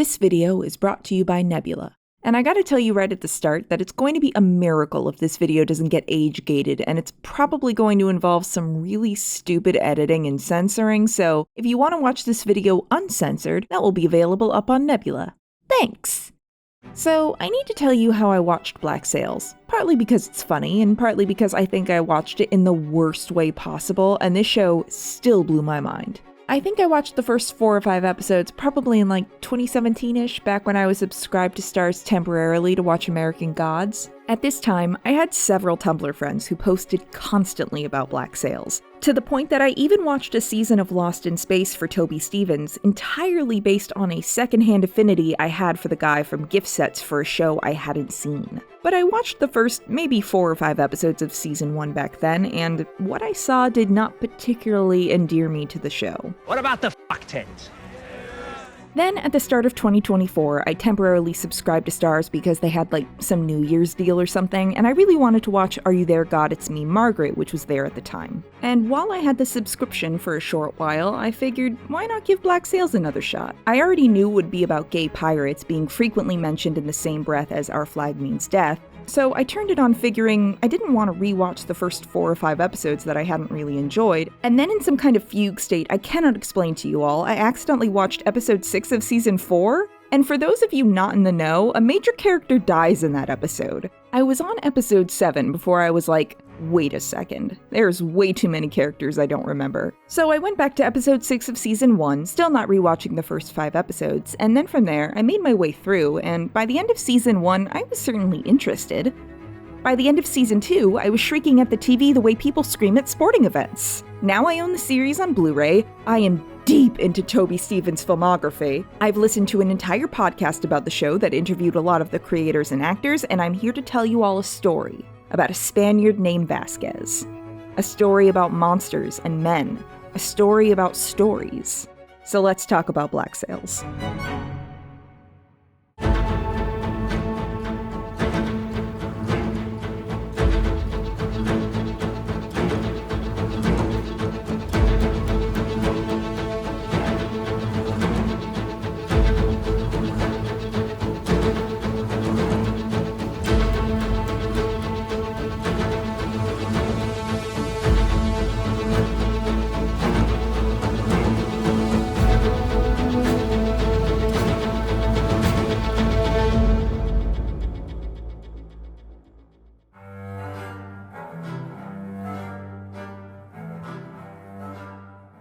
This video is brought to you by Nebula. And I gotta tell you right at the start that it's going to be a miracle if this video doesn't get age-gated, and it's probably going to involve some really stupid editing and censoring, so if you want to watch this video uncensored, that will be available up on Nebula. Thanks! So, I need to tell you how I watched Black Sails. Partly because it's funny, and partly because I think I watched it in the worst way possible, and this show still blew my mind. I think I watched the first 4 or 5 episodes probably in like 2017-ish, back when I was subscribed to Starz temporarily to watch American Gods. At this time, I had several Tumblr friends who posted constantly about Black Sails, to the point that I even watched a season of Lost in Space for Toby Stephens entirely based on a secondhand affinity I had for the guy from gift sets for a show I hadn't seen. But I watched the first maybe 4 or 5 episodes of season 1 back then, and what I saw did not particularly endear me to the show. What about the fuck tins? Then, at the start of 2024, I temporarily subscribed to Starz because they had, like, some New Year's deal or something, and I really wanted to watch Are You There, God? It's Me, Margaret, which was there at the time. And while I had the subscription for a short while, I figured, why not give Black Sails another shot? I already knew it would be about gay pirates being frequently mentioned in the same breath as Our Flag Means Death, so I turned it on figuring I didn't want to rewatch the first 4 or 5 episodes that I hadn't really enjoyed, and then in some kind of fugue state I cannot explain to you all, I accidentally watched episode 6 of season 4, and for those of you not in the know, a major character dies in that episode. I was on episode 7 before I was like, wait a second, there's way too many characters I don't remember. So I went back to episode 6 of season 1, still not rewatching the first 5 episodes, and then from there, I made my way through, and by the end of season 1, I was certainly interested. By the end of season 2, I was shrieking at the TV the way people scream at sporting events. Now I own the series on Blu-ray, I am deep into Toby Stephens' filmography. I've listened to an entire podcast about the show that interviewed a lot of the creators and actors, and I'm here to tell you all a story about a Spaniard named Vasquez. A story about monsters and men. A story about stories. So let's talk about Black Sails.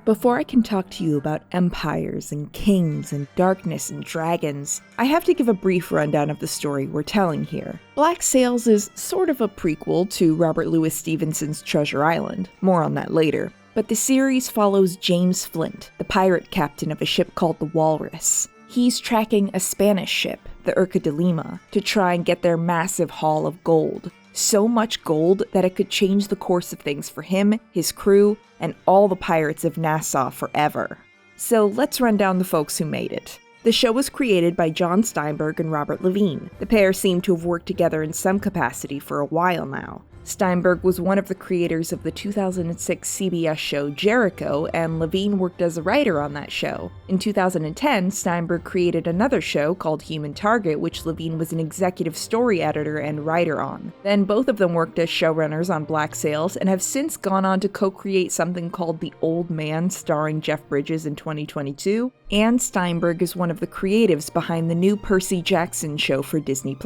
Before I can talk to you about empires and kings and darkness and dragons, I have to give a brief rundown of the story we're telling here. Black Sails is sort of a prequel to Robert Louis Stevenson's Treasure Island. More on that later. But the series follows James Flint, the pirate captain of a ship called the Walrus. He's tracking a Spanish ship, the Urca de Lima, to try and get their massive haul of gold. So much gold that it could change the course of things for him, his crew, and all the pirates of Nassau forever. So let's run down the folks who made it. The show was created by John Steinberg and Robert Levine. The pair seem to have worked together in some capacity for a while now. Steinberg was one of the creators of the 2006 CBS show Jericho, and Levine worked as a writer on that show. In 2010, Steinberg created another show called Human Target, which Levine was an executive story editor and writer on. Then both of them worked as showrunners on Black Sails, and have since gone on to co-create something called The Old Man, starring Jeff Bridges in 2022, and Steinberg is one of the creatives behind the new Percy Jackson show for Disney+.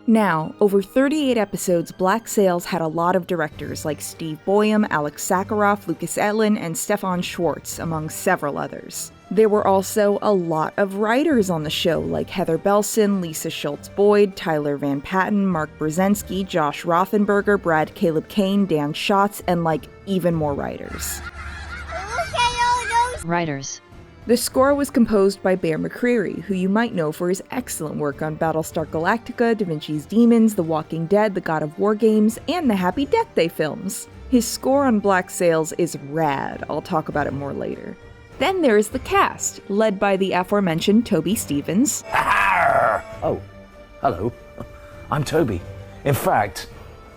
Now, over 38 episodes, Black Sails had a lot of directors like Steve Boyum, Alex Sakharov, Lucas Etlin, and Stefan Schwartz, among several others. There were also a lot of writers on the show, like Heather Belson, Lisa Schultz-Boyd, Tyler Van Patten, Mark Brzezinski, Josh Rothenberger, Brad Caleb Kane, Dan Schatz, and even more writers. Look at all those writers. The score was composed by Bear McCreary, who you might know for his excellent work on Battlestar Galactica, Da Vinci's Demons, The Walking Dead, The God of War games, and the Happy Death Day films. His score on Black Sails is rad, I'll talk about it more later. Then there is the cast, led by the aforementioned Toby Stephens. Oh, hello. I'm Toby. In fact,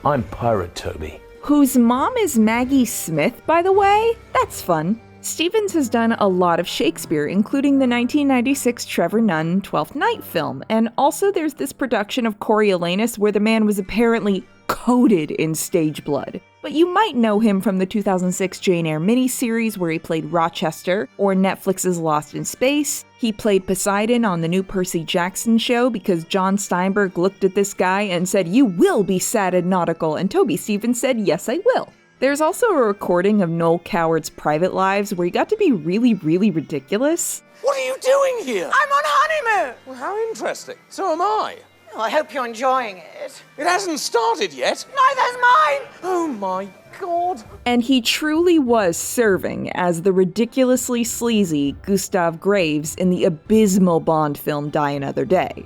I'm Pirate Toby. Whose mom is Maggie Smith, by the way? That's fun. Stevens has done a lot of Shakespeare, including the 1996 Trevor Nunn Twelfth Night film, and also there's this production of Coriolanus where the man was apparently coated in stage blood. But you might know him from the 2006 Jane Eyre miniseries where he played Rochester, or Netflix's Lost in Space. He played Poseidon on the new Percy Jackson show because John Steinberg looked at this guy and said, "You will be sad and nautical," and Toby Stevens said, "Yes, I will." There's also a recording of Noel Coward's private lives where he got to be really, really ridiculous. What are you doing here? I'm on honeymoon! Well, how interesting. So am I. Well, I hope you're enjoying it. It hasn't started yet. Neither's mine! Oh my God. And he truly was serving as the ridiculously sleazy Gustav Graves in the abysmal Bond film Die Another Day.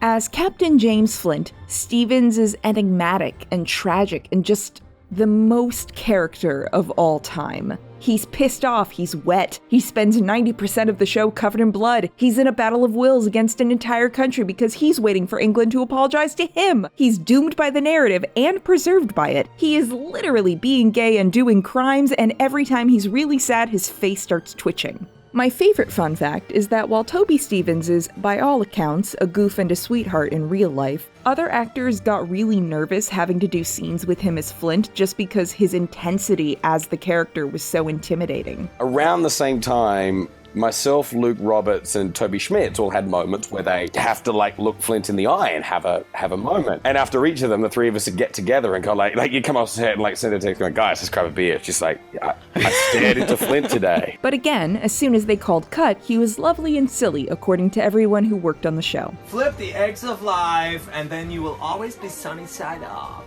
As Captain James Flint, Stevens is enigmatic and tragic and just the most character of all time. He's pissed off, he's wet, he spends 90% of the show covered in blood, he's in a battle of wills against an entire country because he's waiting for England to apologize to him. He's doomed by the narrative and preserved by it. He is literally being gay and doing crimes, and every time he's really sad, his face starts twitching. My favorite fun fact is that while Toby Stevens is, by all accounts, a goof and a sweetheart in real life, other actors got really nervous having to do scenes with him as Flint just because his intensity as the character was so intimidating. Around the same time, myself, Luke Roberts, and Toby Schmitz all had moments where they have to look Flint in the eye and have a moment. And after each of them, the three of us would get together and go like you come off set and send a text going, "Guys, let's grab a beer." It's just I stared into Flint today. But again, as soon as they called cut, he was lovely and silly, according to everyone who worked on the show. Flip the eggs of life, and then you will always be sunny side up.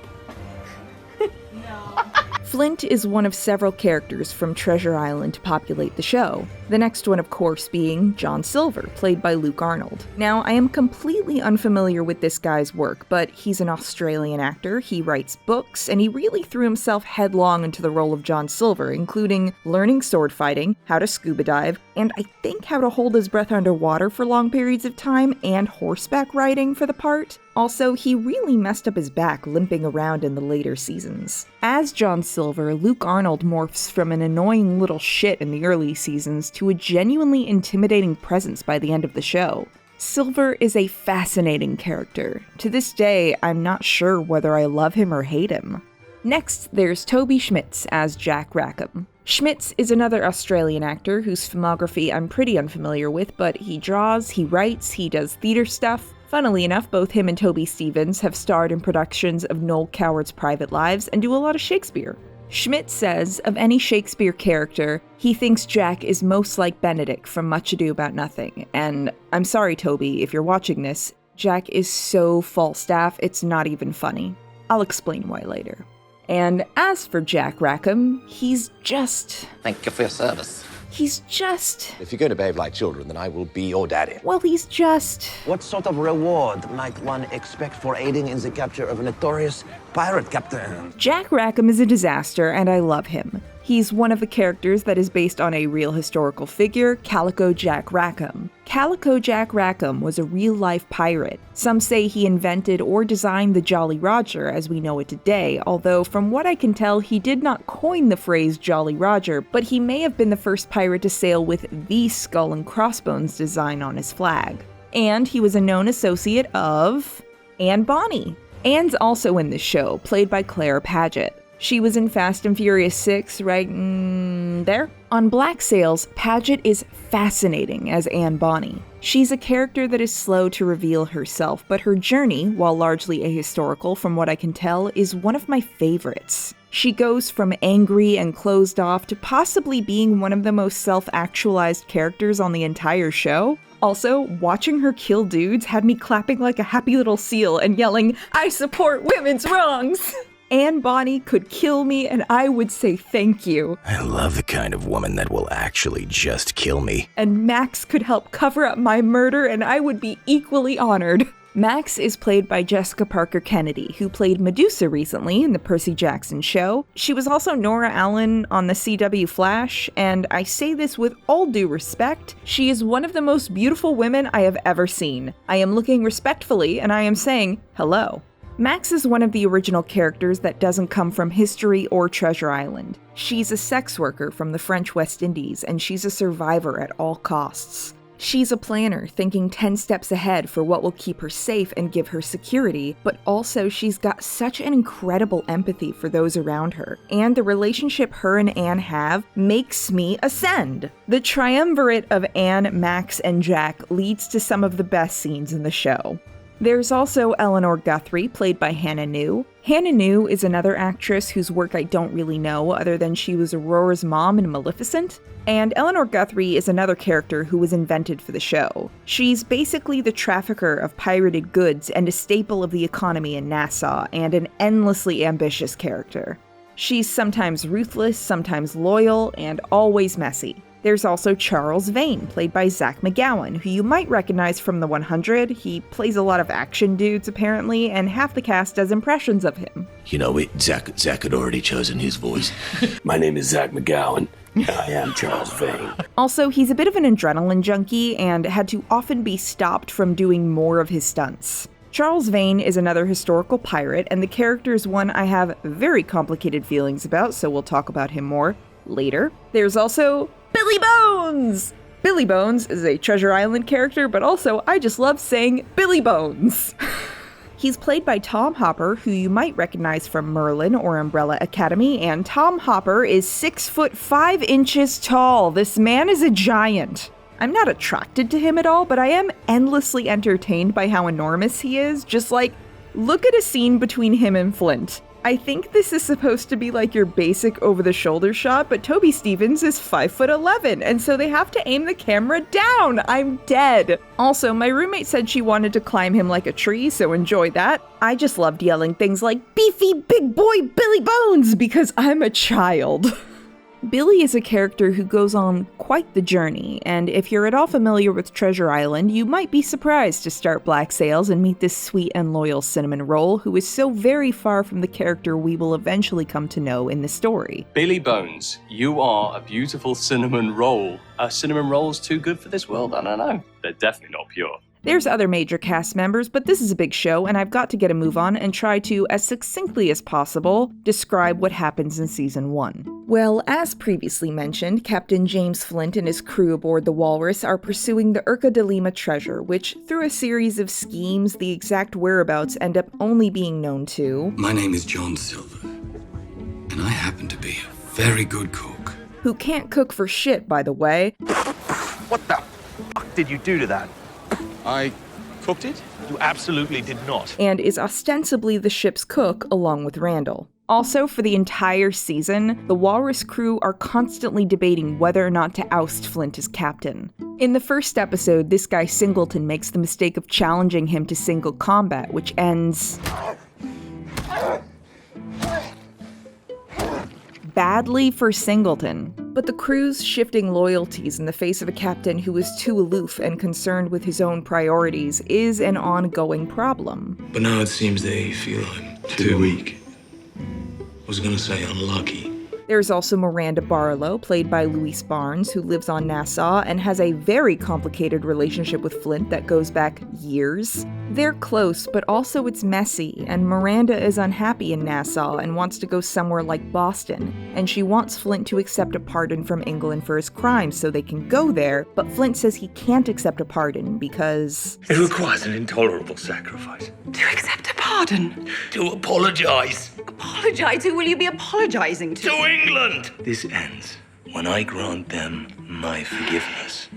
Flint is one of several characters from Treasure Island to populate the show. The next one, of course, being John Silver, played by Luke Arnold. Now, I am completely unfamiliar with this guy's work, but he's an Australian actor, he writes books, and he really threw himself headlong into the role of John Silver, including learning sword fighting, how to scuba dive, and I think how to hold his breath underwater for long periods of time, and horseback riding for the part. Also, he really messed up his back limping around in the later seasons. As John Silver, Luke Arnold morphs from an annoying little shit in the early seasons to a genuinely intimidating presence by the end of the show. Silver is a fascinating character. To this day, I'm not sure whether I love him or hate him. Next, there's Toby Schmitz as Jack Rackham. Schmitz is another Australian actor whose filmography I'm pretty unfamiliar with, but he draws, he writes, he does theater stuff. Funnily enough, both him and Toby Stevens have starred in productions of Noel Coward's private lives and do a lot of Shakespeare. Schmidt says, of any Shakespeare character, he thinks Jack is most like Benedict from Much Ado About Nothing. And I'm sorry, Toby, if you're watching this, Jack is so Falstaff, it's not even funny. I'll explain why later. And as for Jack Rackham, he's just... Thank you for your service. He's just... If you're going to behave like children, then I will be your daddy. Well, he's just... What sort of reward might one expect for aiding in the capture of a notorious pirate captain? Jack Rackham is a disaster, and I love him. He's one of the characters that is based on a real historical figure, Calico Jack Rackham. Calico Jack Rackham was a real-life pirate. Some say he invented or designed the Jolly Roger as we know it today, although from what I can tell, he did not coin the phrase Jolly Roger, but he may have been the first pirate to sail with the skull and crossbones design on his flag. And he was a known associate of Anne Bonny. Anne's also in this show, played by Claire Paget. She was in Fast and Furious 6, right there? On Black Sails, Paget is fascinating as Anne Bonny. She's a character that is slow to reveal herself, but her journey, while largely ahistorical from what I can tell, is one of my favorites. She goes from angry and closed off to possibly being one of the most self-actualized characters on the entire show. Also, watching her kill dudes had me clapping like a happy little seal and yelling, "I support women's wrongs!" Anne Bonny could kill me and I would say thank you. I love the kind of woman that will actually just kill me. And Max could help cover up my murder and I would be equally honored. Max is played by Jessica Parker Kennedy, who played Medusa recently in the Percy Jackson show. She was also Nora Allen on the CW Flash, and I say this with all due respect, she is one of the most beautiful women I have ever seen. I am looking respectfully and I am saying hello. Max is one of the original characters that doesn't come from history or Treasure Island. She's a sex worker from the French West Indies, and she's a survivor at all costs. She's a planner, thinking 10 steps ahead for what will keep her safe and give her security, but also she's got such an incredible empathy for those around her, and the relationship her and Anne have makes me ascend. The triumvirate of Anne, Max, and Jack leads to some of the best scenes in the show. There's also Eleanor Guthrie, played by Hannah New. Hannah New is another actress whose work I don't really know other than she was Aurora's mom in Maleficent. And Eleanor Guthrie is another character who was invented for the show. She's basically the trafficker of pirated goods and a staple of the economy in Nassau, and an endlessly ambitious character. She's sometimes ruthless, sometimes loyal, and always messy. There's also Charles Vane, played by Zach McGowan, who you might recognize from The 100. He plays a lot of action dudes, apparently, and half the cast does impressions of him. You know, Zach had already chosen his voice. My name is Zach McGowan. I am Charles Vane. Also, he's a bit of an adrenaline junkie and had to often be stopped from doing more of his stunts. Charles Vane is another historical pirate, and the character is one I have very complicated feelings about, so we'll talk about him more later. There's also Billy Bones! Billy Bones is a Treasure Island character, but also I just love saying Billy Bones. He's played by Tom Hopper, who you might recognize from Merlin or Umbrella Academy, and Tom Hopper is 6'5" tall. This man is a giant. I'm not attracted to him at all, but I am endlessly entertained by how enormous he is. Just like, look at a scene between him and Flint. I think this is supposed to be like your basic over-the-shoulder shot, but Toby Stephens is 5'11", and so they have to aim the camera down. I'm dead. Also, my roommate said she wanted to climb him like a tree, so enjoy that. I just loved yelling things like, "Beefy big boy Billy Bones," because I'm a child. Billy is a character who goes on quite the journey, and if you're at all familiar with Treasure Island, you might be surprised to start Black Sails and meet this sweet and loyal cinnamon roll who is so very far from the character we will eventually come to know in the story. Billy Bones, you are a beautiful cinnamon roll. Are cinnamon rolls too good for this world? I don't know. They're definitely not pure. There's other major cast members, but this is a big show, and I've got to get a move on and try to, as succinctly as possible, describe what happens in Season 1. Well, as previously mentioned, Captain James Flint and his crew aboard the Walrus are pursuing the Urca de Lima treasure, which, through a series of schemes, the exact whereabouts end up only being known to... My name is John Silver, and I happen to be a very good cook. Who can't cook for shit, by the way. What the fuck did you do to that? I cooked it? You absolutely did not. And is ostensibly the ship's cook along with Randall. Also, for the entire season, the Walrus crew are constantly debating whether or not to oust Flint as captain. In the first episode, this guy Singleton makes the mistake of challenging him to single combat, which ends badly for Singleton. But the crew's shifting loyalties in the face of a captain who is too aloof and concerned with his own priorities is an ongoing problem. But now it seems they feel I'm too weak. I was gonna say unlucky. There's also Miranda Barlow, played by Louise Barnes, who lives on Nassau and has a very complicated relationship with Flint that goes back years. They're close, but also it's messy, and Miranda is unhappy in Nassau and wants to go somewhere like Boston, and she wants Flint to accept a pardon from England for his crimes so they can go there, but Flint says he can't accept a pardon because... It requires an intolerable sacrifice. To accept a pardon? To apologize. Apologize? Who will you be apologizing to? To England! This ends when I grant them my forgiveness,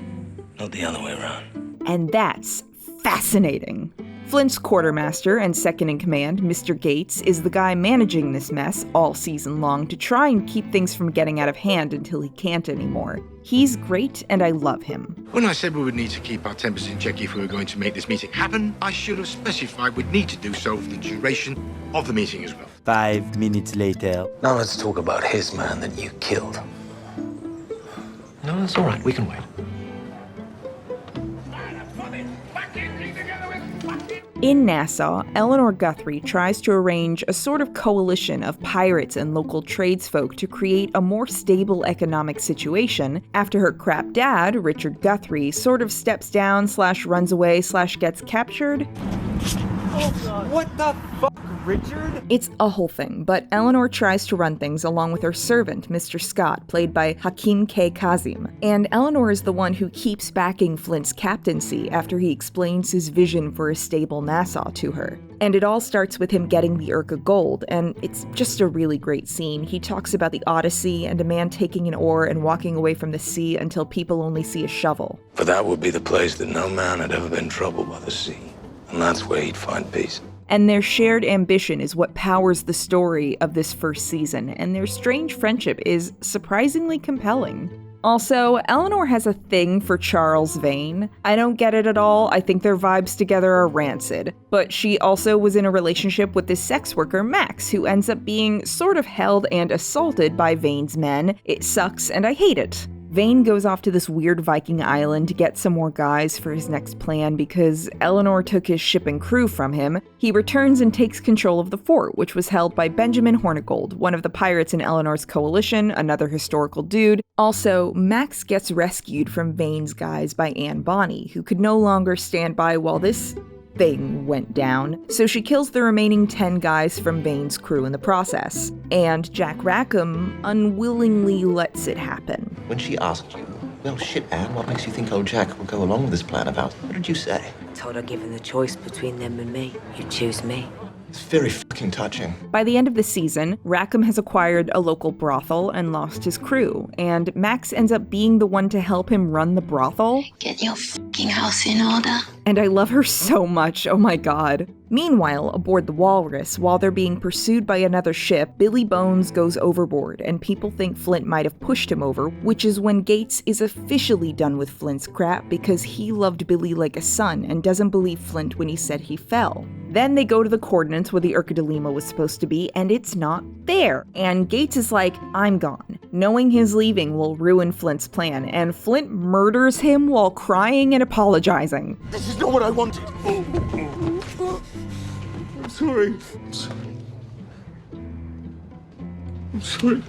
not the other way around. And that's fascinating. Flint's quartermaster and second-in-command, Mr. Gates, is the guy managing this mess all season long to try and keep things from getting out of hand until he can't anymore. He's great, and I love him. When I said we would need to keep our tempers in check if we were going to make this meeting happen, I should have specified we'd need to do so for the duration of the meeting as well. 5 minutes later. Now let's talk about his man that you killed. No, that's all right. We can wait. In Nassau, Eleanor Guthrie tries to arrange a sort of coalition of pirates and local tradesfolk to create a more stable economic situation after her crap dad, Richard Guthrie, sort of steps down / runs away / gets captured. What the fuck, Richard? It's a whole thing, but Eleanor tries to run things along with her servant, Mr. Scott, played by Hakeem K. Kazim. And Eleanor is the one who keeps backing Flint's captaincy after he explains his vision for a stable Nassau to her. And it all starts with him getting the Urca gold, and it's just a really great scene. He talks about the Odyssey and a man taking an oar and walking away from the sea until people only see a shovel. For that would be the place that no man had ever been troubled by the sea, and that's where he'd find peace. And their shared ambition is what powers the story of this first season, and their strange friendship is surprisingly compelling. Also, Eleanor has a thing for Charles Vane. I don't get it at all. I think their vibes together are rancid. But she also was in a relationship with this sex worker, Max, who ends up being sort of held and assaulted by Vane's men. It sucks, and I hate it. Vane goes off to this weird Viking island to get some more guys for his next plan because Eleanor took his ship and crew from him. He returns and takes control of the fort, which was held by Benjamin Hornigold, one of the pirates in Eleanor's coalition, another historical dude. Also, Max gets rescued from Vane's guys by Anne Bonny, who could no longer stand by while this thing went down, so she kills the remaining 10 guys from Vane's crew in the process. And Jack Rackham unwillingly lets it happen. When she asked you, well, shit, Anne, what makes you think old Jack will go along with this plan of ours? What did you say? I told her, given the choice between them and me, you'd choose me. It's very fucking touching. By the end of the season, Rackham has acquired a local brothel and lost his crew, and Max ends up being the one to help him run the brothel. Get your fucking house in order. And I love her so much, oh my god. Meanwhile, aboard the Walrus, while they're being pursued by another ship, Billy Bones goes overboard, and people think Flint might have pushed him over, which is when Gates is officially done with Flint's crap because he loved Billy like a son and doesn't believe Flint when he said he fell. Then they go to the coordinates where the Urca de Lima was supposed to be, and it's not there. And Gates is like, I'm gone, knowing his leaving will ruin Flint's plan, and Flint murders him while crying and apologizing. This is not what I wanted. I'm sorry. I'm sorry.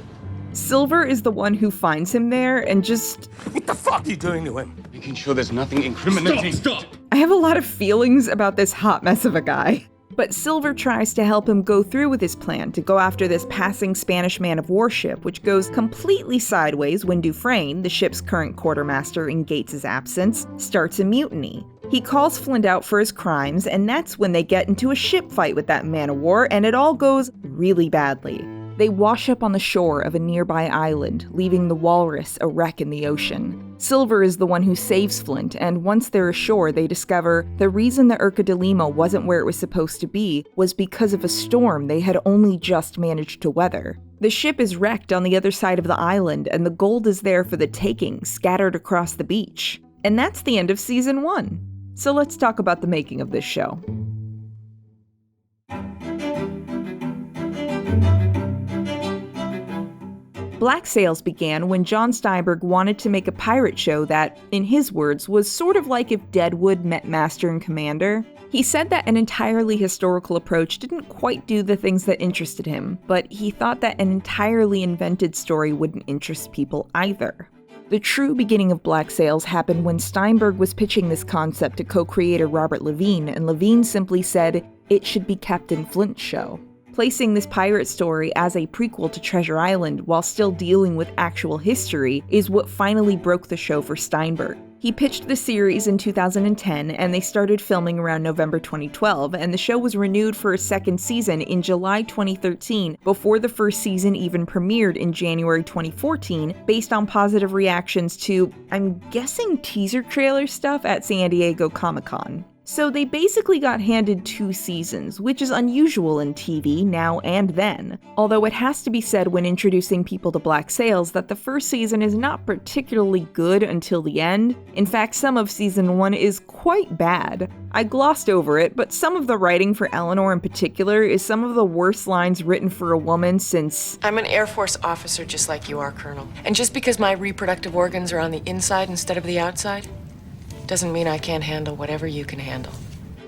Silver is the one who finds him there and just... What the fuck are you doing to him? Making sure there's nothing incriminating. Stop! I have a lot of feelings about this hot mess of a guy. But Silver tries to help him go through with his plan to go after this passing Spanish man-of-war ship, which goes completely sideways when Dufresne, the ship's current quartermaster in Gates' absence, starts a mutiny. He calls Flint out for his crimes, and that's when they get into a ship fight with that man-of-war, and it all goes really badly. They wash up on the shore of a nearby island, leaving the Walrus a wreck in the ocean. Silver is the one who saves Flint, and once they're ashore, they discover the reason the Urca de Lima wasn't where it was supposed to be was because of a storm they had only just managed to weather. The ship is wrecked on the other side of the island, and the gold is there for the taking, scattered across the beach. And that's the end of Season 1. So let's talk about the making of this show. Black Sails began when John Steinberg wanted to make a pirate show that, in his words, was sort of like if Deadwood met Master and Commander. He said that an entirely historical approach didn't quite do the things that interested him, but he thought that an entirely invented story wouldn't interest people either. The true beginning of Black Sails happened when Steinberg was pitching this concept to co-creator Robert Levine, and Levine simply said, it should be Captain Flint's show. Placing this pirate story as a prequel to Treasure Island while still dealing with actual history is what finally broke the show for Steinberg. He pitched the series in 2010, and they started filming around November 2012, and the show was renewed for a second season in July 2013 before the first season even premiered in January 2014 based on positive reactions to, I'm guessing, teaser trailer stuff at San Diego Comic-Con. So they basically got handed 2 seasons, which is unusual in TV now and then. Although it has to be said when introducing people to Black Sails that the first season is not particularly good until the end. In fact, some of Season 1 is quite bad. I glossed over it, but some of the writing for Eleanor in particular is some of the worst lines written for a woman since... I'm an Air Force officer just like you are, Colonel. And just because my reproductive organs are on the inside instead of the outside, doesn't mean I can't handle whatever you can handle.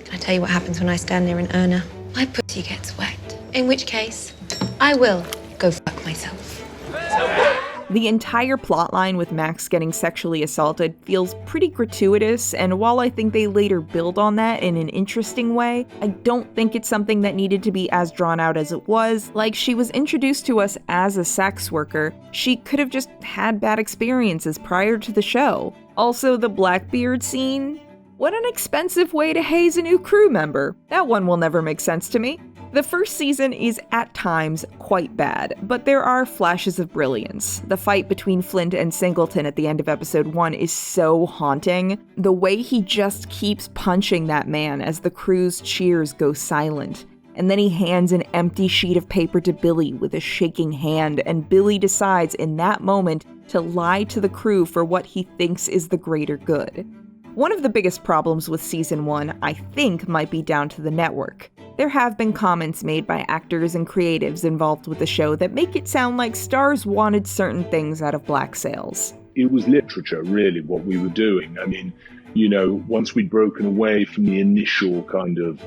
Can I tell you what happens when I stand near an urner? My pussy gets wet. In which case, I will go fuck myself. The entire plotline with Max getting sexually assaulted feels pretty gratuitous, and while I think they later build on that in an interesting way, I don't think it's something that needed to be as drawn out as it was. Like, she was introduced to us as a sex worker. She could have just had bad experiences prior to the show. Also, the Blackbeard scene? What an expensive way to haze a new crew member. That one will never make sense to me. The first season is at times quite bad, but there are flashes of brilliance. The fight between Flint and Singleton at the end of episode 1 is so haunting. The way he just keeps punching that man as the crew's cheers go silent. And then he hands an empty sheet of paper to Billy with a shaking hand, and Billy decides in that moment to lie to the crew for what he thinks is the greater good. One of the biggest problems with season 1, I think, might be down to the network. There have been comments made by actors and creatives involved with the show that make it sound like Starz wanted certain things out of Black Sails. It was literature, really, what we were doing. I mean, you know, once we'd broken away from the initial kind of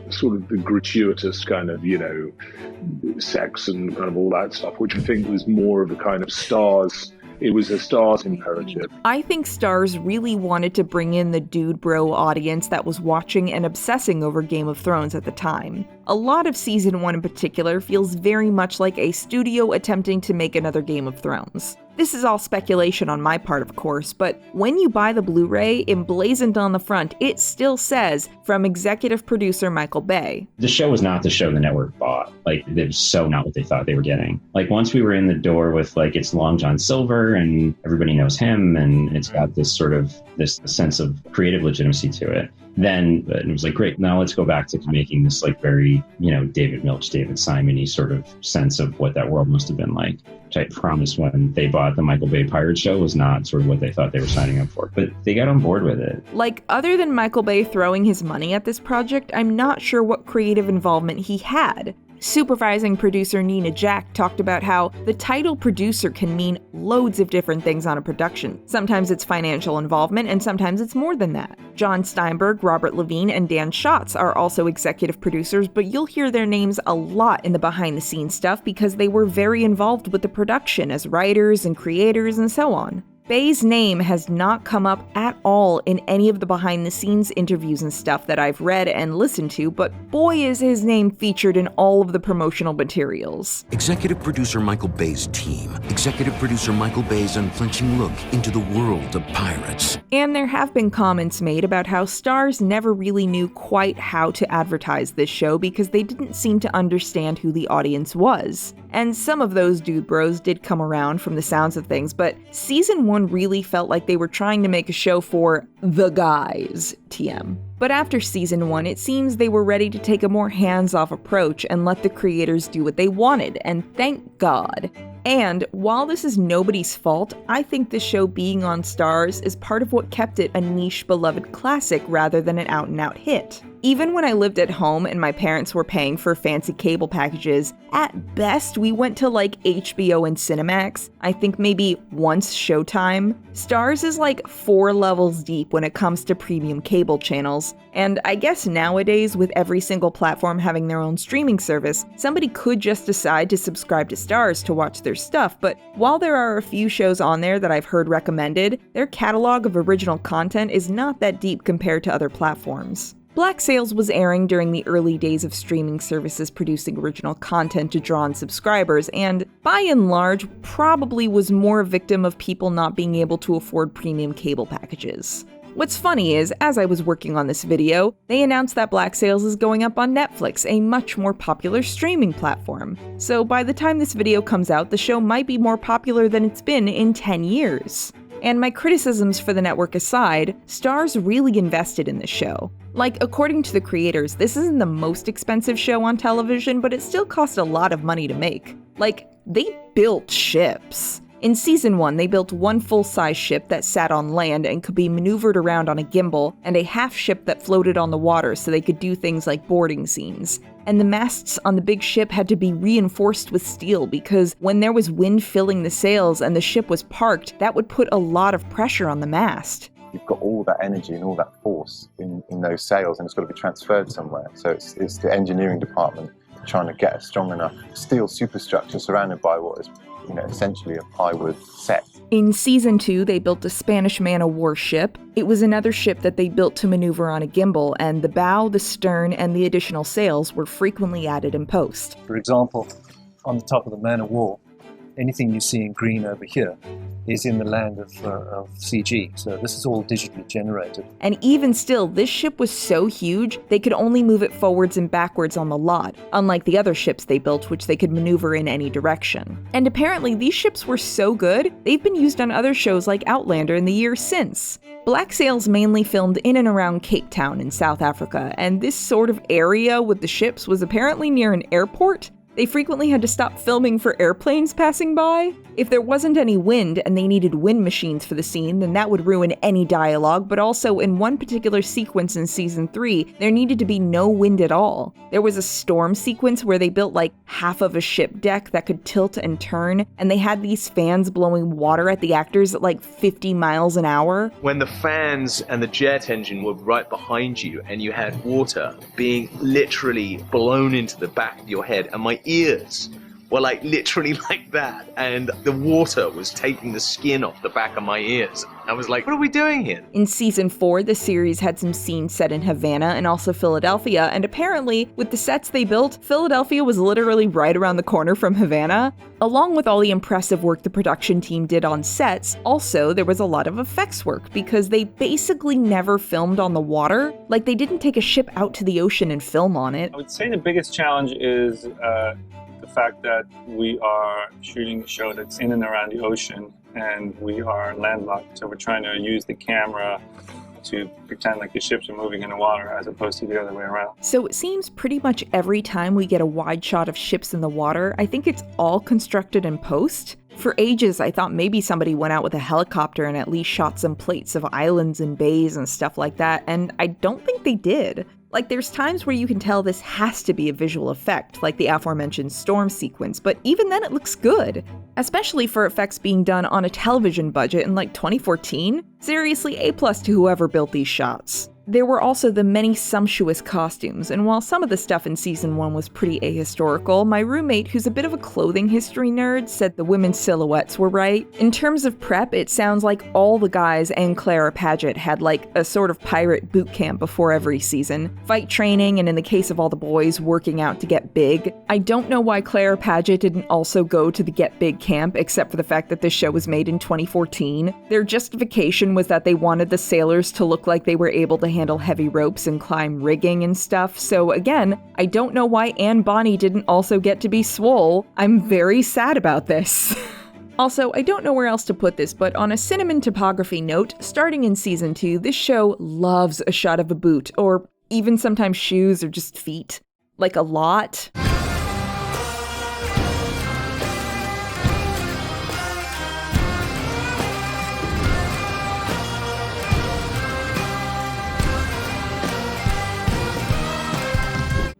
sort of the gratuitous kind of, you know, sex and kind of all that stuff, which I think was more of a kind of Starz. It was a Starz imperative. I think Starz really wanted to bring in the dude bro audience that was watching and obsessing over Game of Thrones at the time. A lot of season 1 in particular feels very much like a studio attempting to make another Game of Thrones. This is all speculation on my part, of course, but when you buy the Blu-ray, emblazoned on the front, it still says, from executive producer Michael Bay. The show was not the show the network bought. Like, it was so not what they thought they were getting. Like, once we were in the door with, like, it's Long John Silver, and everybody knows him, and it's got this sort of, this sense of creative legitimacy to it, then it was like, great, now let's go back to making this, like, very, you know, David Milch, David Simon-y sort of sense of what that world must have been like. Which I promise when they bought the Michael Bay Pirate Show was not sort of what they thought they were signing up for. But they got on board with it. Like, other than Michael Bay throwing his money at this project, I'm not sure what creative involvement he had. Supervising producer Nina Jack talked about how the title producer can mean loads of different things on a production. Sometimes it's financial involvement, and sometimes it's more than that. John Steinberg, Robert Levine, and Dan Schatz are also executive producers, but you'll hear their names a lot in the behind-the-scenes stuff because they were very involved with the production as writers and creators and so on. Bay's name has not come up at all in any of the behind-the-scenes interviews and stuff that I've read and listened to, but boy is his name featured in all of the promotional materials. Executive producer Michael Bay's team. Executive producer Michael Bay's unflinching look into the world of pirates. And there have been comments made about how Starz never really knew quite how to advertise this show because they didn't seem to understand who the audience was. And some of those dude bros did come around from the sounds of things, but season 1 really felt like they were trying to make a show for the guys, TM. But after season 1, it seems they were ready to take a more hands-off approach and let the creators do what they wanted, and thank God. And while this is nobody's fault, I think the show being on Starz is part of what kept it a niche beloved classic rather than an out-and-out hit. Even when I lived at home and my parents were paying for fancy cable packages, at best we went to like HBO and Cinemax, I think maybe once Showtime. Starz is like 4 levels deep when it comes to premium cable channels, and I guess nowadays with every single platform having their own streaming service, somebody could just decide to subscribe to Starz to watch their stuff, but while there are a few shows on there that I've heard recommended, their catalog of original content is not that deep compared to other platforms. Black Sails was airing during the early days of streaming services producing original content to draw in subscribers, and by and large, probably was more a victim of people not being able to afford premium cable packages. What's funny is, as I was working on this video, they announced that Black Sails is going up on Netflix, a much more popular streaming platform. So by the time this video comes out, the show might be more popular than it's been in 10 years. And my criticisms for the network aside, Starz really invested in this show. Like, according to the creators, this isn't the most expensive show on television, but it still cost a lot of money to make. Like, they built ships. In season 1, they built one full-size ship that sat on land and could be maneuvered around on a gimbal, and a half ship that floated on the water so they could do things like boarding scenes. And the masts on the big ship had to be reinforced with steel because when there was wind filling the sails and the ship was parked, that would put a lot of pressure on the mast. You've got all that energy and all that force in those sails, and it's got to be transferred somewhere. So it's the engineering department trying to get a strong enough steel superstructure surrounded by what is essentially a plywood set. In season 2, they built a Spanish man-o-war ship. It was another ship that they built to maneuver on a gimbal, and the bow, the stern, and the additional sails were frequently added in post. For example, on the top of the man-o-war, anything you see in green over here is in the land of CG. So this is all digitally generated. And even still, this ship was so huge, they could only move it forwards and backwards on the lot, unlike the other ships they built, which they could maneuver in any direction. And apparently, these ships were so good, they've been used on other shows like Outlander in the years since. Black Sails mainly filmed in and around Cape Town in South Africa, and this sort of area with the ships was apparently near an airport. They frequently had to stop filming for airplanes passing by. If there wasn't any wind and they needed wind machines for the scene, then that would ruin any dialogue, but also in one particular sequence in season 3, there needed to be no wind at all. There was a storm sequence where they built like half of a ship deck that could tilt and turn, and they had these fans blowing water at the actors at like 50 miles an hour. When the fans and the jet engine were right behind you and you had water being literally blown into the back of your head, and my ears were like literally like that, and the water was taking the skin off the back of my ears. I was like, what are we doing here? In season 4, the series had some scenes set in Havana and also Philadelphia, and apparently, with the sets they built, Philadelphia was literally right around the corner from Havana. Along with all the impressive work the production team did on sets, also there was a lot of effects work, because they basically never filmed on the water. Like, they didn't take a ship out to the ocean and film on it. I would say the biggest challenge is the fact that we are shooting a show that's in and around the ocean, and we are landlocked, so we're trying to use the camera to pretend like the ships are moving in the water as opposed to the other way around. So it seems pretty much every time we get a wide shot of ships in the water, I think it's all constructed in post. For ages, I thought maybe somebody went out with a helicopter and at least shot some plates of islands and bays and stuff like that, and I don't think they did. Like, there's times where you can tell this has to be a visual effect, like the aforementioned storm sequence, but even then it looks good. Especially for effects being done on a television budget in like 2014. Seriously, A+ to whoever built these shots. There were also the many sumptuous costumes, and while some of the stuff in season 1 was pretty ahistorical, my roommate, who's a bit of a clothing history nerd, said the women's silhouettes were right. In terms of prep, it sounds like all the guys and Clara Paget had like a sort of pirate boot camp before every season. Fight training, and in the case of all the boys, working out to get big. I don't know why Clara Paget didn't also go to the Get Big camp, except for the fact that this show was made in 2014. Their justification was that they wanted the sailors to look like they were able to handle heavy ropes and climb rigging and stuff, so again, I don't know why Anne Bonny didn't also get to be swole. I'm very sad about this. Also, I don't know where else to put this, but on a cinnamon topography note, starting in season 2, this show loves a shot of a boot, or even sometimes shoes or just feet. Like a lot.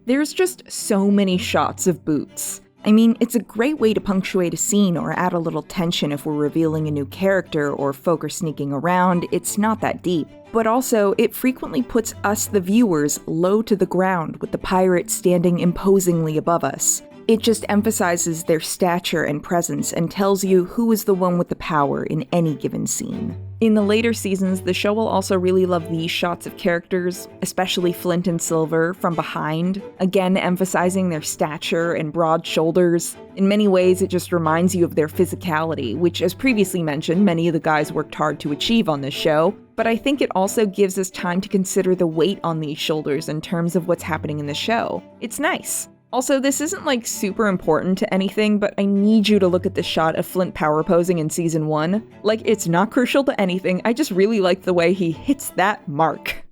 There's just so many shots of boots. I mean, it's a great way to punctuate a scene or add a little tension if we're revealing a new character or folk are sneaking around. It's not that deep. But also, it frequently puts us, the viewers, low to the ground with the pirate standing imposingly above us. It just emphasizes their stature and presence and tells you who is the one with the power in any given scene. In the later seasons, the show will also really love these shots of characters, especially Flint and Silver, from behind, again emphasizing their stature and broad shoulders. In many ways, it just reminds you of their physicality, which, as previously mentioned, many of the guys worked hard to achieve on this show, but I think it also gives us time to consider the weight on these shoulders in terms of what's happening in the show. It's nice. Also, this isn't like super important to anything, but I need you to look at the shot of Flint power posing in season 1. Like, it's not crucial to anything, I just really like the way he hits that mark.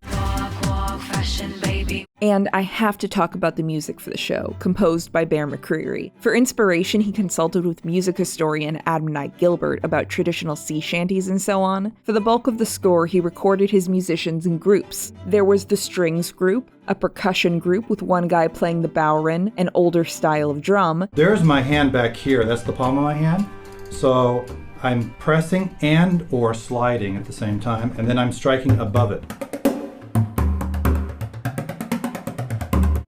And I have to talk about the music for the show, composed by Bear McCreary. For inspiration, he consulted with music historian Adonai Gilbert about traditional sea shanties and so on. For the bulk of the score, he recorded his musicians in groups. There was the strings group, a percussion group with one guy playing the bowrin, an older style of drum. There's my hand back here, that's the palm of my hand. So I'm pressing and or sliding at the same time, and then I'm striking above it.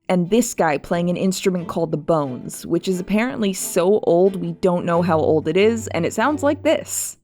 and this guy playing an instrument called the bones, which is apparently so old we don't know how old it is, and it sounds like this.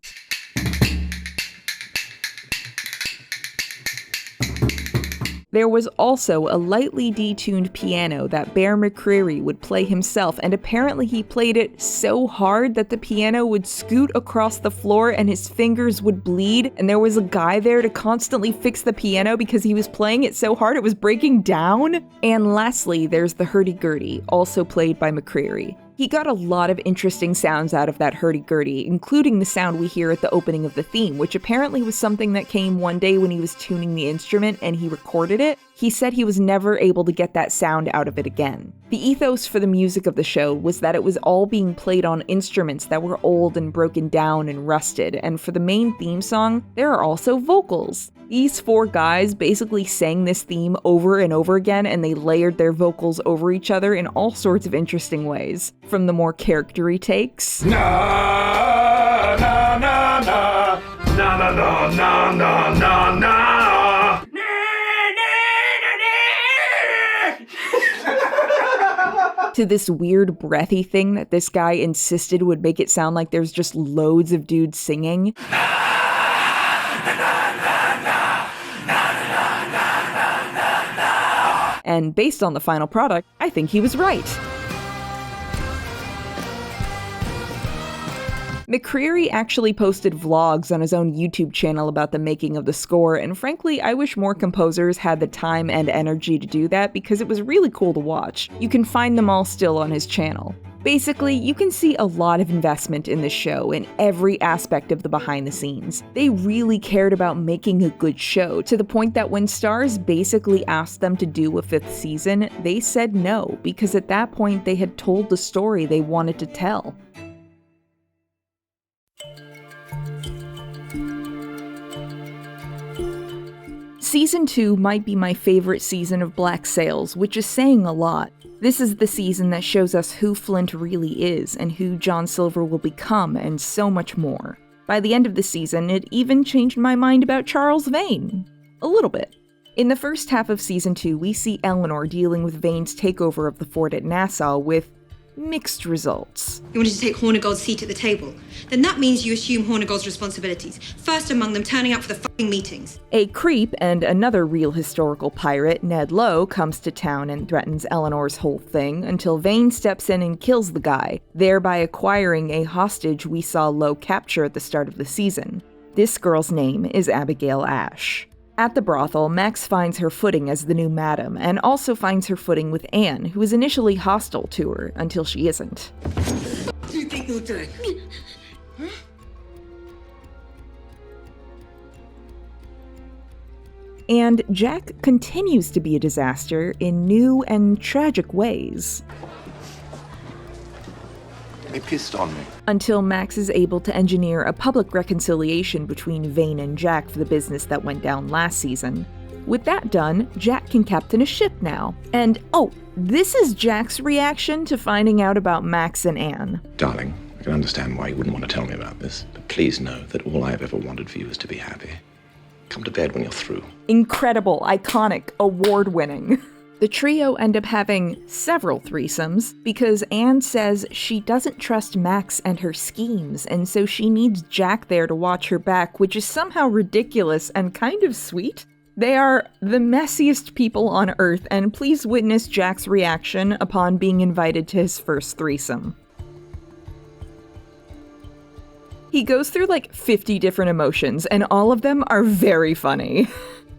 There was also a lightly detuned piano that Bear McCreary would play himself, and apparently he played it so hard that the piano would scoot across the floor and his fingers would bleed, and there was a guy there to constantly fix the piano because he was playing it so hard it was breaking down. And lastly, there's the hurdy-gurdy, also played by McCreary. He got a lot of interesting sounds out of that hurdy-gurdy, including the sound we hear at the opening of the theme, which apparently was something that came one day when he was tuning the instrument and he recorded it. He said he was never able to get that sound out of it again. The ethos for the music of the show was that it was all being played on instruments that were old and broken down and rusted, and for the main theme song, there are also vocals. These 4 guys basically sang this theme over and over again, and they layered their vocals over each other in all sorts of interesting ways. From the more character-y takes, Na na na na na na na na na na na. to this weird breathy thing that this guy insisted would make it sound like there's just loads of dudes singing. And based on the final product, I think he was right. McCreary actually posted vlogs on his own YouTube channel about the making of the score, and frankly, I wish more composers had the time and energy to do that because it was really cool to watch. You can find them all still on his channel. Basically, you can see a lot of investment in this show in every aspect of the behind the scenes. They really cared about making a good show, to the point that when Starz basically asked them to do a 5th season, they said no, because at that point they had told the story they wanted to tell. Season 2 might be my favorite season of Black Sails, which is saying a lot. This is the season that shows us who Flint really is, and who John Silver will become, and so much more. By the end of the season, it even changed my mind about Charles Vane. A little bit. In the first half of Season 2, we see Eleanor dealing with Vane's takeover of the fort at Nassau with mixed results. You wanted to take Hornigold's seat at the table. Then that means you assume Hornigold's responsibilities. First among them turning up for the fucking meetings. A creep and another real historical pirate, Ned Lowe, comes to town and threatens Eleanor's whole thing until Vane steps in and kills the guy, thereby acquiring a hostage we saw Lowe capture at the start of the season. This girl's name is Abigail Ash. At the brothel, Max finds her footing as the new madam, and also finds her footing with Anne, who is initially hostile to her, until she isn't. What do you think you're doing? And Jack continues to be a disaster in new and tragic ways. They pissed on me. Until Max is able to engineer a public reconciliation between Vane and Jack for the business that went down last season. With that done, Jack can captain a ship now. And oh, this is Jack's reaction to finding out about Max and Anne. Darling, I can understand why you wouldn't want to tell me about this, but please know that all I have ever wanted for you is to be happy. Come to bed when you're through. Incredible, iconic, award-winning. The trio end up having several threesomes because Anne says she doesn't trust Max and her schemes, and so she needs Jack there to watch her back, which is somehow ridiculous and kind of sweet. They are the messiest people on Earth, and please witness Jack's reaction upon being invited to his first threesome. He goes through like 50 different emotions, and all of them are very funny.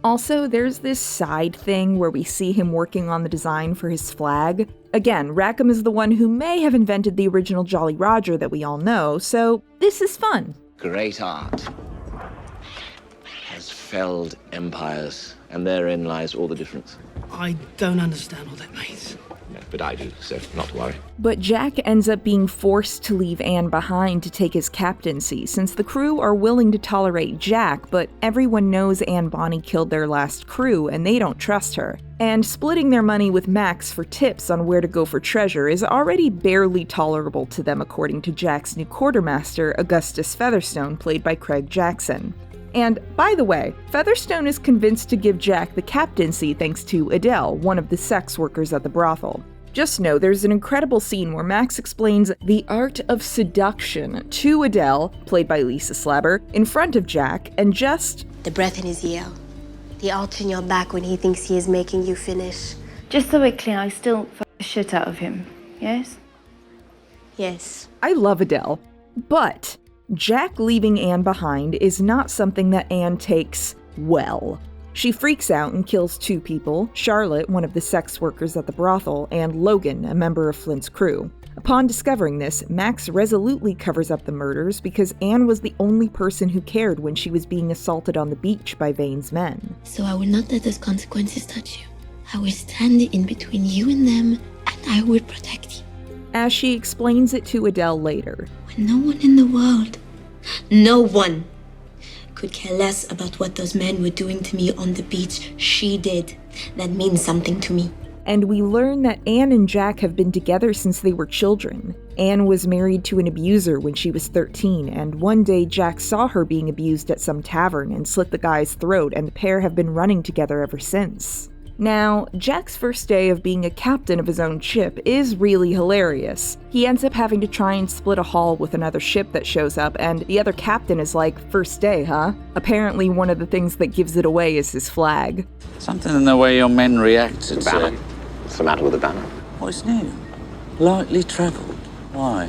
Also, there's this side thing where we see him working on the design for his flag. Again, Rackham is the one who may have invented the original Jolly Roger that we all know, so this is fun. Great art has felled empires, and therein lies all the difference. I don't understand what that means. No, but I do, so not to worry. But Jack ends up being forced to leave Anne behind to take his captaincy, since the crew are willing to tolerate Jack, but everyone knows Anne Bonny killed their last crew, and they don't trust her. And splitting their money with Max for tips on where to go for treasure is already barely tolerable to them, according to Jack's new quartermaster, Augustus Featherstone, played by Craig Jackson. And, by the way, Featherstone is convinced to give Jack the captaincy thanks to Adele, one of the sex workers at the brothel. Just know there's an incredible scene where Max explains the art of seduction to Adele, played by Lisa Slabber, in front of Jack, and just... The breath in his ear. The arch in your back when he thinks he is making you finish. Just so we're clear, I still fuck the shit out of him, yes? Yes. I love Adele, but Jack leaving Anne behind is not something that Anne takes well. She freaks out and kills 2 people, Charlotte, one of the sex workers at the brothel, and Logan, a member of Flint's crew. Upon discovering this, Max resolutely covers up the murders because Anne was the only person who cared when she was being assaulted on the beach by Vane's men. So I will not let those consequences touch you. I will stand in between you and them, and I will protect you. As she explains it to Adele later. When no one in the world, no one, could care less about what those men were doing to me on the beach, she did. That means something to me. And we learn that Anne and Jack have been together since they were children. Anne was married to an abuser when she was 13, and one day Jack saw her being abused at some tavern and slit the guy's throat, and the pair have been running together ever since. Now, Jack's first day of being a captain of his own ship is really hilarious. He ends up having to try and split a haul with another ship that shows up, and the other captain is like, "First day, huh?" Apparently one of the things that gives it away is his flag. Something in the way your men reacted to... Banner. What's the matter with the banner? Oh, it's new. Lightly travelled. Why?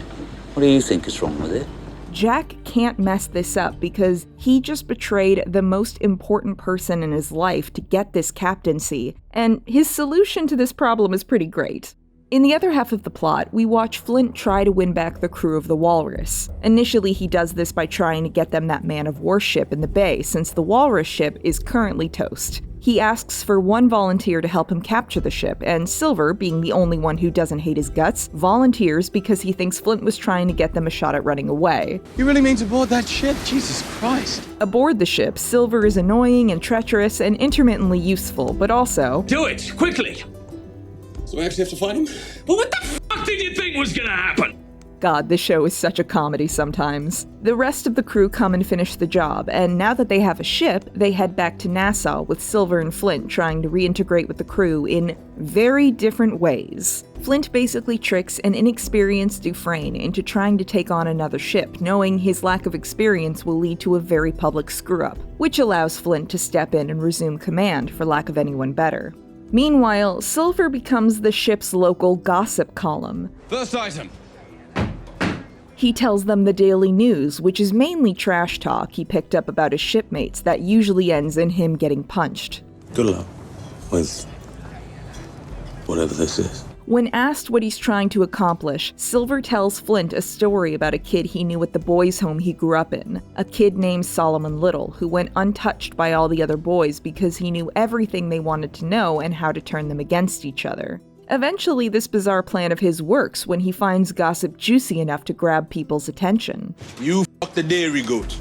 What do you think is wrong with it? Jack can't mess this up because he just betrayed the most important person in his life to get this captaincy, and his solution to this problem is pretty great. In the other half of the plot, we watch Flint try to win back the crew of the Walrus. Initially, he does this by trying to get them that man-of-war ship in the bay, since the Walrus ship is currently toast. He asks for one volunteer to help him capture the ship, and Silver, being the only one who doesn't hate his guts, volunteers because he thinks Flint was trying to get them a shot at running away. You really mean to board that ship? Jesus Christ. Aboard the ship, Silver is annoying and treacherous and intermittently useful, but also... Do it! Quickly! So I actually have to find him? Well, what the fuck did you think was gonna happen? God, this show is such a comedy sometimes. The rest of the crew come and finish the job, and now that they have a ship, they head back to Nassau with Silver and Flint trying to reintegrate with the crew in very different ways. Flint basically tricks an inexperienced Dufresne into trying to take on another ship, knowing his lack of experience will lead to a very public screw-up, which allows Flint to step in and resume command for lack of anyone better. Meanwhile, Silver becomes the ship's local gossip column. First item. He tells them the daily news, which is mainly trash talk he picked up about his shipmates that usually ends in him getting punched. Good luck with whatever this is. When asked what he's trying to accomplish, Silver tells Flint a story about a kid he knew at the boys' home he grew up in, a kid named Solomon Little, who went untouched by all the other boys because he knew everything they wanted to know and how to turn them against each other. Eventually, this bizarre plan of his works when he finds gossip juicy enough to grab people's attention. You fuck the dairy goat.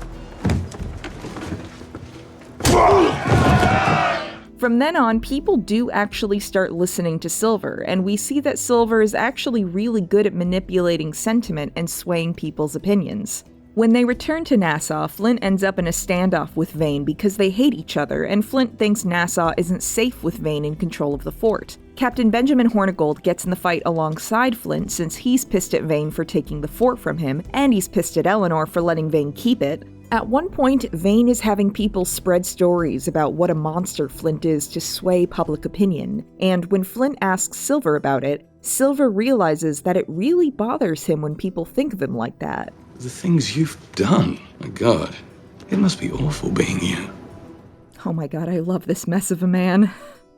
From then on, people do actually start listening to Silver, and we see that Silver is actually really good at manipulating sentiment and swaying people's opinions. When they return to Nassau, Flint ends up in a standoff with Vane because they hate each other, and Flint thinks Nassau isn't safe with Vane in control of the fort. Captain Benjamin Hornigold gets in the fight alongside Flint since he's pissed at Vane for taking the fort from him, and he's pissed at Eleanor for letting Vane keep it. At one point, Vane is having people spread stories about what a monster Flint is to sway public opinion, and when Flint asks Silver about it, Silver realizes that it really bothers him when people think of him like that. The things you've done, my God, it must be awful being you. Oh my god, I love this mess of a man.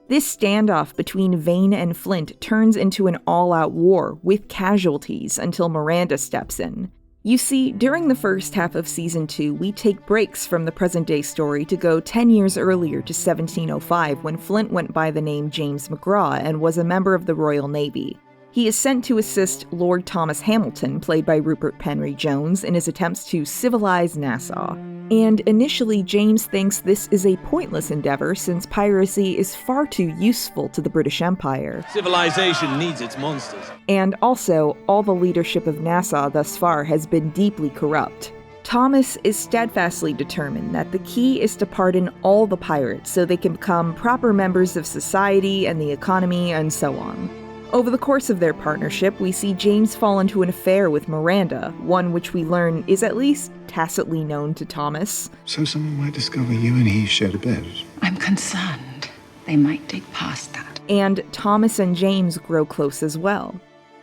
This standoff between Vane and Flint turns into an all-out war with casualties until Miranda steps in. You see, during the first half of Season 2, we take breaks from the present-day story to go 10 years earlier to 1705 when Flint went by the name James McGraw and was a member of the Royal Navy. He is sent to assist Lord Thomas Hamilton, played by Rupert Penry Jones, in his attempts to civilize Nassau. And initially, James thinks this is a pointless endeavor since piracy is far too useful to the British Empire. Civilization needs its monsters. And also, all the leadership of Nassau thus far has been deeply corrupt. Thomas is steadfastly determined that the key is to pardon all the pirates so they can become proper members of society and the economy and so on. Over the course of their partnership, we see James fall into an affair with Miranda, one which we learn is at least tacitly known to Thomas. So someone might discover you and he shared a bed. I'm concerned they might dig past that. And Thomas and James grow close as well.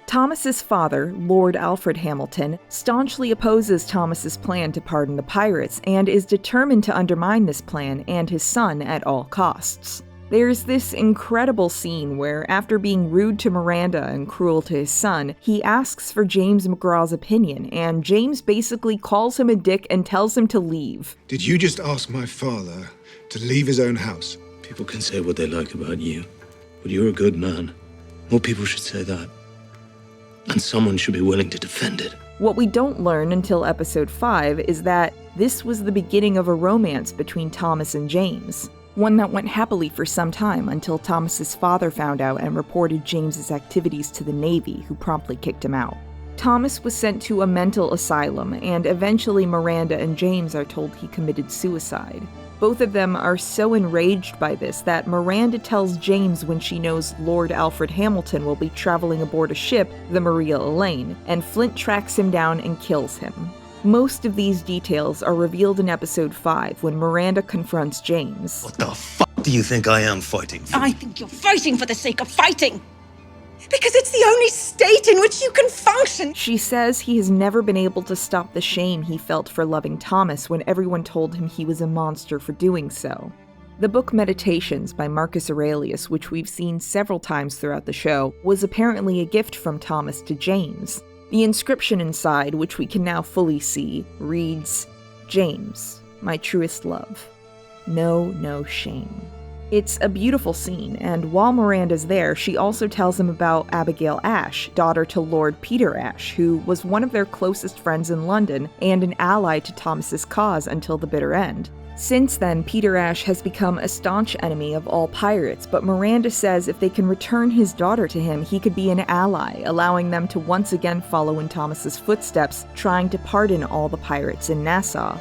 Thomas's father, Lord Alfred Hamilton, staunchly opposes Thomas's plan to pardon the pirates and is determined to undermine this plan and his son at all costs. There's this incredible scene where, after being rude to Miranda and cruel to his son, he asks for James McGraw's opinion, and James basically calls him a dick and tells him to leave. Did you just ask my father to leave his own house? People can say what they like about you, but you're a good man. More people should say that. And someone should be willing to defend it. What we don't learn until episode 5 is that this was the beginning of a romance between Thomas and James. One that went happily for some time until Thomas's father found out and reported James's activities to the Navy, who promptly kicked him out. Thomas was sent to a mental asylum, and eventually Miranda and James are told he committed suicide. Both of them are so enraged by this that Miranda tells James when she knows Lord Alfred Hamilton will be traveling aboard a ship, the Maria Elaine, and Flint tracks him down and kills him. Most of these details are revealed in episode 5 when Miranda confronts James. What the fuck do you think I am fighting for? I think you're fighting for the sake of fighting. Because it's the only state in which you can function. She says he has never been able to stop the shame he felt for loving Thomas when everyone told him he was a monster for doing so. The book Meditations by Marcus Aurelius, which we've seen several times throughout the show, was apparently a gift from Thomas to James. The inscription inside, which we can now fully see, reads, "James, my truest love. Know no shame." It's a beautiful scene, and while Miranda's there, she also tells him about Abigail Ashe, daughter to Lord Peter Ashe, who was one of their closest friends in London and an ally to Thomas's cause until the bitter end. Since then, Peter Ashe has become a staunch enemy of all pirates, but Miranda says if they can return his daughter to him, he could be an ally, allowing them to once again follow in Thomas's footsteps, trying to pardon all the pirates in Nassau.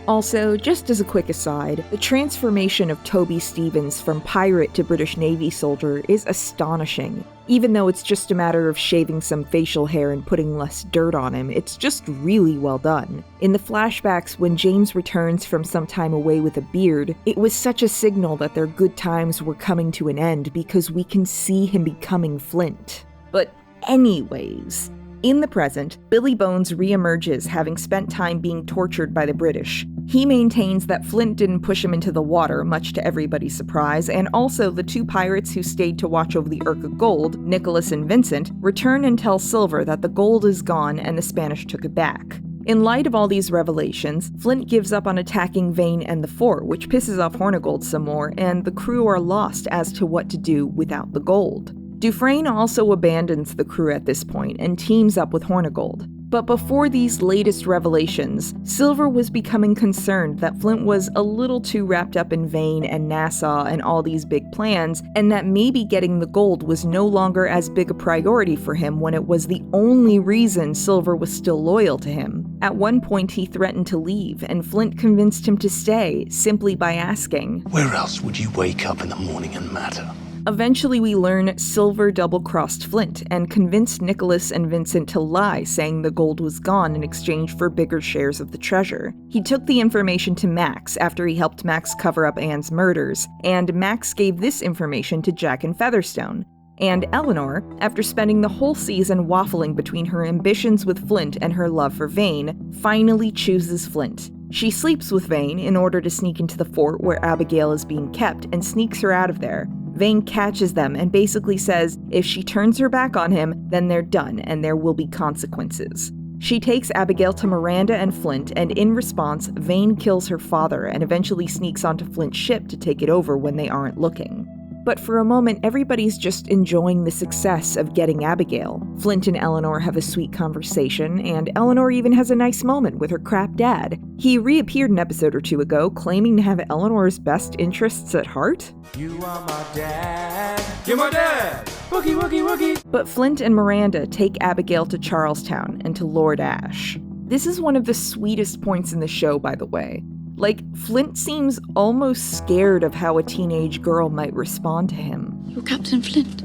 Also, just as a quick aside, the transformation of Toby Stephens from pirate to British Navy soldier is astonishing. Even though it's just a matter of shaving some facial hair and putting less dirt on him, it's just really well done. In the flashbacks, when James returns from some time away with a beard, it was such a signal that their good times were coming to an end because we can see him becoming Flint. But anyways, in the present, Billy Bones reemerges having spent time being tortured by the British. He maintains that Flint didn't push him into the water, much to everybody's surprise, and also the two pirates who stayed to watch over the Urca gold, Nicholas and Vincent, return and tell Silver that the gold is gone and the Spanish took it back. In light of all these revelations, Flint gives up on attacking Vane and the fort, which pisses off Hornigold some more, and the crew are lost as to what to do without the gold. Dufresne also abandons the crew at this point and teams up with Hornigold. But before these latest revelations, Silver was becoming concerned that Flint was a little too wrapped up in Vane and Nassau and all these big plans, and that maybe getting the gold was no longer as big a priority for him when it was the only reason Silver was still loyal to him. At one point he threatened to leave, and Flint convinced him to stay, simply by asking, "Where else would you wake up in the morning and matter?" Eventually we learn Silver double-crossed Flint and convinced Nicholas and Vincent to lie, saying the gold was gone in exchange for bigger shares of the treasure. He took the information to Max after he helped Max cover up Anne's murders, and Max gave this information to Jack and Featherstone. And Eleanor, after spending the whole season waffling between her ambitions with Flint and her love for Vane, finally chooses Flint. She sleeps with Vane in order to sneak into the fort where Abigail is being kept and sneaks her out of there. Vane catches them and basically says if she turns her back on him, then they're done and there will be consequences. She takes Abigail to Miranda and Flint, and in response, Vane kills her father and eventually sneaks onto Flint's ship to take it over when they aren't looking. But for a moment, everybody's just enjoying the success of getting Abigail. Flint and Eleanor have a sweet conversation, and Eleanor even has a nice moment with her crap dad. He reappeared an episode or two ago, claiming to have Eleanor's best interests at heart. You are my dad. You're my dad. Woogie, woogie, woogie. But Flint and Miranda take Abigail to Charlestown and to Lord Ashe. This is one of the sweetest points in the show, by the way. Like, Flint seems almost scared of how a teenage girl might respond to him. You're Captain Flint.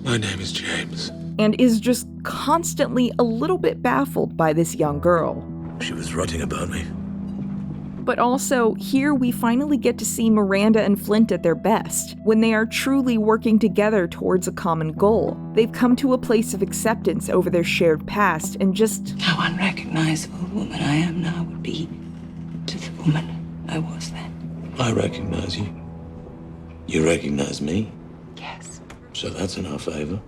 My name is James. And is just constantly a little bit baffled by this young girl. She was writing about me. But also, here we finally get to see Miranda and Flint at their best, when they are truly working together towards a common goal. They've come to a place of acceptance over their shared past and just... How unrecognizable a woman I am now would be to the woman I was then. I recognize you. You recognize me? Yes. So that's in our favor.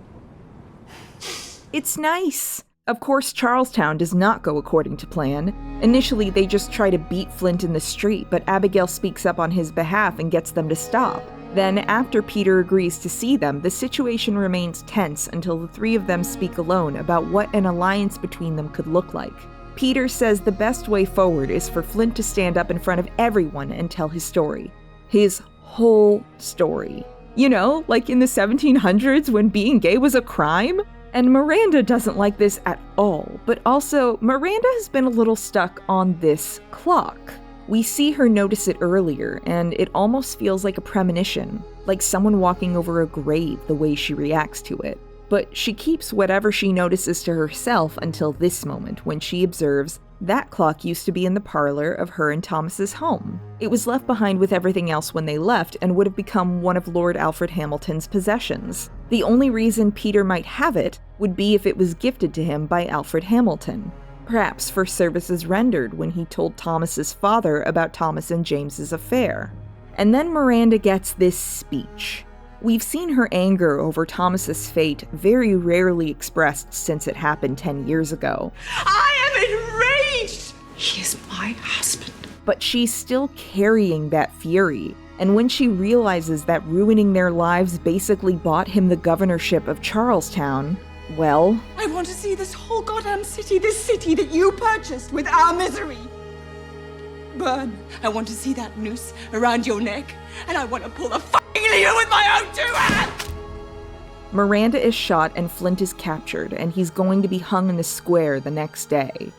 It's nice. Of course, Charlestown does not go according to plan. Initially, they just try to beat Flint in the street, but Abigail speaks up on his behalf and gets them to stop. Then, after Peter agrees to see them, the situation remains tense until the three of them speak alone about what an alliance between them could look like. Peter says the best way forward is for Flint to stand up in front of everyone and tell his story. His whole story. You know, like in the 1700s when being gay was a crime? And Miranda doesn't like this at all, but also Miranda has been a little stuck on this clock. We see her notice it earlier, and it almost feels like a premonition, like someone walking over a grave the way she reacts to it. But she keeps whatever she notices to herself until this moment, when she observes that clock used to be in the parlor of her and Thomas's home. It was left behind with everything else when they left and would have become one of Lord Alfred Hamilton's possessions. The only reason Peter might have it would be if it was gifted to him by Alfred Hamilton, perhaps for services rendered when he told Thomas's father about Thomas and James's affair. And then Miranda gets this speech. We've seen her anger over Thomas's fate very rarely expressed since it happened 10 years ago. I am enraged! He is my husband. But she's still carrying that fury, and when she realizes that ruining their lives basically bought him the governorship of Charlestown, well... I want to see this whole goddamn city, this city that you purchased with our misery. Burn. I want to see that noose around your neck, and I want to pull the fucking lever with my own two hands! Miranda is shot and Flint is captured, and he's going to be hung in the square the next day.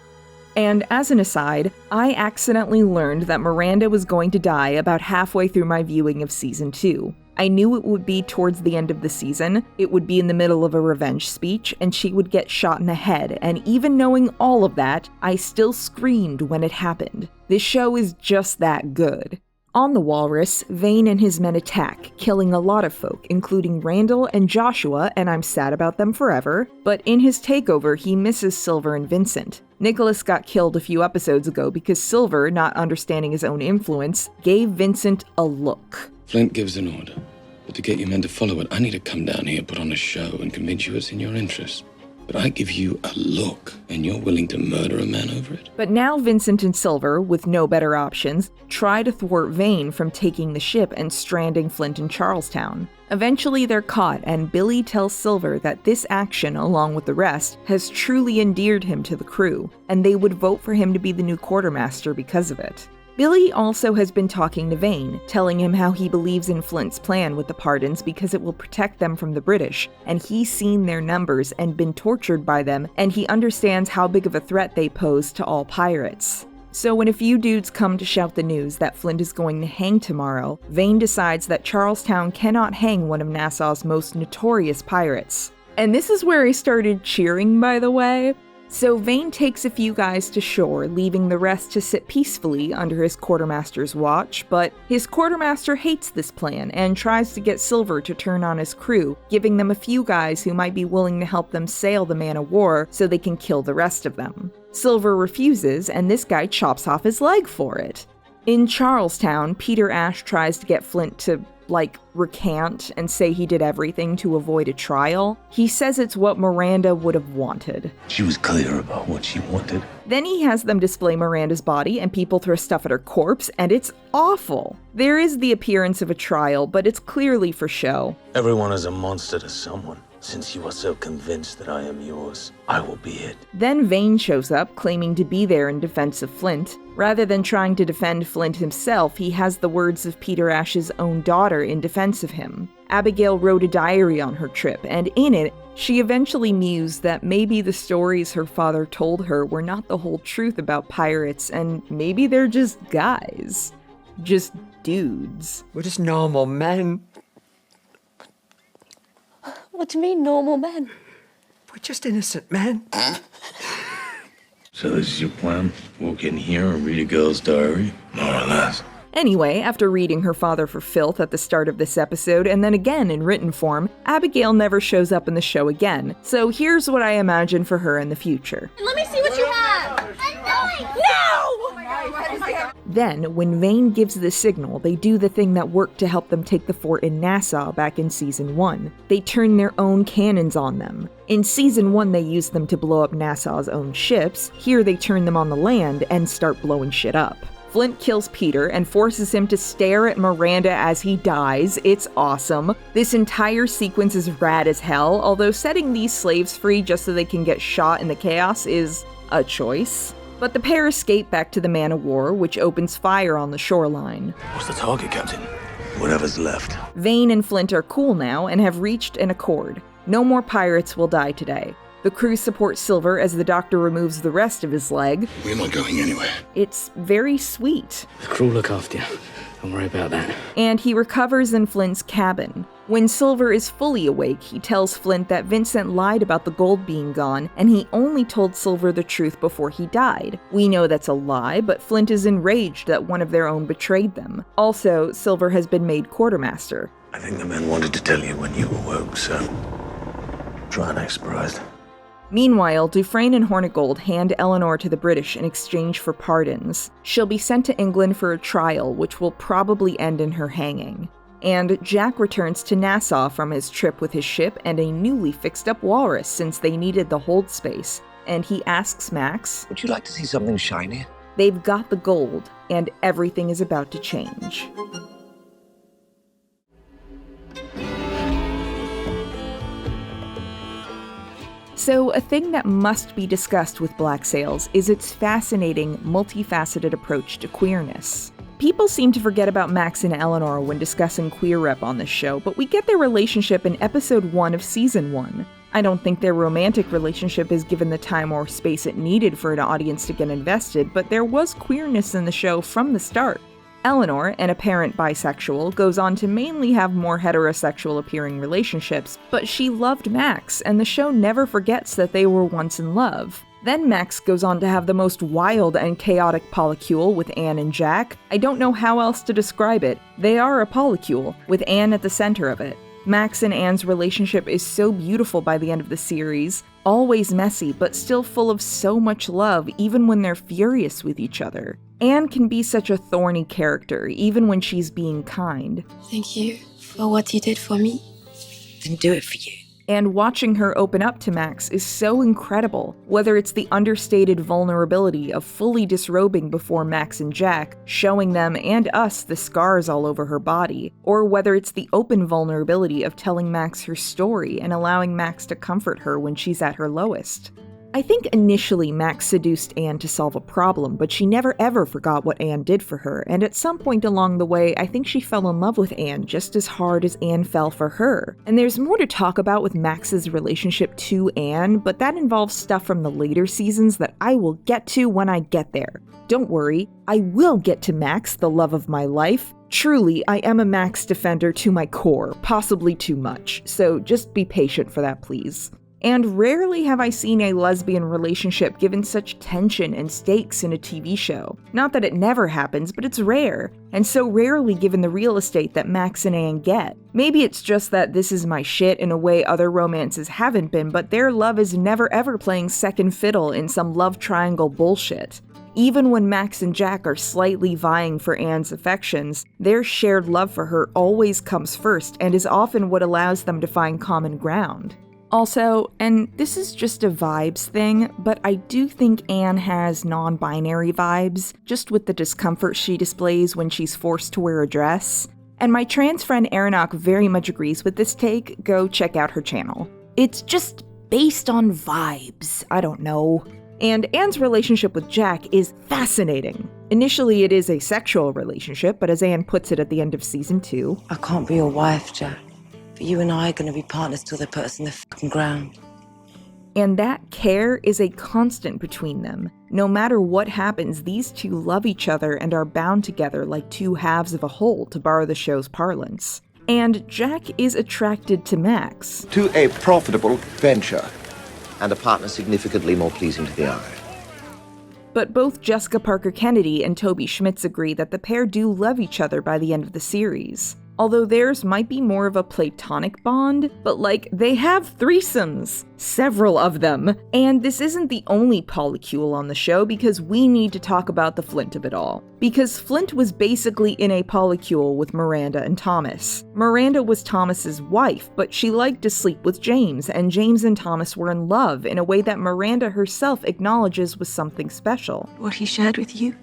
And as an aside, I accidentally learned that Miranda was going to die about halfway through my viewing of Season 2. I knew it would be towards the end of the season, it would be in the middle of a revenge speech, and she would get shot in the head, and even knowing all of that, I still screamed when it happened. This show is just that good. On the Walrus, Vane and his men attack, killing a lot of folk, including Randall and Joshua, and I'm sad about them forever, but in his takeover, he misses Silver and Vincent. Nicholas got killed a few episodes ago because Silver, not understanding his own influence, gave Vincent a look. Flint gives an order, but to get you men to follow it, I need to come down here, put on a show, and convince you it's in your interest. But I give you a look, and you're willing to murder a man over it? But now Vincent and Silver, with no better options, try to thwart Vane from taking the ship and stranding Flint in Charlestown. Eventually they're caught, and Billy tells Silver that this action, along with the rest, has truly endeared him to the crew, and they would vote for him to be the new quartermaster because of it. Billy also has been talking to Vane, telling him how he believes in Flint's plan with the pardons because it will protect them from the British, and he's seen their numbers and been tortured by them, and he understands how big of a threat they pose to all pirates. So when a few dudes come to shout the news that Flint is going to hang tomorrow, Vane decides that Charlestown cannot hang one of Nassau's most notorious pirates. And this is where I started cheering, by the way. So Vane takes a few guys to shore, leaving the rest to sit peacefully under his quartermaster's watch, but his quartermaster hates this plan and tries to get Silver to turn on his crew, giving them a few guys who might be willing to help them sail the man-o'-war so they can kill the rest of them. Silver refuses, and this guy chops off his leg for it. In Charlestown, Peter Ash tries to get Flint to, recant and say he did everything to avoid a trial. He says it's what Miranda would have wanted. She was clear about what she wanted. Then he has them display Miranda's body, and people throw stuff at her corpse, and it's awful. There is the appearance of a trial, but it's clearly for show. Everyone is a monster to someone. Since you are so convinced that I am yours, I will be it. Then Vane shows up, claiming to be there in defense of Flint. Rather than trying to defend Flint himself, he has the words of Peter Ash's own daughter in defense of him. Abigail wrote a diary on her trip, and in it, she eventually mused that maybe the stories her father told her were not the whole truth about pirates, and maybe they're just guys. Just dudes. We're just normal men. What do you mean, normal men? We're just innocent men. So this is your plan? Walk in here and read a girl's diary? More or less. Anyway, after reading her father for filth at the start of this episode, and then again in written form, Abigail never shows up in the show again. So here's what I imagine for her in the future. Let me see what you have! No! Then, when Vane gives the signal, they do the thing that worked to help them take the fort in Nassau back in Season 1. They turn their own cannons on them. In Season 1, they used them to blow up Nassau's own ships. Here, they turn them on the land and start blowing shit up. Flint kills Peter and forces him to stare at Miranda as he dies. It's awesome. This entire sequence is rad as hell, although setting these slaves free just so they can get shot in the chaos is a choice. But the pair escape back to the man-of-war, which opens fire on the shoreline. What's the target, Captain? Whatever's left. Vane and Flint are cool now and have reached an accord. No more pirates will die today. The crew supports Silver as the doctor removes the rest of his leg. We're not going anywhere. It's very sweet. The crew look after you. Don't worry about that. And he recovers in Flint's cabin. When Silver is fully awake, he tells Flint that Vincent lied about the gold being gone, and he only told Silver the truth before he died. We know that's a lie, but Flint is enraged that one of their own betrayed them. Also, Silver has been made quartermaster. I think the men wanted to tell you when you awoke, so try and act surprised. Meanwhile, Dufresne and Hornigold hand Eleanor to the British in exchange for pardons. She'll be sent to England for a trial, which will probably end in her hanging. And Jack returns to Nassau from his trip with his ship and a newly fixed-up walrus since they needed the hold space. And he asks Max, Would you like to see something shiny? They've got the gold, and everything is about to change. So, a thing that must be discussed with Black Sails is its fascinating, multifaceted approach to queerness. People seem to forget about Max and Eleanor when discussing queer rep on this show, but we get their relationship in episode 1 of season 1. I don't think their romantic relationship is given the time or space it needed for an audience to get invested, but there was queerness in the show from the start. Eleanor, an apparent bisexual, goes on to mainly have more heterosexual appearing relationships, but she loved Max, and the show never forgets that they were once in love. Then Max goes on to have the most wild and chaotic polycule with Anne and Jack. I don't know how else to describe it. They are a polycule, with Anne at the center of it. Max and Anne's relationship is so beautiful by the end of the series, always messy, but still full of so much love even when they're furious with each other. Anne can be such a thorny character, even when she's being kind. Thank you for what you did for me. Didn't do it for you. And watching her open up to Max is so incredible, whether it's the understated vulnerability of fully disrobing before Max and Jack, showing them and us the scars all over her body, or whether it's the open vulnerability of telling Max her story and allowing Max to comfort her when she's at her lowest. I think initially Max seduced Anne to solve a problem, but she never ever forgot what Anne did for her, and at some point along the way, I think she fell in love with Anne just as hard as Anne fell for her. And there's more to talk about with Max's relationship to Anne, but that involves stuff from the later seasons that I will get to when I get there. Don't worry, I will get to Max, the love of my life. Truly, I am a Max defender to my core, possibly too much, so just be patient for that, please. And rarely have I seen a lesbian relationship given such tension and stakes in a TV show. Not that it never happens, but it's rare, and so rarely given the real estate that Max and Anne get. Maybe it's just that this is my shit in a way other romances haven't been, but their love is never ever playing second fiddle in some love triangle bullshit. Even when Max and Jack are slightly vying for Anne's affections, their shared love for her always comes first and is often what allows them to find common ground. Also, and this is just a vibes thing, but I do think Anne has non-binary vibes, just with the discomfort she displays when she's forced to wear a dress. And my trans friend Aronach very much agrees with this take. Go check out her channel. It's just based on vibes. I don't know. And Anne's relationship with Jack is fascinating. Initially, it is a sexual relationship, but as Anne puts it at the end of season 2, I can't be your wife, Jack. But you and I are going to be partners till they're put us in the fucking ground. And that care is a constant between them. No matter what happens, these two love each other and are bound together like two halves of a whole, to borrow the show's parlance. And Jack is attracted to Max. To a profitable venture. And a partner significantly more pleasing to the eye. But both Jessica Parker Kennedy and Toby Schmitz agree that the pair do love each other by the end of the series. Although theirs might be more of a platonic bond, but they have threesomes. Several of them. And this isn't the only polycule on the show, because we need to talk about the Flint of it all. Because Flint was basically in a polycule with Miranda and Thomas. Miranda was Thomas's wife, but she liked to sleep with James, and James and Thomas were in love in a way that Miranda herself acknowledges was something special. What he shared with you,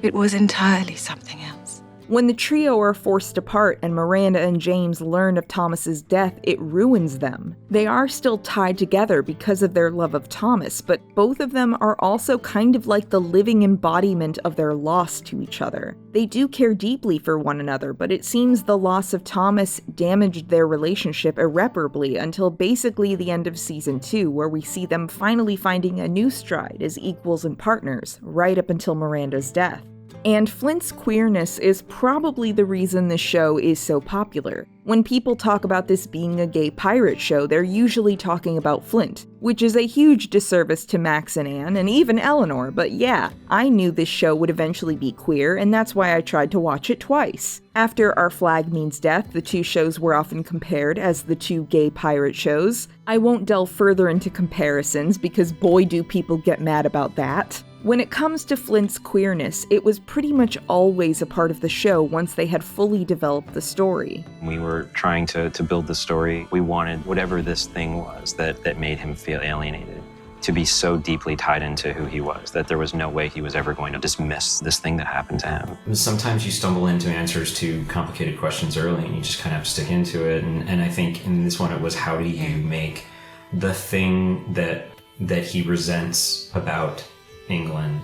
it was entirely something else. When the trio are forced apart and Miranda and James learn of Thomas's death, it ruins them. They are still tied together because of their love of Thomas, but both of them are also kind of like the living embodiment of their loss to each other. They do care deeply for one another, but it seems the loss of Thomas damaged their relationship irreparably until basically the end of season 2, where we see them finally finding a new stride as equals and partners, right up until Miranda's death. And Flint's queerness is probably the reason this show is so popular. When people talk about this being a gay pirate show, they're usually talking about Flint, which is a huge disservice to Max and Anne, and even Eleanor, but yeah, I knew this show would eventually be queer, and that's why I tried to watch it twice. After Our Flag Means Death, the two shows were often compared as the two gay pirate shows. I won't delve further into comparisons, because boy do people get mad about that. When it comes to Flint's queerness, it was pretty much always a part of the show once they had fully developed the story. We were trying to build the story. We wanted whatever this thing was that made him feel alienated to be so deeply tied into who he was that there was no way he was ever going to dismiss this thing that happened to him. Sometimes you stumble into answers to complicated questions early and you just kind of stick into it. And I think in this one it was, how do you make the thing that he resents about England,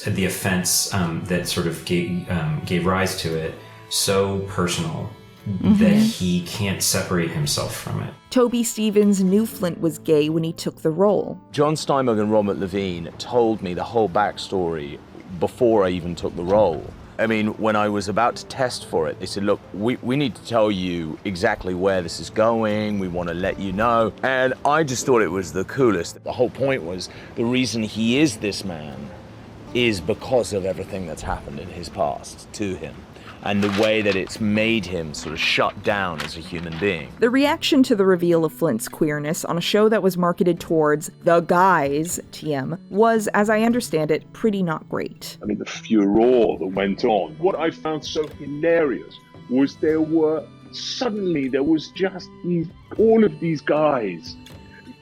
the offense that sort of gave rise to it, so personal that he can't separate himself from it. Toby Stephens knew Flint was gay when he took the role. John Steinberg and Robert Levine told me the whole backstory before I even took the role. I mean, when I was about to test for it, they said, look, we need to tell you exactly where this is going. We want to let you know. And I just thought it was the coolest. The whole point was the reason he is this man is because of everything that's happened in his past to him, and the way that it's made him sort of shut down as a human being. The reaction to the reveal of Flint's queerness on a show that was marketed towards the guys, TM, was, as I understand it, pretty not great. I mean, the furore that went on. What I found so hilarious was there was just all of these guys,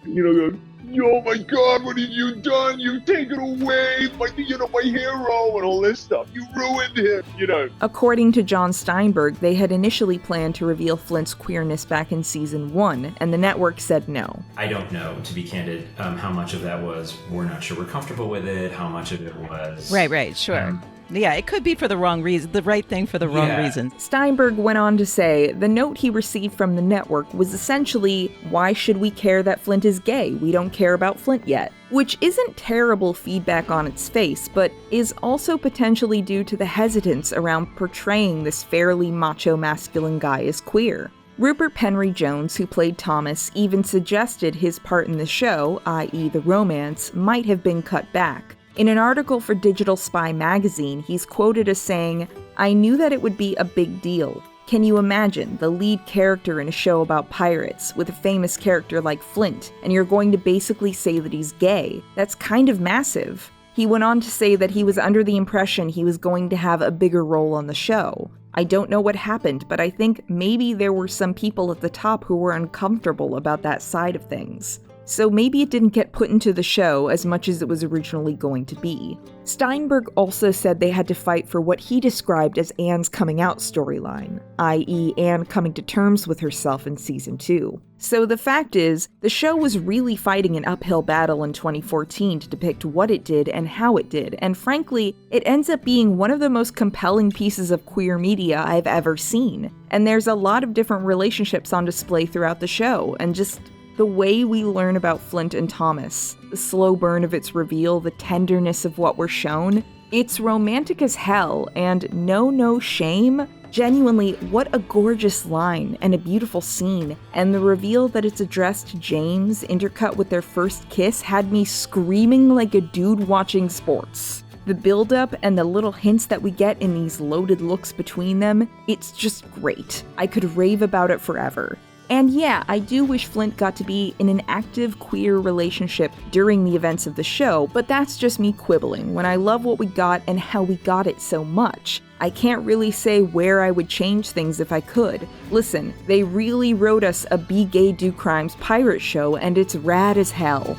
going, oh my God, what have you done? You've taken away my hero and all this stuff. You ruined him, According to John Steinberg, they had initially planned to reveal Flint's queerness back in season 1, and the network said no. I don't know, to be candid, how much of that was, we're not sure we're comfortable with it, how much of it was... Right, sure. Yeah, it could be for the wrong reason, the right thing for the wrong reason. Steinberg went on to say the note he received from the network was essentially, why should we care that Flint is gay? We don't care about Flint yet. Which isn't terrible feedback on its face, but is also potentially due to the hesitance around portraying this fairly macho masculine guy as queer. Rupert Penry Jones, who played Thomas, even suggested his part in the show, i.e. the romance, might have been cut back. In an article for Digital Spy magazine, he's quoted as saying, "I knew that it would be a big deal. Can you imagine the lead character in a show about pirates with a famous character like Flint, and you're going to basically say that he's gay? That's kind of massive." He went on to say that he was under the impression he was going to have a bigger role on the show. I don't know what happened, but I think maybe there were some people at the top who were uncomfortable about that side of things. so maybe it didn't get put into the show as much as it was originally going to be. Steinberg also said they had to fight for what he described as Anne's coming out storyline, i.e. Anne coming to terms with herself in season 2. So the fact is, the show was really fighting an uphill battle in 2014 to depict what it did and how it did, and frankly, it ends up being one of the most compelling pieces of queer media I've ever seen. And there's a lot of different relationships on display throughout the show, and just the way we learn about Flint and Thomas, the slow burn of its reveal, the tenderness of what we're shown, it's romantic as hell, and no shame. Genuinely, what a gorgeous line and a beautiful scene, and the reveal that it's addressed to James, intercut with their first kiss, had me screaming like a dude watching sports. The build-up and the little hints that we get in these loaded looks between them, it's just great. I could rave about it forever. And yeah, I do wish Flint got to be in an active queer relationship during the events of the show, but that's just me quibbling when I love what we got and how we got it so much. I can't really say where I would change things if I could. Listen, they really wrote us a Be Gay Do Crimes pirate show, and it's rad as hell.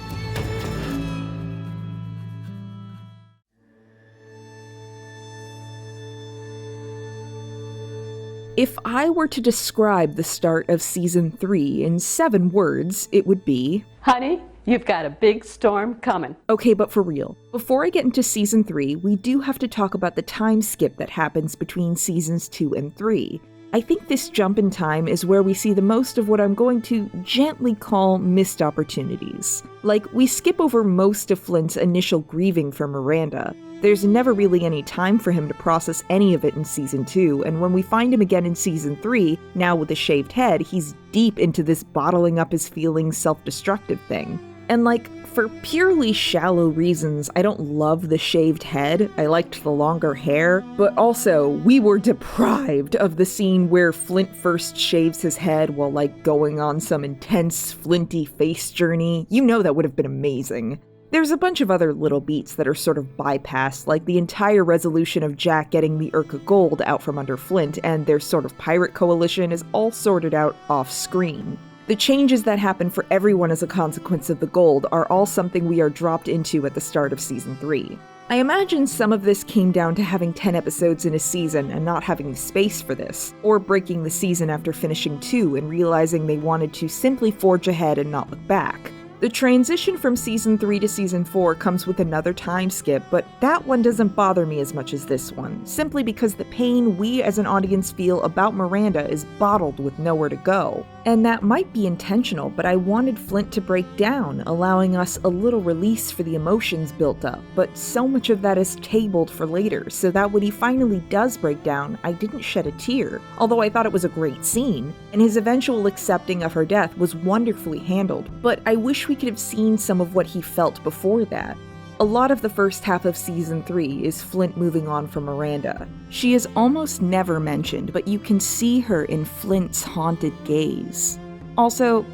If I were to describe the start of season 3 in 7 words, it would be... Honey, you've got a big storm coming. Okay, but for real. Before I get into season 3, we do have to talk about the time skip that happens between seasons 2 and 3. I think this jump in time is where we see the most of what I'm going to gently call missed opportunities. Like, we skip over most of Flint's initial grieving for Miranda. There's never really any time for him to process any of it in season 2, and when we find him again in season 3, now with a shaved head, he's deep into this bottling up his feelings self-destructive thing. And like, for purely shallow reasons, I don't love the shaved head. I liked the longer hair, but also, we were deprived of the scene where Flint first shaves his head while like going on some intense flinty face journey. You know that would have been amazing. There's a bunch of other little beats that are sort of bypassed, like the entire resolution of Jack getting the Urca gold out from under Flint, and their sort of pirate coalition is all sorted out off-screen. The changes that happen for everyone as a consequence of the gold are all something we are dropped into at the start of season 3. I imagine some of this came down to having 10 episodes in a season and not having the space for this, or breaking the season after finishing 2 and realizing they wanted to simply forge ahead and not look back. The transition from season 3 to season 4 comes with another time skip, but that one doesn't bother me as much as this one, simply because the pain we as an audience feel about Miranda is bottled with nowhere to go. And that might be intentional, but I wanted Flint to break down, allowing us a little release for the emotions built up, but so much of that is tabled for later, so that when he finally does break down, I didn't shed a tear, although I thought it was a great scene, and his eventual accepting of her death was wonderfully handled, but I wish we could have seen some of what he felt before that. A lot of the first half of season 3 is Flint moving on from Miranda. She is almost never mentioned, but you can see her in Flint's haunted gaze. Also,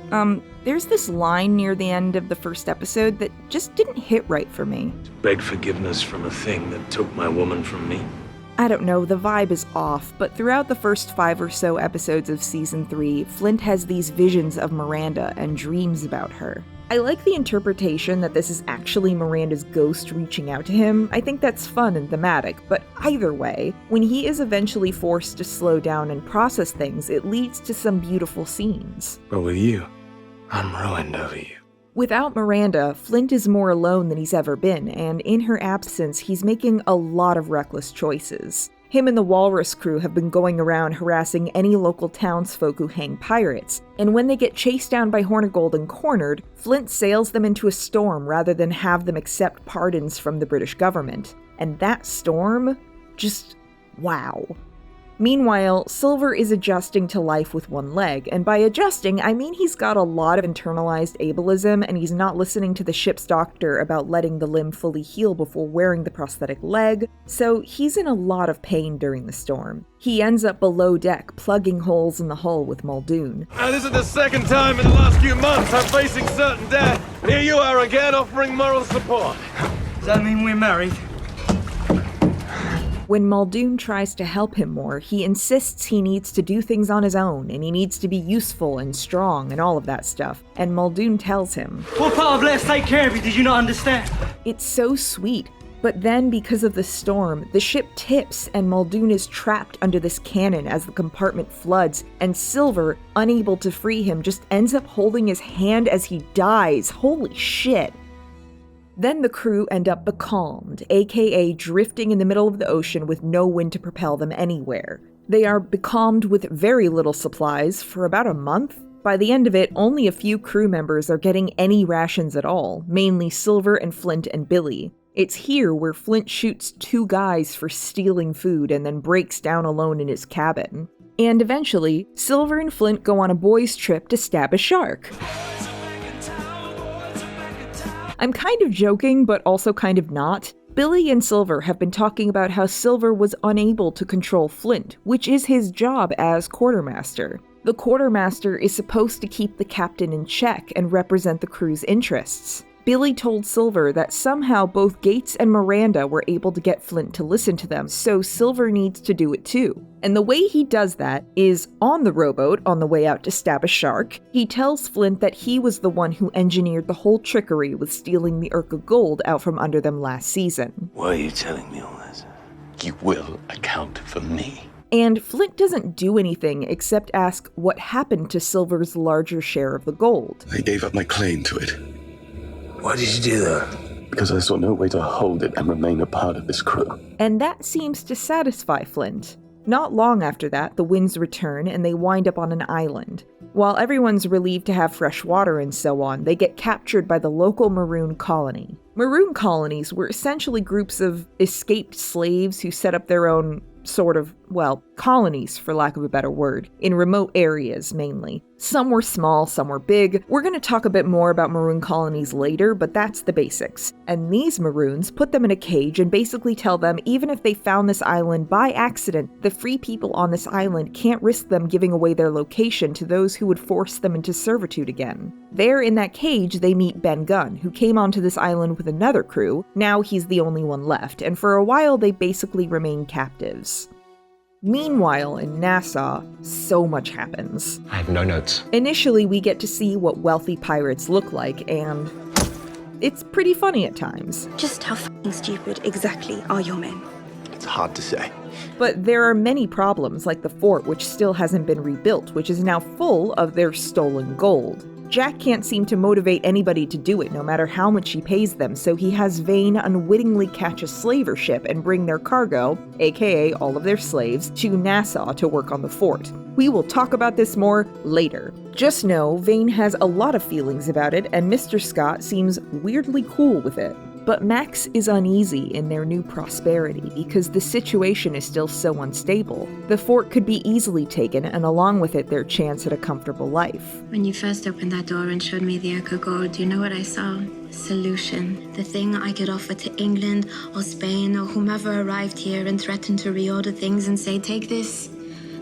there's this line near the end of the first episode that just didn't hit right for me. Beg forgiveness from a thing that took my woman from me. I don't know, the vibe is off, but throughout the first 5 or so episodes of season 3, Flint has these visions of Miranda and dreams about her. I like the interpretation that this is actually Miranda's ghost reaching out to him. I think that's fun and thematic, but either way, when he is eventually forced to slow down and process things, it leads to some beautiful scenes. But with you, I'm ruined over you. Without Miranda, Flint is more alone than he's ever been, and in her absence, he's making a lot of reckless choices. Him and the Walrus crew have been going around harassing any local townsfolk who hang pirates, and when they get chased down by Hornigold and cornered, Flint sails them into a storm rather than have them accept pardons from the British government. And that storm? Just wow. Meanwhile, Silver is adjusting to life with one leg, and by adjusting, I mean he's got a lot of internalized ableism and he's not listening to the ship's doctor about letting the limb fully heal before wearing the prosthetic leg, so he's in a lot of pain during the storm. He ends up below deck, plugging holes in the hull with Muldoon. Now, this is the second time in the last few months I'm facing certain death. Here you are again, offering moral support. Does that mean we're married? When Muldoon tries to help him more, he insists he needs to do things on his own, and he needs to be useful and strong and all of that stuff. And Muldoon tells him, "What part of let's take care of you did you not understand?" It's so sweet. But then, because of the storm, the ship tips and Muldoon is trapped under this cannon as the compartment floods, and Silver, unable to free him, just ends up holding his hand as he dies. Holy shit. Then the crew end up becalmed, aka drifting in the middle of the ocean with no wind to propel them anywhere. They are becalmed with very little supplies for about a month. By the end of it, only a few crew members are getting any rations at all, mainly Silver and Flint and Billy. It's here where Flint shoots 2 guys for stealing food and then breaks down alone in his cabin. And eventually, Silver and Flint go on a boys' trip to stab a shark. I'm kind of joking, but also kind of not. Billy and Silver have been talking about how Silver was unable to control Flint, which is his job as quartermaster. The quartermaster is supposed to keep the captain in check and represent the crew's interests. Billy told Silver that somehow both Gates and Miranda were able to get Flint to listen to them, so Silver needs to do it too. And the way he does that is, on the rowboat on the way out to stab a shark, he tells Flint that he was the one who engineered the whole trickery with stealing the Urka gold out from under them last season. Why are you telling me all this? You will account for me. And Flint doesn't do anything except ask what happened to Silver's larger share of the gold. I gave up my claim to it. Why did you do that? Because I saw no way to hold it and remain a part of this crew. And that seems to satisfy Flint. Not long after that, the winds return and they wind up on an island. While everyone's relieved to have fresh water and so on, they get captured by the local Maroon colony. Maroon colonies were essentially groups of escaped slaves who set up their own colonies, for lack of a better word, in remote areas mainly. Some were small, some were big. We're going to talk a bit more about Maroon colonies later, but that's the basics. And these Maroons put them in a cage and basically tell them even if they found this island by accident, the free people on this island can't risk them giving away their location to those who would force them into servitude again. There in that cage, they meet Ben Gunn, who came onto this island with another crew. Now he's the only one left, and for a while they basically remain captives. Meanwhile, in Nassau, so much happens. I have no notes. Initially, we get to see what wealthy pirates look like, and it's pretty funny at times. Just how fucking stupid exactly are your men? It's hard to say. But there are many problems, like the fort, which still hasn't been rebuilt, which is now full of their stolen gold. Jack can't seem to motivate anybody to do it, no matter how much he pays them, so he has Vane unwittingly catch a slaver ship and bring their cargo, aka all of their slaves, to Nassau to work on the fort. We will talk about this more later. Just know, Vane has a lot of feelings about it, and Mr. Scott seems weirdly cool with it. But Max is uneasy in their new prosperity because the situation is still so unstable. The fort could be easily taken, and along with it their chance at a comfortable life. When you first opened that door and showed me the Echo Gold, do you know what I saw? Solution. The thing I could offer to England or Spain or whomever arrived here and threatened to reorder things and say, take this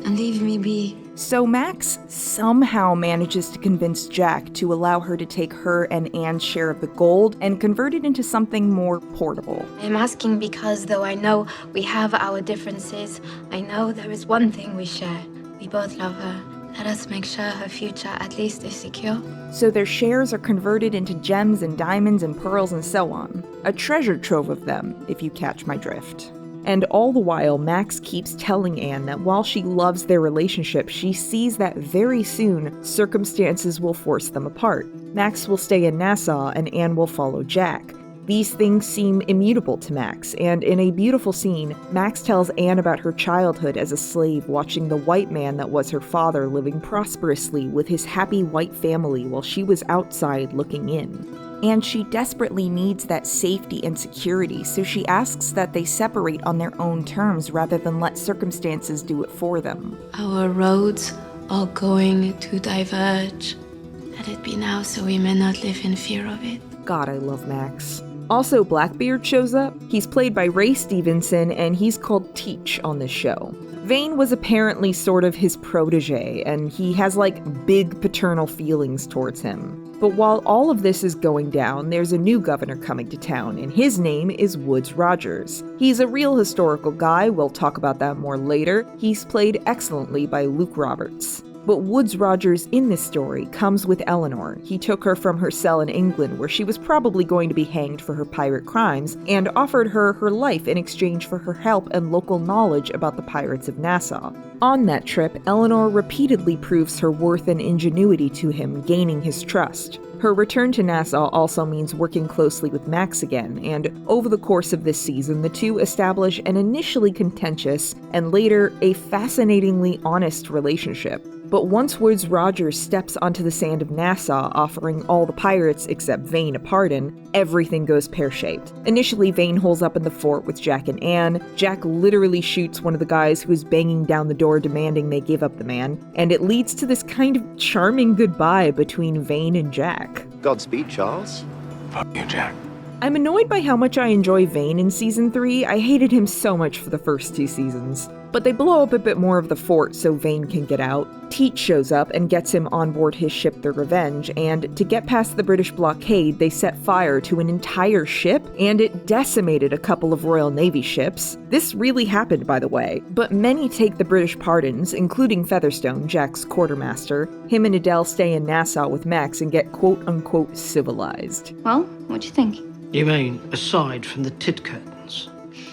and leave me be. So Max somehow manages to convince Jack to allow her to take her and Anne's share of the gold and convert it into something more portable. I'm asking because though I know we have our differences, I know there is one thing we share. We both love her. Let us make sure her future at least is secure. So their shares are converted into gems and diamonds and pearls and so on. A treasure trove of them, if you catch my drift. And all the while, Max keeps telling Anne that while she loves their relationship, she sees that very soon, circumstances will force them apart. Max will stay in Nassau, and Anne will follow Jack. These things seem immutable to Max, and in a beautiful scene, Max tells Anne about her childhood as a slave watching the white man that was her father living prosperously with his happy white family while she was outside looking in. And she desperately needs that safety and security, so she asks that they separate on their own terms rather than let circumstances do it for them. Our roads are going to diverge. Let it be now so we may not live in fear of it. God, I love Max. Also, Blackbeard shows up. He's played by Ray Stevenson, and he's called Teach on this show. Vane was apparently sort of his protege, and he has big paternal feelings towards him. But while all of this is going down, there's a new governor coming to town, and his name is Woodes Rogers. He's a real historical guy, we'll talk about that more later. He's played excellently by Luke Roberts. But Woodes Rogers in this story comes with Eleanor. He took her from her cell in England, where she was probably going to be hanged for her pirate crimes, and offered her her life in exchange for her help and local knowledge about the pirates of Nassau. On that trip, Eleanor repeatedly proves her worth and ingenuity to him, gaining his trust. Her return to Nassau also means working closely with Max again, and over the course of this season, the two establish an initially contentious and later a fascinatingly honest relationship. But once Woodes Rogers steps onto the sand of Nassau, offering all the pirates except Vane a pardon, everything goes pear-shaped. Initially, Vane holes up in the fort with Jack and Anne. Jack literally shoots one of the guys who is banging down the door demanding they give up the man, and it leads to this kind of charming goodbye between Vane and Jack. Godspeed, Charles. Fuck you, Jack. I'm annoyed by how much I enjoy Vane in Season 3. I hated him so much for the first 2 seasons. But they blow up a bit more of the fort so Vane can get out. Teach shows up and gets him on board his ship the Revenge, and to get past the British blockade, they set fire to an entire ship, and it decimated a couple of Royal Navy ships. This really happened, by the way, but many take the British pardons, including Featherstone, Jack's quartermaster. Him and Adele stay in Nassau with Max and get quote-unquote civilized. Well, what do you think? You mean, aside from the tit curtains?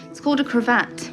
It's called a cravat.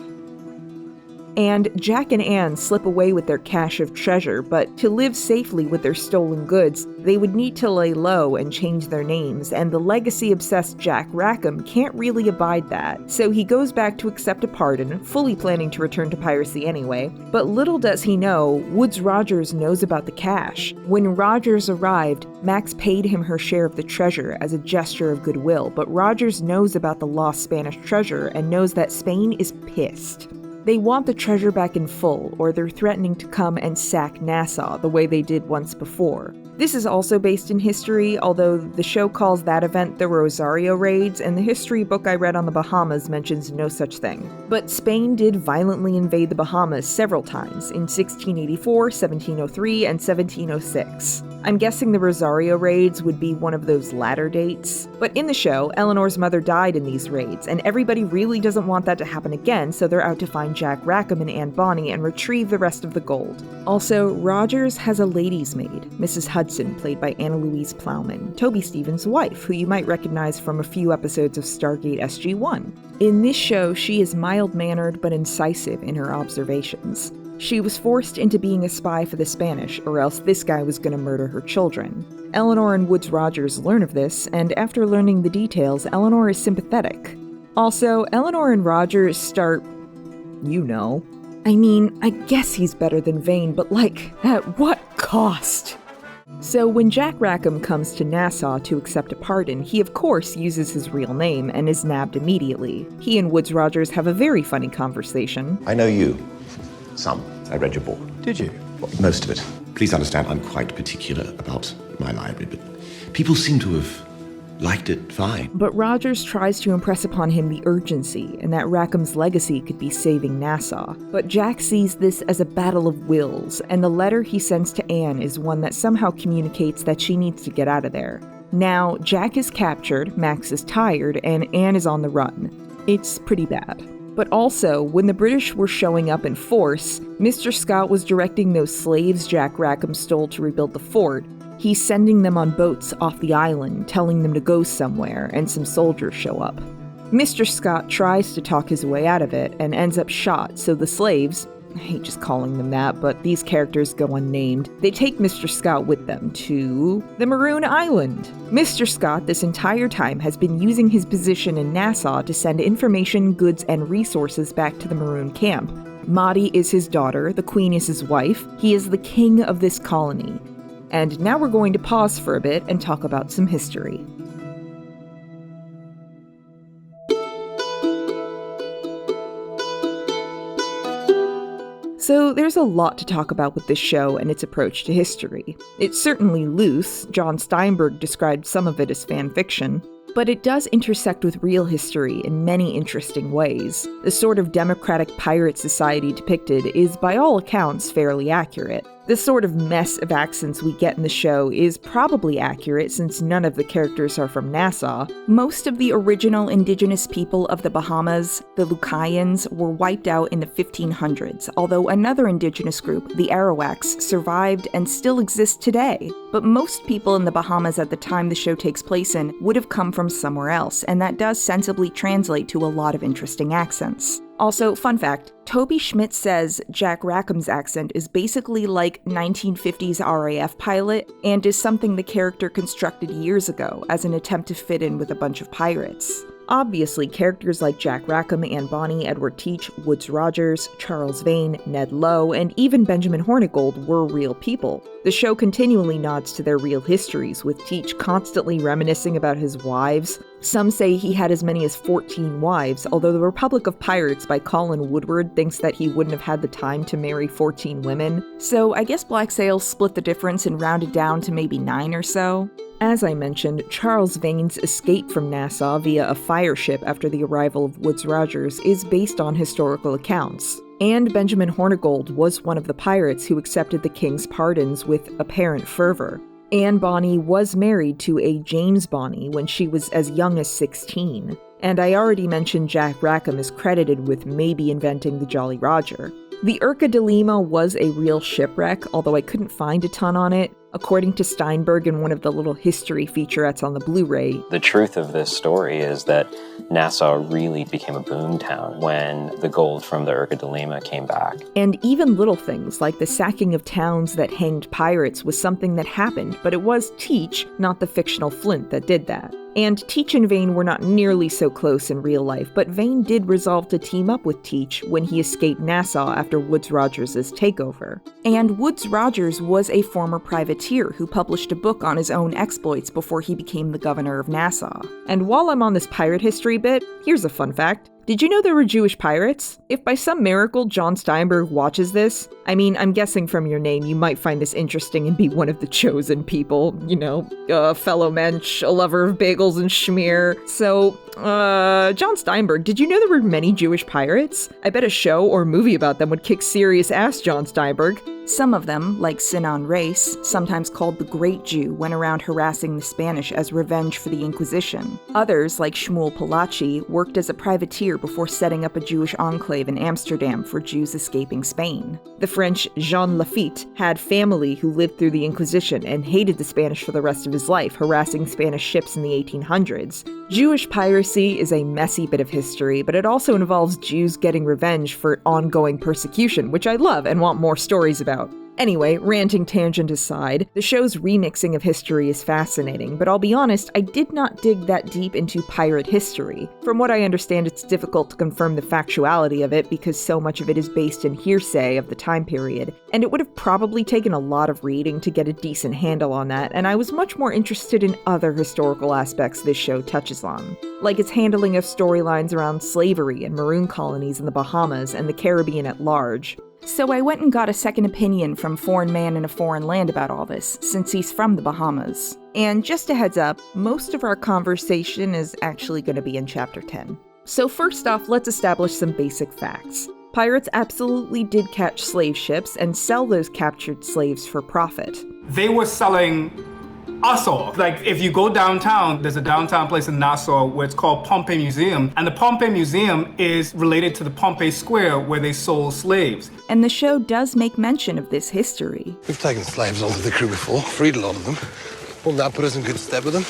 And Jack and Anne slip away with their cache of treasure, but to live safely with their stolen goods, they would need to lay low and change their names, and the legacy-obsessed Jack Rackham can't really abide that, so he goes back to accept a pardon, fully planning to return to piracy anyway. But little does he know, Woodes Rogers knows about the cache. When Rogers arrived, Max paid him her share of the treasure as a gesture of goodwill, but Rogers knows about the lost Spanish treasure and knows that Spain is pissed. They want the treasure back in full, or they're threatening to come and sack Nassau the way they did once before. This is also based in history, although the show calls that event the Rosario Raids, and the history book I read on the Bahamas mentions no such thing. But Spain did violently invade the Bahamas several times, in 1684, 1703, and 1706. I'm guessing the Rosario Raids would be one of those latter dates. But in the show, Eleanor's mother died in these raids, and everybody really doesn't want that to happen again, so they're out to find Jack Rackham and Anne Bonny and retrieve the rest of the gold. Also, Rogers has a lady's maid, Mrs. Hudson, played by Anna Louise Plowman, Toby Stevens' wife, who you might recognize from a few episodes of Stargate SG-1. In this show, she is mild-mannered but incisive in her observations. She was forced into being a spy for the Spanish, or else this guy was going to murder her children. Eleanor and Woodes Rogers learn of this, and after learning the details, Eleanor is sympathetic. Also, Eleanor and Rogers start, you know. I mean, I guess he's better than Vane, but like, at what cost? So when Jack Rackham comes to Nassau to accept a pardon, he of course uses his real name and is nabbed immediately. He and Woodes Rogers have a very funny conversation. I know you. Some. I read your book. Did you? Well, most of it. Please understand I'm quite particular about my library, but people seem to have liked it fine. But Rogers tries to impress upon him the urgency and that Rackham's legacy could be saving Nassau. But Jack sees this as a battle of wills, and the letter he sends to Anne is one that somehow communicates that she needs to get out of there. Now, Jack is captured, Max is tired, and Anne is on the run. It's pretty bad. But also, when the British were showing up in force, Mr. Scott was directing those slaves Jack Rackham stole to rebuild the fort. He's sending them on boats off the island, telling them to go somewhere, and some soldiers show up. Mr. Scott tries to talk his way out of it and ends up shot, so the slaves, I hate just calling them that, but these characters go unnamed, they take Mr. Scott with them to the Maroon Island. Mr. Scott this entire time has been using his position in Nassau to send information, goods, and resources back to the Maroon camp. Maudie is his daughter, the Queen is his wife, he is the king of this colony. And now we're going to pause for a bit and talk about some history. So there's a lot to talk about with this show and its approach to history. It's certainly loose, John Steinberg described some of it as fan fiction, but it does intersect with real history in many interesting ways. The sort of democratic pirate society depicted is by all accounts fairly accurate. The sort of mess of accents we get in the show is probably accurate since none of the characters are from Nassau. Most of the original indigenous people of the Bahamas, the Lucayans, were wiped out in the 1500s, although another indigenous group, the Arawaks, survived and still exist today. But most people in the Bahamas at the time the show takes place in would have come from somewhere else, and that does sensibly translate to a lot of interesting accents. Also, fun fact, Toby Schmidt says Jack Rackham's accent is basically like 1950s RAF pilot and is something the character constructed years ago as an attempt to fit in with a bunch of pirates. Obviously, characters like Jack Rackham, Anne Bonny, Edward Teach, Woodes Rogers, Charles Vane, Ned Lowe, and even Benjamin Hornigold were real people. The show continually nods to their real histories, with Teach constantly reminiscing about his wives. Some say he had as many as 14 wives, although The Republic of Pirates by Colin Woodward thinks that he wouldn't have had the time to marry 14 women. So I guess Black Sails split the difference and rounded down to maybe 9 or so. As I mentioned, Charles Vane's escape from Nassau via a fire ship after the arrival of Woodes Rogers is based on historical accounts. And Benjamin Hornigold was one of the pirates who accepted the king's pardons with apparent fervor. Anne Bonny was married to a James Bonny when she was as young as 16. And I already mentioned Jack Rackham is credited with maybe inventing the Jolly Roger. The Urca de Lima was a real shipwreck, although I couldn't find a ton on it. According to Steinberg in one of the little history featurettes on the Blu-ray. The truth of this story is that Nassau really became a boom town when the gold from the Urca de Lima came back. And even little things like the sacking of towns that hanged pirates was something that happened, but it was Teach, not the fictional Flint, that did that. And Teach and Vane were not nearly so close in real life, but Vane did resolve to team up with Teach when he escaped Nassau after Woodes Rogers' takeover. And Woodes Rogers was a former privateer who published a book on his own exploits before he became the governor of Nassau. And while I'm on this pirate history bit, here's a fun fact. Did you know there were Jewish pirates? If by some miracle John Steinberg watches this, I mean, I'm guessing from your name you might find this interesting and be one of the chosen people, you know, a fellow mensch, a lover of bagels and schmear. So, John Steinberg, did you know there were many Jewish pirates? I bet a show or movie about them would kick serious ass, John Steinberg. Some of them, like Sinan Reis, sometimes called the Great Jew, went around harassing the Spanish as revenge for the Inquisition. Others, like Shmuel Palachi, worked as a privateer before setting up a Jewish enclave in Amsterdam for Jews escaping Spain. The French Jean Lafitte had family who lived through the Inquisition and hated the Spanish for the rest of his life, harassing Spanish ships in the 1800s. Jewish piracy is a messy bit of history, but it also involves Jews getting revenge for ongoing persecution, which I love and want more stories about. Anyway, ranting tangent aside, the show's remixing of history is fascinating, but I'll be honest, I did not dig that deep into pirate history. From what I understand, it's difficult to confirm the factuality of it because so much of it is based in hearsay of the time period, and it would have probably taken a lot of reading to get a decent handle on that, and I was much more interested in other historical aspects this show touches on, like its handling of storylines around slavery and maroon colonies in the Bahamas and the Caribbean at large. So I went and got a second opinion from Foreign Man in a Foreign Land about all this, since he's from the Bahamas. And just a heads up, most of our conversation is actually going to be in Chapter 10. So first off, let's establish some basic facts. Pirates absolutely did catch slave ships and sell those captured slaves for profit. They were selling us all. Like, if you go downtown, there's a downtown place in Nassau where it's called Pompey Museum, and the Pompey Museum is related to the Pompey Square where they sold slaves. And the show does make mention of this history. We've taken slaves onto the crew before, freed a lot of them. Won't that put us in good stead with them?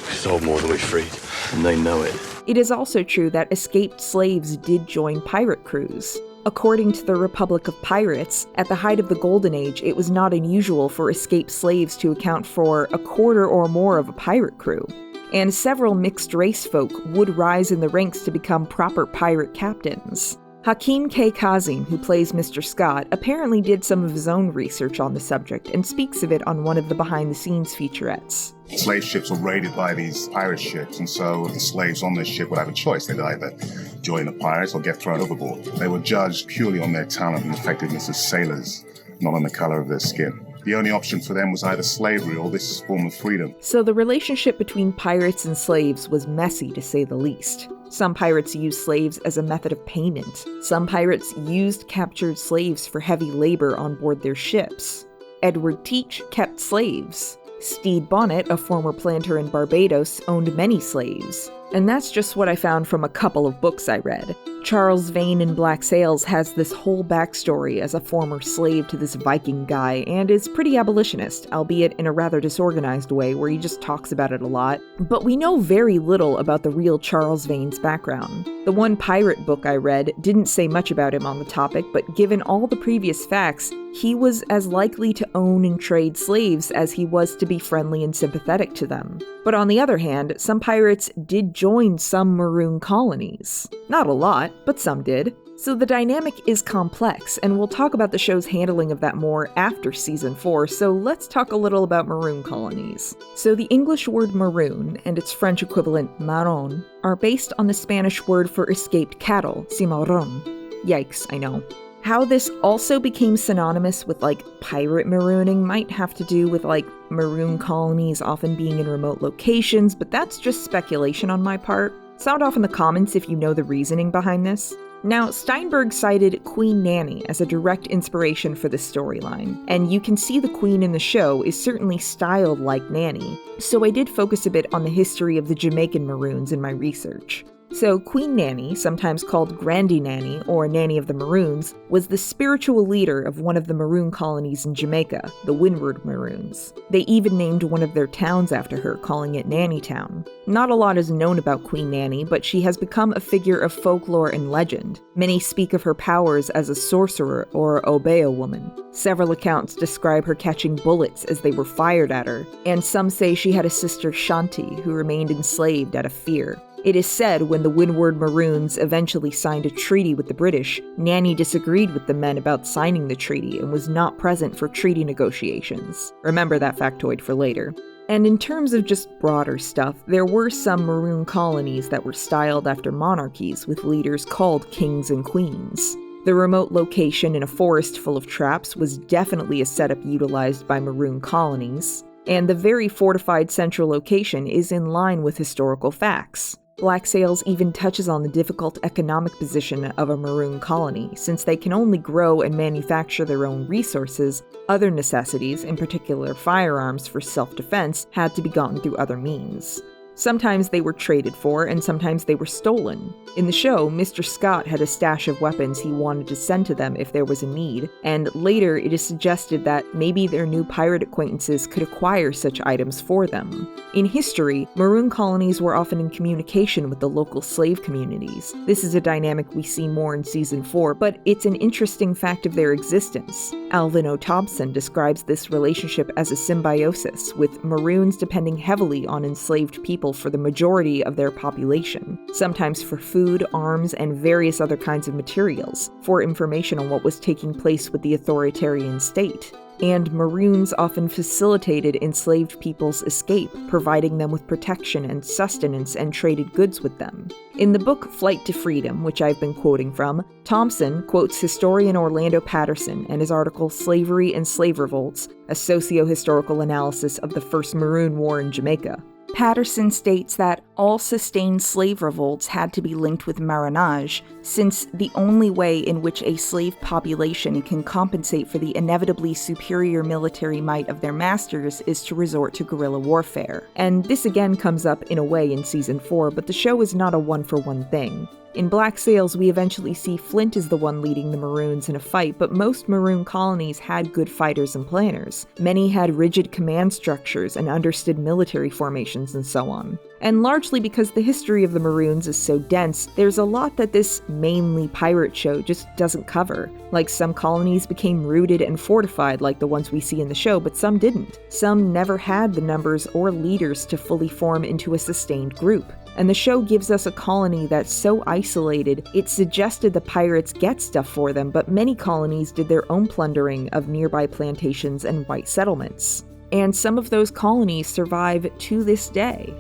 We sold more than we freed, and they know it. It is also true that escaped slaves did join pirate crews. According to the Republic of Pirates, at the height of the Golden Age, it was not unusual for escaped slaves to account for a quarter or more of a pirate crew. And several mixed-race folk would rise in the ranks to become proper pirate captains. Hakeem K. Kazim, who plays Mr. Scott, apparently did some of his own research on the subject and speaks of it on one of the behind-the-scenes featurettes. Slave ships were raided by these pirate ships, and so the slaves on this ship would have a choice. They'd either join the pirates or get thrown overboard. They were judged purely on their talent and effectiveness as sailors, not on the color of their skin. The only option for them was either slavery or this form of freedom. So the relationship between pirates and slaves was messy, to say the least. Some pirates used slaves as a method of payment. Some pirates used captured slaves for heavy labor on board their ships. Edward Teach kept slaves. Stede Bonnet, a former planter in Barbados, owned many slaves. And that's just what I found from a couple of books I read. Charles Vane in Black Sails has this whole backstory as a former slave to this Viking guy, and is pretty abolitionist, albeit in a rather disorganized way where he just talks about it a lot. But we know very little about the real Charles Vane's background. The one pirate book I read didn't say much about him on the topic, but given all the previous facts, he was as likely to own and trade slaves as he was to be friendly and sympathetic to them. But on the other hand, some pirates did join some maroon colonies. Not a lot, but some did. So the dynamic is complex, and we'll talk about the show's handling of that more after season 4, so let's talk a little about maroon colonies. So the English word maroon, and its French equivalent marron, are based on the Spanish word for escaped cattle, cimarron. Yikes, I know. How this also became synonymous with, pirate marooning might have to do with, maroon colonies often being in remote locations, but that's just speculation on my part. Sound off in the comments if you know the reasoning behind this. Now, Steinberg cited Queen Nanny as a direct inspiration for this storyline, and you can see the Queen in the show is certainly styled like Nanny, so I did focus a bit on the history of the Jamaican Maroons in my research. So Queen Nanny, sometimes called Grandy Nanny or Nanny of the Maroons, was the spiritual leader of one of the maroon colonies in Jamaica, the Windward Maroons. They even named one of their towns after her, calling it Nanny Town. Not a lot is known about Queen Nanny, but she has become a figure of folklore and legend. Many speak of her powers as a sorcerer or Obeah woman. Several accounts describe her catching bullets as they were fired at her, and some say she had a sister Shanti who remained enslaved out of fear. It is said when the Windward Maroons eventually signed a treaty with the British, Nanny disagreed with the men about signing the treaty and was not present for treaty negotiations. Remember that factoid for later. And in terms of just broader stuff, there were some maroon colonies that were styled after monarchies with leaders called kings and queens. The remote location in a forest full of traps was definitely a setup utilized by maroon colonies, and the very fortified central location is in line with historical facts. Black Sails even touches on the difficult economic position of a maroon colony, since they can only grow and manufacture their own resources. Other necessities, in particular firearms for self-defense, had to be gotten through other means. Sometimes they were traded for, and sometimes they were stolen. In the show, Mr. Scott had a stash of weapons he wanted to send to them if there was a need, and later it is suggested that maybe their new pirate acquaintances could acquire such items for them. In history, maroon colonies were often in communication with the local slave communities. This is a dynamic we see more in season 4, but it's an interesting fact of their existence. Alvin O. Thompson describes this relationship as a symbiosis, with maroons depending heavily on enslaved people for the majority of their population, sometimes for food, arms, and various other kinds of materials, for information on what was taking place with the authoritarian state. And maroons often facilitated enslaved people's escape, providing them with protection and sustenance and traded goods with them. In the book Flight to Freedom, which I've been quoting from, Thompson quotes historian Orlando Patterson and his article Slavery and Slave Revolts, a socio-historical analysis of the First Maroon War in Jamaica. Patterson states that all sustained slave revolts had to be linked with marronage, since the only way in which a slave population can compensate for the inevitably superior military might of their masters is to resort to guerrilla warfare. And this again comes up in a way in season 4, but the show is not a one-for-one thing. In Black Sails, we eventually see Flint is the one leading the Maroons in a fight, but most Maroon colonies had good fighters and planners. Many had rigid command structures and understood military formations and so on. And largely because the history of the Maroons is so dense, there's a lot that this mainly pirate show just doesn't cover. Like, some colonies became rooted and fortified like the ones we see in the show, but some didn't. Some never had the numbers or leaders to fully form into a sustained group. And the show gives us a colony that's so isolated, it suggested the pirates get stuff for them, but many colonies did their own plundering of nearby plantations and white settlements. And some of those colonies survive to this day.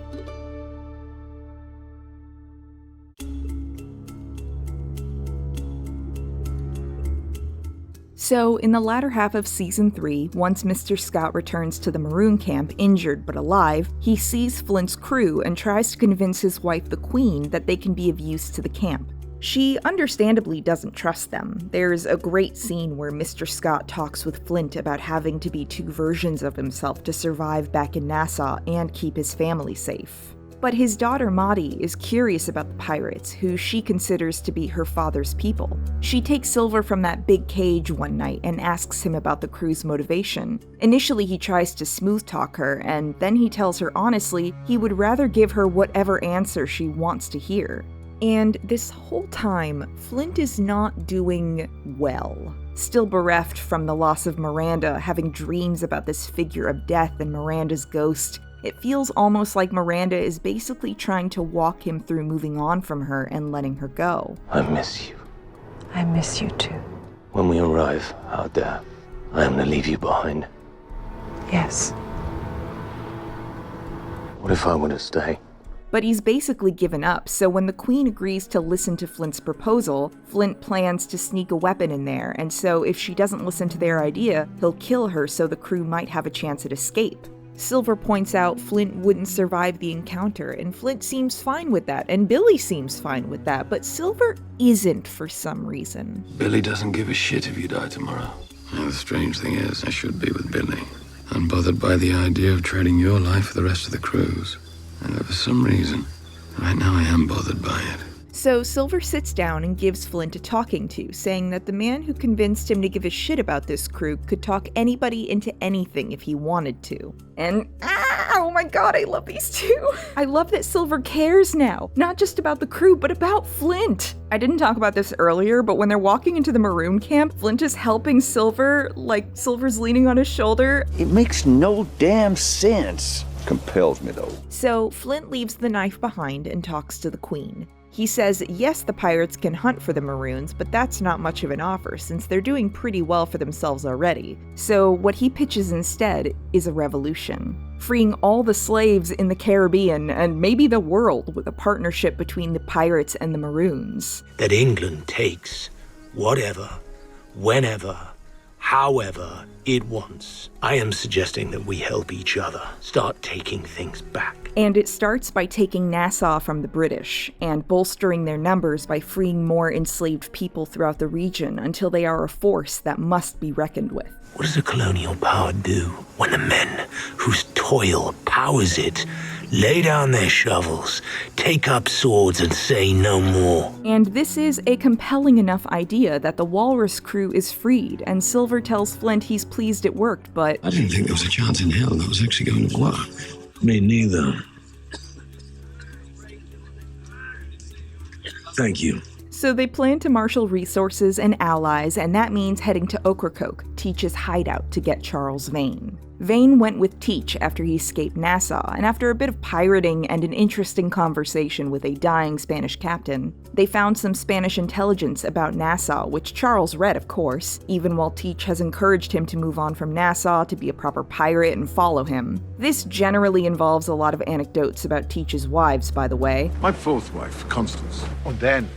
So, in the latter half of Season 3, once Mr. Scott returns to the Maroon camp injured but alive, he sees Flint's crew and tries to convince his wife, the Queen, that they can be of use to the camp. She understandably doesn't trust them. There's a great scene where Mr. Scott talks with Flint about having to be two versions of himself to survive back in Nassau and keep his family safe. But his daughter Maudie is curious about the pirates, who she considers to be her father's people. She takes Silver from that big cage one night and asks him about the crew's motivation. Initially he tries to smooth talk her, and then he tells her honestly he would rather give her whatever answer she wants to hear. And this whole time, Flint is not doing well. Still bereft from the loss of Miranda, having dreams about this figure of death and Miranda's ghost, it feels almost like Miranda is basically trying to walk him through moving on from her and letting her go. I miss you. I miss you too. When we arrive out there, I am to leave you behind. Yes. What if I were to stay? But he's basically given up, so when the Queen agrees to listen to Flint's proposal, Flint plans to sneak a weapon in there, and so if she doesn't listen to their idea, he'll kill her so the crew might have a chance at escape. Silver points out Flint wouldn't survive the encounter, and Flint seems fine with that, and Billy seems fine with that, but Silver isn't for some reason. Billy doesn't give a shit if you die tomorrow. Now, the strange thing is, I should be with Billy, unbothered by the idea of trading your life for the rest of the crew's. And for some reason, right now I am bothered by it. So Silver sits down and gives Flint a talking to, saying that the man who convinced him to give a shit about this crew could talk anybody into anything if he wanted to. And oh my god, I love these two. I love that Silver cares now, not just about the crew, but about Flint. I didn't talk about this earlier, but when they're walking into the Maroon camp, Flint is helping Silver, like Silver's leaning on his shoulder. It makes no damn sense. Compels me though. So Flint leaves the knife behind and talks to the Queen. He says yes, the pirates can hunt for the Maroons, but that's not much of an offer since they're doing pretty well for themselves already. So what he pitches instead is a revolution, freeing all the slaves in the Caribbean and maybe the world with a partnership between the pirates and the Maroons. That England takes whatever, whenever, however it wants. I am suggesting that we help each other start taking things back. And it starts by taking Nassau from the British and bolstering their numbers by freeing more enslaved people throughout the region until they are a force that must be reckoned with. What does a colonial power do when the men whose toil powers it lay down their shovels, take up swords, and say no more? And this is a compelling enough idea that the Walrus crew is freed, and Silver tells Flint he's pleased it worked, but I didn't think there was a chance in hell that was actually going to work. Me neither. Thank you. So they plan to marshal resources and allies, and that means heading to Ocracoke, Teach's hideout, to get Charles Vane. Vane went with Teach after he escaped Nassau, and after a bit of pirating and an interesting conversation with a dying Spanish captain, they found some Spanish intelligence about Nassau, which Charles read, of course, even while Teach has encouraged him to move on from Nassau to be a proper pirate and follow him. This generally involves a lot of anecdotes about Teach's wives, by the way. My fourth wife, Constance. And then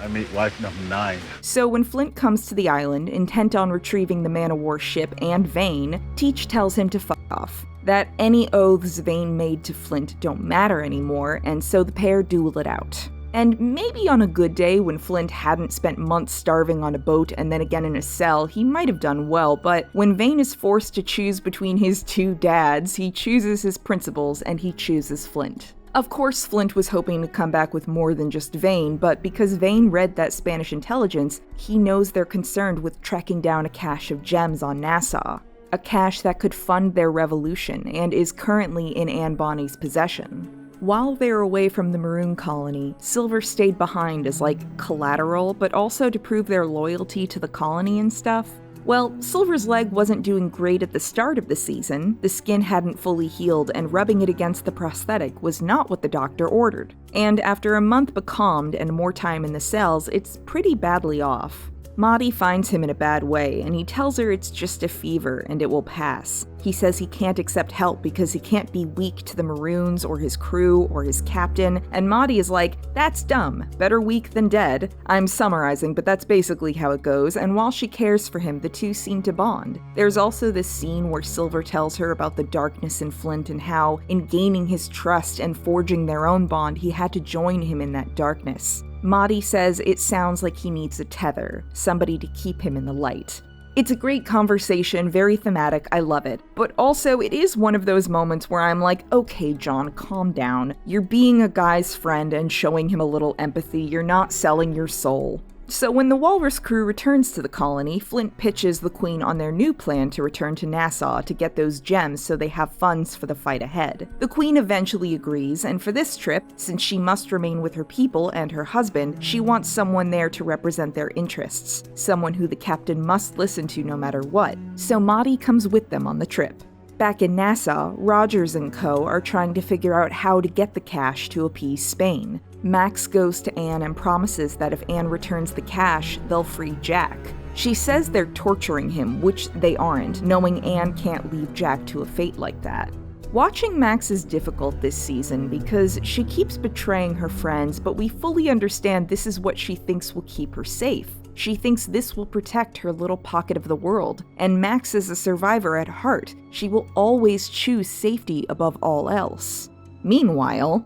I meet wife number 9. So when Flint comes to the island, intent on retrieving the man-o'-war ship and Vane, Teach tells him to fuck off. That any oaths Vane made to Flint don't matter anymore, and so the pair duel it out. And maybe on a good day, when Flint hadn't spent months starving on a boat and then again in a cell, he might have done well, but when Vane is forced to choose between his two dads, he chooses his principles and he chooses Flint. Of course, Flint was hoping to come back with more than just Vane, but because Vane read that Spanish intelligence, he knows they're concerned with tracking down a cache of gems on Nassau. A cache that could fund their revolution, and is currently in Anne Bonny's possession. While they were away from the Maroon colony, Silver stayed behind as like collateral, but also to prove their loyalty to the colony and stuff. Well, Silver's leg wasn't doing great at the start of the season, the skin hadn't fully healed, and rubbing it against the prosthetic was not what the doctor ordered. And after a month becalmed and more time in the cells, it's pretty badly off. Maudie finds him in a bad way, and he tells her it's just a fever and it will pass. He says he can't accept help because he can't be weak to the Maroons or his crew or his captain, and Maudie is like, that's dumb, better weak than dead. I'm summarizing, but that's basically how it goes, and while she cares for him, the two seem to bond. There's also this scene where Silver tells her about the darkness in Flint and how, in gaining his trust and forging their own bond, he had to join him in that darkness. Maddie says it sounds like he needs a tether, somebody to keep him in the light. It's a great conversation, very thematic, I love it. But also, it is one of those moments where I'm like, okay, John, calm down. You're being a guy's friend and showing him a little empathy, you're not selling your soul. So when the Walrus crew returns to the colony, Flint pitches the Queen on their new plan to return to Nassau to get those gems so they have funds for the fight ahead. The Queen eventually agrees, and for this trip, since she must remain with her people and her husband, she wants someone there to represent their interests, someone who the captain must listen to no matter what. So Maddie comes with them on the trip. Back in Nassau, Rogers and co. are trying to figure out how to get the cash to appease Spain. Max goes to Anne and promises that if Anne returns the cash, they'll free Jack. She says they're torturing him, which they aren't, knowing Anne can't leave Jack to a fate like that. Watching Max is difficult this season because she keeps betraying her friends, but we fully understand this is what she thinks will keep her safe. She thinks this will protect her little pocket of the world, and Max is a survivor at heart. She will always choose safety above all else. Meanwhile,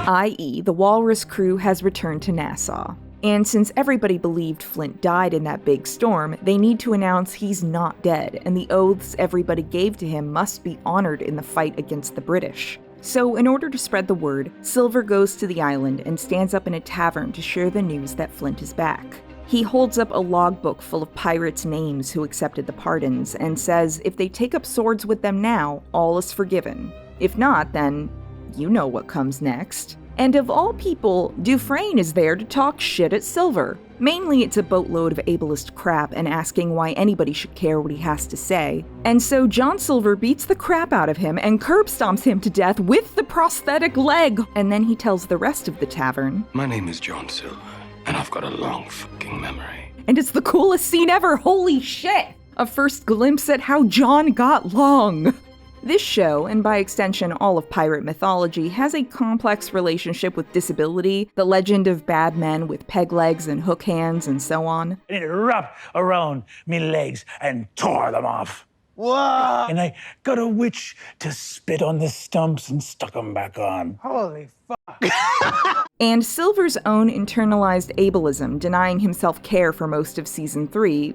i.e., the Walrus crew has returned to Nassau. And since everybody believed Flint died in that big storm, they need to announce he's not dead, and the oaths everybody gave to him must be honored in the fight against the British. So, in order to spread the word, Silver goes to the island and stands up in a tavern to share the news that Flint is back. He holds up a logbook full of pirates' names who accepted the pardons, and says if they take up swords with them now, all is forgiven. If not, then you know what comes next. And of all people, Dufresne is there to talk shit at Silver. Mainly it's a boatload of ableist crap and asking why anybody should care what he has to say. And so John Silver beats the crap out of him and curb stomps him to death with the prosthetic leg. And then he tells the rest of the tavern, My name is John Silver, and I've got a long fucking memory. And it's the coolest scene ever, holy shit! A first glimpse at how John got long. This show, and by extension all of pirate mythology, has a complex relationship with disability, the legend of bad men with peg legs and hook hands and so on. And it wrapped around me legs and tore them off. Whoa! And I got a witch to spit on the stumps and stuck them back on. Holy fuck. And Silver's own internalized ableism, denying himself care for most of season 3,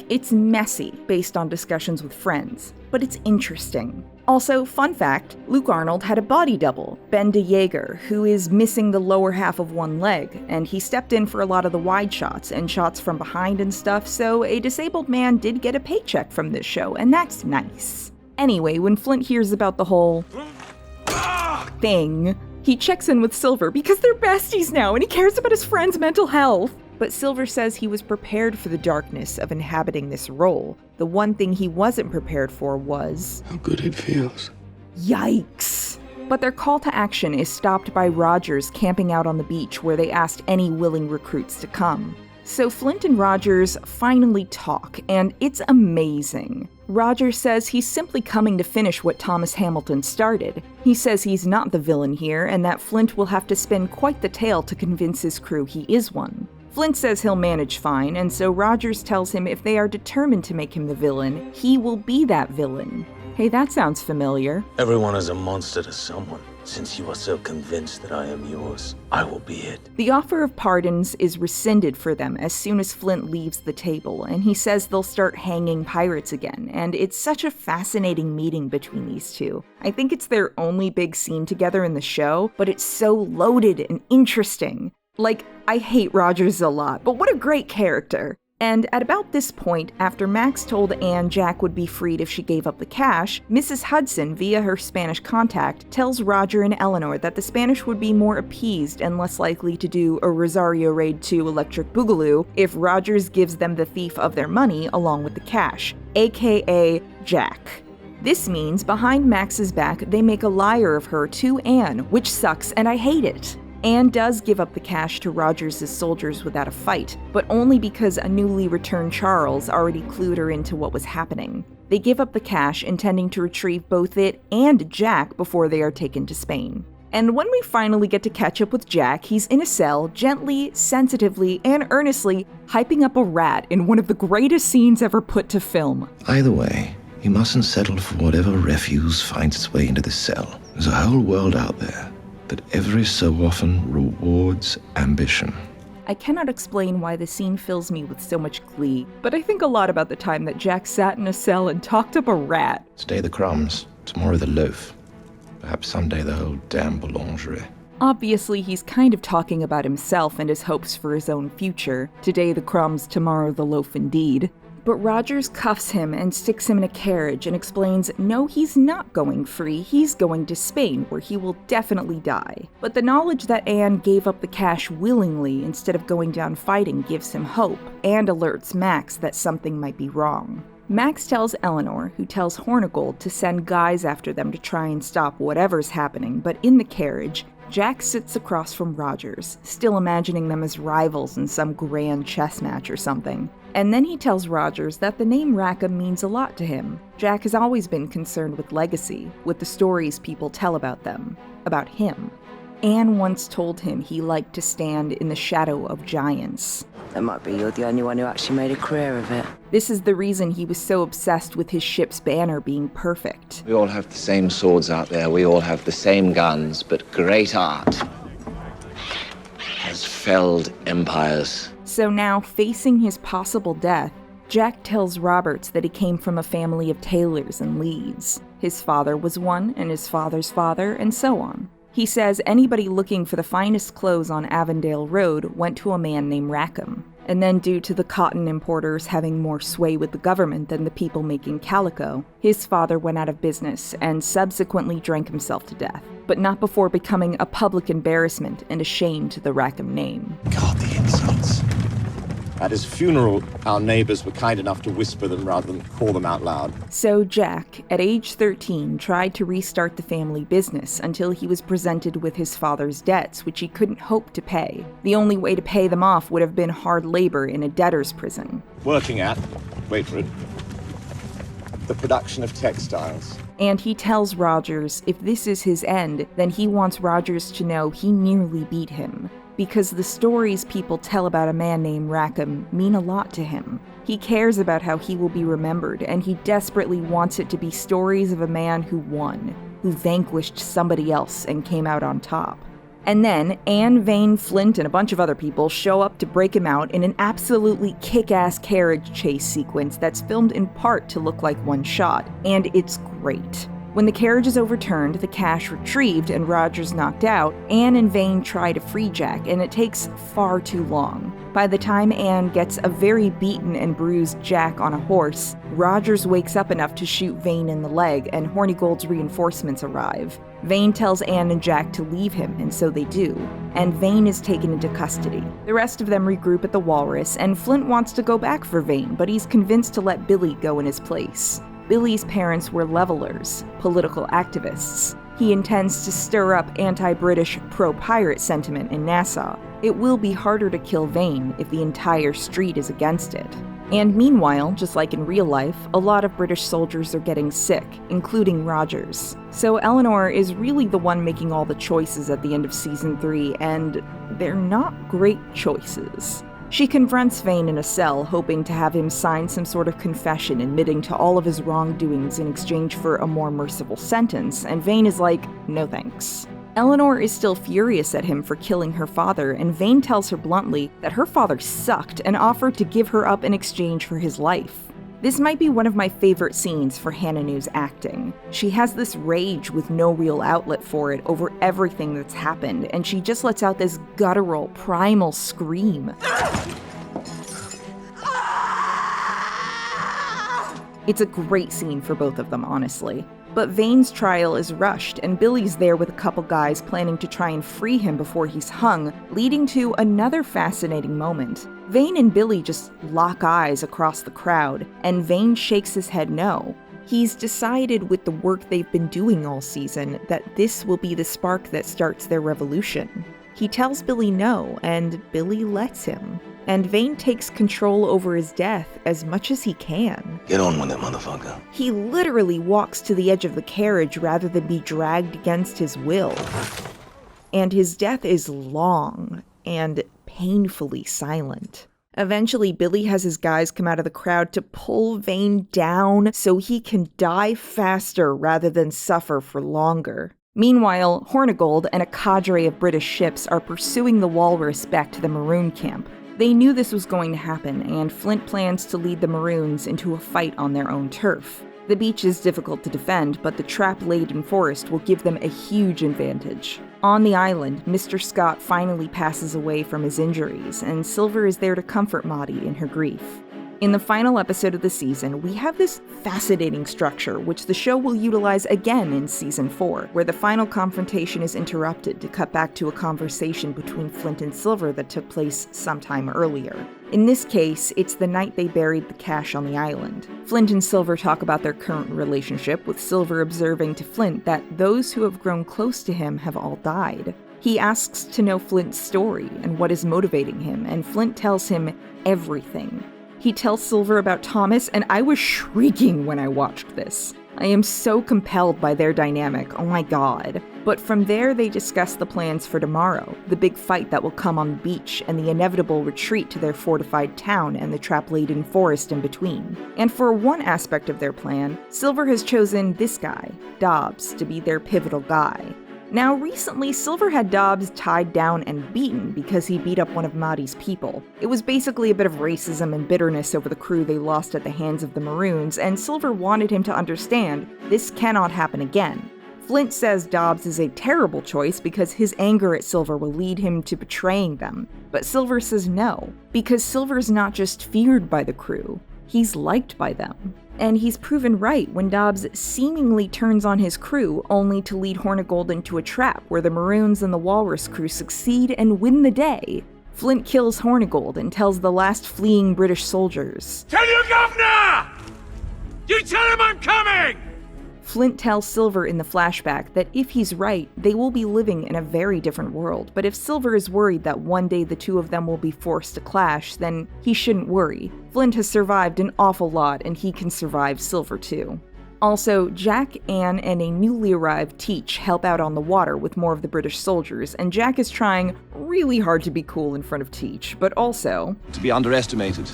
it's messy based on discussions with friends, but it's interesting. Also, fun fact, Luke Arnold had a body double, Ben de Jaeger, who is missing the lower half of one leg, and he stepped in for a lot of the wide shots and shots from behind and stuff, so a disabled man did get a paycheck from this show, and that's nice. Anyway, when Flint hears about the whole thing, he checks in with Silver because they're besties now and he cares about his friend's mental health. But Silver says he was prepared for the darkness of inhabiting this role. The one thing he wasn't prepared for was how good it feels. Yikes. But their call to action is stopped by Rogers camping out on the beach where they asked any willing recruits to come. So Flint and Rogers finally talk, and it's amazing. Rogers says he's simply coming to finish what Thomas Hamilton started. He says he's not the villain here, and that Flint will have to spin quite the tale to convince his crew he is one. Flint says he'll manage fine, and so Rogers tells him if they are determined to make him the villain, he will be that villain. Hey, that sounds familiar. Everyone is a monster to someone. Since you are so convinced that I am yours, I will be it. The offer of pardons is rescinded for them as soon as Flint leaves the table, and he says they'll start hanging pirates again, and it's such a fascinating meeting between these two. I think it's their only big scene together in the show, but it's so loaded and interesting. I hate Rogers a lot, but what a great character. And at about this point, after Max told Anne Jack would be freed if she gave up the cash, Mrs. Hudson, via her Spanish contact, tells Roger and Eleanor that the Spanish would be more appeased and less likely to do a Rosario Raid 2 Electric Boogaloo if Rogers gives them the thief of their money along with the cash, aka Jack. This means behind Max's back, they make a liar of her to Anne, which sucks and I hate it. Anne does give up the cash to Rogers' soldiers without a fight, but only because a newly returned Charles already clued her into what was happening. They give up the cash, intending to retrieve both it and Jack before they are taken to Spain. And when we finally get to catch up with Jack, he's in a cell, gently, sensitively, and earnestly hyping up a rat in one of the greatest scenes ever put to film. Either way, you mustn't settle for whatever refuse finds its way into the cell. There's a whole world out there. that every so often rewards ambition. I cannot explain why the scene fills me with so much glee, but I think a lot about the time that Jack sat in a cell and talked up a rat. Today the crumbs, tomorrow the loaf. Perhaps someday the whole damn boulangerie. Obviously, he's kind of talking about himself and his hopes for his own future. Today the crumbs, tomorrow the loaf indeed. But Rogers cuffs him and sticks him in a carriage and explains no, he's not going free, he's going to Spain, where he will definitely die. But the knowledge that Anne gave up the cash willingly instead of going down fighting gives him hope, and alerts Max that something might be wrong. Max tells Eleanor, who tells Hornigold to send guys after them to try and stop whatever's happening, but in the carriage, Jack sits across from Rogers, still imagining them as rivals in some grand chess match or something. And then he tells Rogers that the name Rackham means a lot to him. Jack has always been concerned with legacy, with the stories people tell about them, about him. Anne once told him he liked to stand in the shadow of giants. It might be you're the only one who actually made a career of it. This is the reason he was so obsessed with his ship's banner being perfect. We all have the same swords out there, we all have the same guns, but great art has felled empires. So now, facing his possible death, Jack tells Roberts that he came from a family of tailors and Leeds. His father was one, and his father's father, and so on. He says anybody looking for the finest clothes on Avondale Road went to a man named Rackham. And then due to the cotton importers having more sway with the government than the people making calico, his father went out of business and subsequently drank himself to death, but not before becoming a public embarrassment and a shame to the Rackham name. God, the insults. At his funeral, our neighbors were kind enough to whisper them rather than call them out loud. So Jack, at age 13, tried to restart the family business until he was presented with his father's debts, which he couldn't hope to pay. The only way to pay them off would have been hard labor in a debtor's prison. Working at, wait for it, the production of textiles. And he tells Rogers if this is his end, then he wants Rogers to know he nearly beat him. Because the stories people tell about a man named Rackham mean a lot to him. He cares about how he will be remembered, and he desperately wants it to be stories of a man who won, who vanquished somebody else and came out on top. And then Anne, Vane, Flint, and a bunch of other people show up to break him out in an absolutely kick-ass carriage chase sequence that's filmed in part to look like one shot, and it's great. When the carriage is overturned, the cash retrieved, and Rogers knocked out, Anne and Vane try to free Jack, and it takes far too long. By the time Anne gets a very beaten and bruised Jack on a horse, Rogers wakes up enough to shoot Vane in the leg, and Hornigold's reinforcements arrive. Vane tells Anne and Jack to leave him, and so they do, and Vane is taken into custody. The rest of them regroup at the Walrus, and Flint wants to go back for Vane, but he's convinced to let Billy go in his place. Billy's parents were levelers, political activists. He intends to stir up anti-British, pro-pirate sentiment in Nassau. It will be harder to kill Vane if the entire street is against it. And meanwhile, just like in real life, a lot of British soldiers are getting sick, including Rogers. So Eleanor is really the one making all the choices at the end of Season 3, and they're not great choices. She confronts Vane in a cell, hoping to have him sign some sort of confession admitting to all of his wrongdoings in exchange for a more merciful sentence, and Vane is like, no thanks. Eleanor is still furious at him for killing her father, and Vane tells her bluntly that her father sucked and offered to give her up in exchange for his life. This might be one of my favorite scenes for Hananu's acting. She has this rage with no real outlet for it over everything that's happened, and she just lets out this guttural, primal scream. It's a great scene for both of them, honestly. But Vane's trial is rushed, and Billy's there with a couple guys planning to try and free him before he's hung, leading to another fascinating moment. Vane and Billy just lock eyes across the crowd, and Vane shakes his head no. He's decided with the work they've been doing all season that this will be the spark that starts their revolution. He tells Billy no, and Billy lets him. And Vane takes control over his death as much as he can. Get on with it, motherfucker. He literally walks to the edge of the carriage rather than be dragged against his will. And his death is long and painfully silent. Eventually, Billy has his guys come out of the crowd to pull Vane down so he can die faster rather than suffer for longer. Meanwhile, Hornigold and a cadre of British ships are pursuing the Walrus back to the Maroon camp. They knew this was going to happen, and Flint plans to lead the Maroons into a fight on their own turf. The beach is difficult to defend, but the trap-laden forest will give them a huge advantage. On the island, Mr. Scott finally passes away from his injuries, and Silver is there to comfort Maudie in her grief. In the final episode of the season, we have this fascinating structure, which the show will utilize again in Season 4, where the final confrontation is interrupted to cut back to a conversation between Flint and Silver that took place sometime earlier. In this case, it's the night they buried the cash on the island. Flint and Silver talk about their current relationship, with Silver observing to Flint that those who have grown close to him have all died. He asks to know Flint's story and what is motivating him, and Flint tells him everything. He tells Silver about Thomas, and I was shrieking when I watched this. I am so compelled by their dynamic, oh my god. But from there they discuss the plans for tomorrow, the big fight that will come on the beach, and the inevitable retreat to their fortified town and the trap-laden forest in between. And for one aspect of their plan, Silver has chosen this guy, Dobbs, to be their pivotal guy. Now, recently, Silver had Dobbs tied down and beaten because he beat up one of Maudie's people. It was basically a bit of racism and bitterness over the crew they lost at the hands of the Maroons, and Silver wanted him to understand this cannot happen again. Flint says Dobbs is a terrible choice because his anger at Silver will lead him to betraying them. But Silver says no, because Silver's not just feared by the crew, he's liked by them. And he's proven right when Dobbs seemingly turns on his crew only to lead Hornigold into a trap where the Maroons and the Walrus crew succeed and win the day. Flint kills Hornigold and tells the last fleeing British soldiers, "Tell your governor! You tell him I'm coming!" Flint tells Silver in the flashback that if he's right, they will be living in a very different world, but if Silver is worried that one day the two of them will be forced to clash, then he shouldn't worry. Flint has survived an awful lot, and he can survive Silver too. Also, Jack, Anne, and a newly arrived Teach help out on the water with more of the British soldiers, and Jack is trying really hard to be cool in front of Teach, but also... to be underestimated.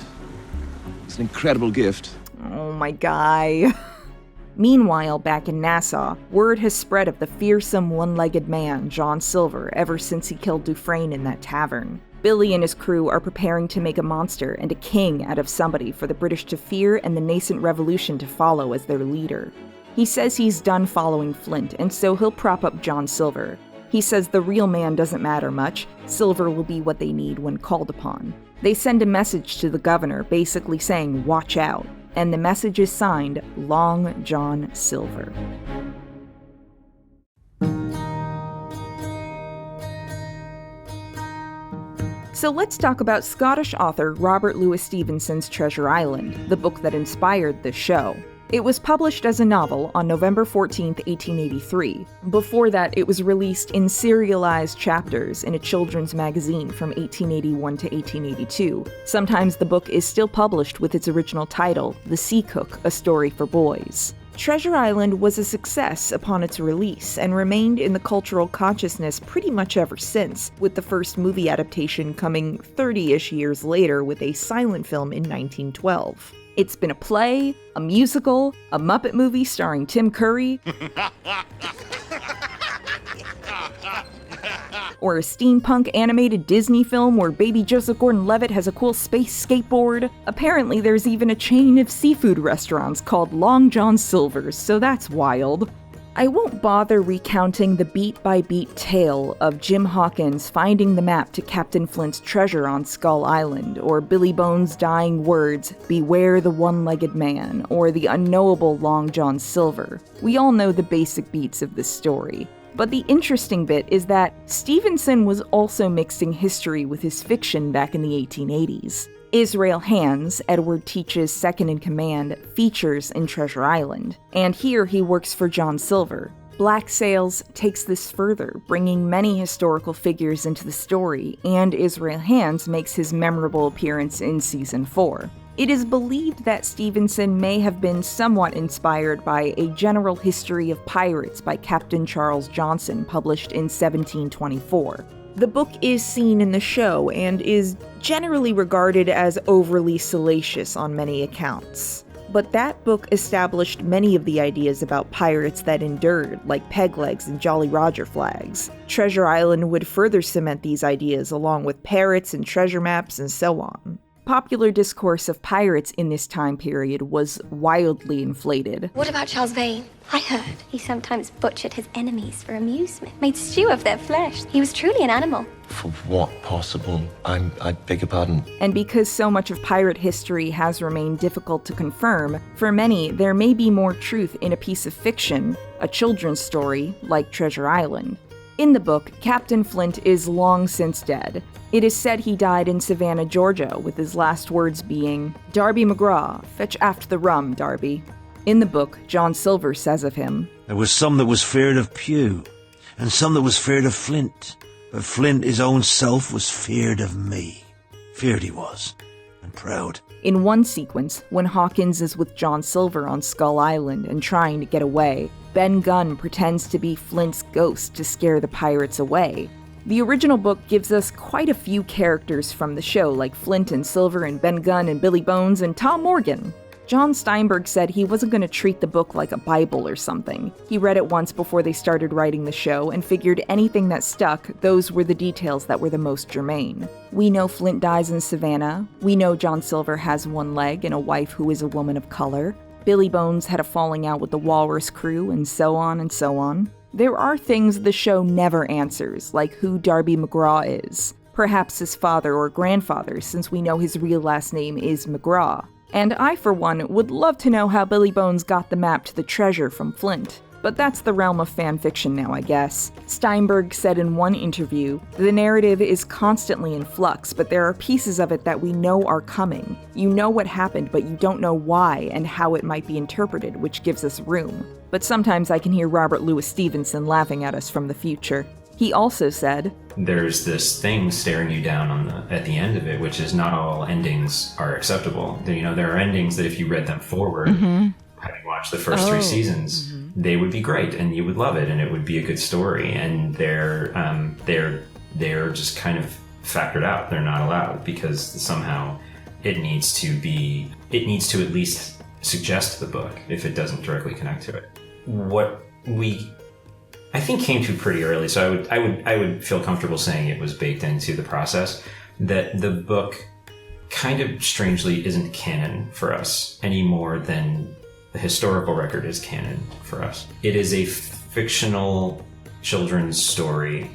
It's an incredible gift. Oh my guy. Meanwhile, back in Nassau, word has spread of the fearsome one-legged man, John Silver, ever since he killed Dufresne in that tavern. Billy and his crew are preparing to make a monster and a king out of somebody for the British to fear and the nascent revolution to follow as their leader. He says he's done following Flint, and so he'll prop up John Silver. He says the real man doesn't matter much, Silver will be what they need when called upon. They send a message to the governor basically saying, watch out. And the message is signed, Long John Silver. So let's talk about Scottish author Robert Louis Stevenson's Treasure Island, the book that inspired this show. It was published as a novel on November 14, 1883. Before that, it was released in serialized chapters in a children's magazine from 1881 to 1882. Sometimes the book is still published with its original title, The Sea Cook, A Story for Boys. Treasure Island was a success upon its release and remained in the cultural consciousness pretty much ever since, with the first movie adaptation coming 30-ish years later with a silent film in 1912. It's been a play, a musical, a Muppet movie starring Tim Curry, or a steampunk animated Disney film where baby Joseph Gordon-Levitt has a cool space skateboard. Apparently there's even a chain of seafood restaurants called Long John Silver's, so that's wild. I won't bother recounting the beat-by-beat tale of Jim Hawkins finding the map to Captain Flint's treasure on Skull Island, or Billy Bones' dying words, "Beware the one-legged man," or the unknowable Long John Silver. We all know the basic beats of this story. But the interesting bit is that Stevenson was also mixing history with his fiction back in the 1880s. Israel Hands, Edward Teach's second-in-command, features in Treasure Island, and here he works for John Silver. Black Sails takes this further, bringing many historical figures into the story, and Israel Hands makes his memorable appearance in Season 4. It is believed that Stevenson may have been somewhat inspired by A General History of Pirates by Captain Charles Johnson, published in 1724. The book is seen in the show and is generally regarded as overly salacious on many accounts. But that book established many of the ideas about pirates that endured, like peg legs and Jolly Roger flags. Treasure Island would further cement these ideas along with parrots and treasure maps and so on. Popular discourse of pirates in this time period was wildly inflated. What about Charles Vane? I heard he sometimes butchered his enemies for amusement, made stew of their flesh. He was truly an animal. For what possible? I beg your pardon. And because so much of pirate history has remained difficult to confirm, for many there may be more truth in a piece of fiction, a children's story, like Treasure Island. In the book, Captain Flint is long since dead. It is said he died in Savannah, Georgia, with his last words being, "Darby McGraw, fetch aft the rum, Darby." In the book, John Silver says of him, "There was some that was feared of Pew, and some that was feared of Flint, but Flint his own self was feared of me. Feared he was, and proud." In one sequence, when Hawkins is with John Silver on Skull Island and trying to get away, Ben Gunn pretends to be Flint's ghost to scare the pirates away. The original book gives us quite a few characters from the show, like Flint and Silver and Ben Gunn and Billy Bones and Tom Morgan. John Steinberg said he wasn't going to treat the book like a Bible or something. He read it once before they started writing the show and figured anything that stuck, those were the details that were the most germane. We know Flint dies in Savannah. We know John Silver has one leg and a wife who is a woman of color. Billy Bones had a falling out with the Walrus crew, and so on and so on. There are things the show never answers, like who Darby McGraw is. Perhaps his father or grandfather, since we know his real last name is McGraw. And I, for one, would love to know how Billy Bones got the map to the treasure from Flint. But that's the realm of fan fiction now, I guess. Steinberg said in one interview, "The narrative is constantly in flux, but there are pieces of it that we know are coming. You know what happened, but you don't know why and how it might be interpreted, which gives us room." But sometimes I can hear Robert Louis Stevenson laughing at us from the future. He also said, "There's this thing staring you down at the end of it, which is not all endings are acceptable. There are endings that if you read them forward, having watched the first 3 seasons, they would be great and you would love it and it would be a good story. And they're just kind of factored out. They're not allowed because somehow it needs to at least suggest the book if it doesn't directly connect to it. What I think came to pretty early, so I would feel comfortable saying it was baked into the process, that the book kind of strangely isn't canon for us any more than the historical record is canon for us. It is a fictional children's story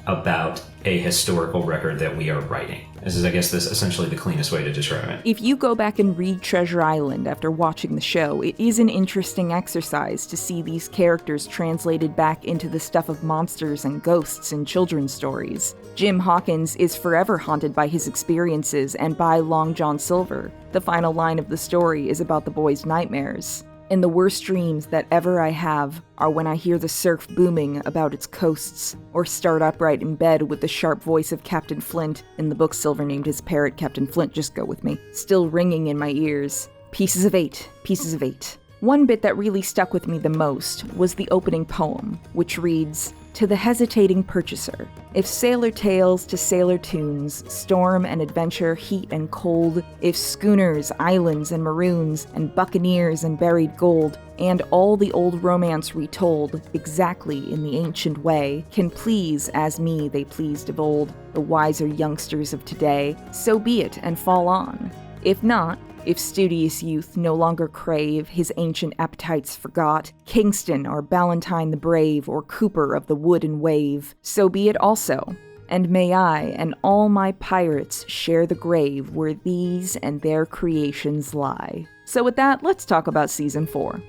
about a historical record that we are writing. This is, I guess, essentially the cleanest way to describe it. If you go back and read Treasure Island after watching the show, it is an interesting exercise to see these characters translated back into the stuff of monsters and ghosts in children's stories. Jim Hawkins is forever haunted by his experiences and by Long John Silver. The final line of the story is about the boy's nightmares. "And the worst dreams that ever I have are when I hear the surf booming about its coasts, or start upright in bed with the sharp voice of Captain Flint," in the book Silver named his parrot Captain Flint, just go with me, "still ringing in my ears. Pieces of 8, pieces of 8. One bit that really stuck with me the most was the opening poem, which reads, "To the hesitating purchaser, if sailor tales to sailor tunes, storm and adventure, heat and cold, if schooners, islands and maroons, and buccaneers and buried gold, and all the old romance retold, exactly in the ancient way, can please as me they pleased of old, the wiser youngsters of today, so be it and fall on. If not, if studious youth no longer crave, his ancient appetites forgot, Kingston or Ballantyne the brave, or Cooper of the wood and wave, so be it also. And may I and all my pirates share the grave where these and their creations lie." So with that, let's talk about Season 4.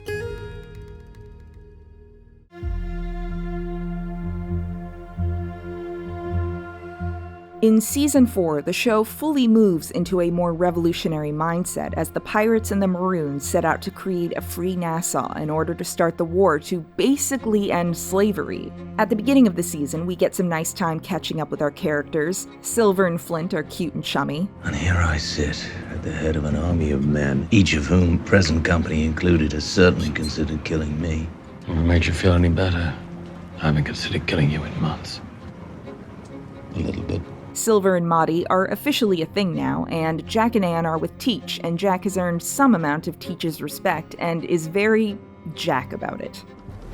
In Season 4, the show fully moves into a more revolutionary mindset as the pirates and the Maroons set out to create a free Nassau in order to start the war to basically end slavery. At the beginning of the season, we get some nice time catching up with our characters. Silver and Flint are cute and chummy. And here I sit, at the head of an army of men, each of whom, present company included, has certainly considered killing me. If it makes you feel any better, I haven't considered killing you in months. A little bit. Silver and Maddie are officially a thing now, and Jack and Anne are with Teach, and Jack has earned some amount of Teach's respect and is very Jack about it.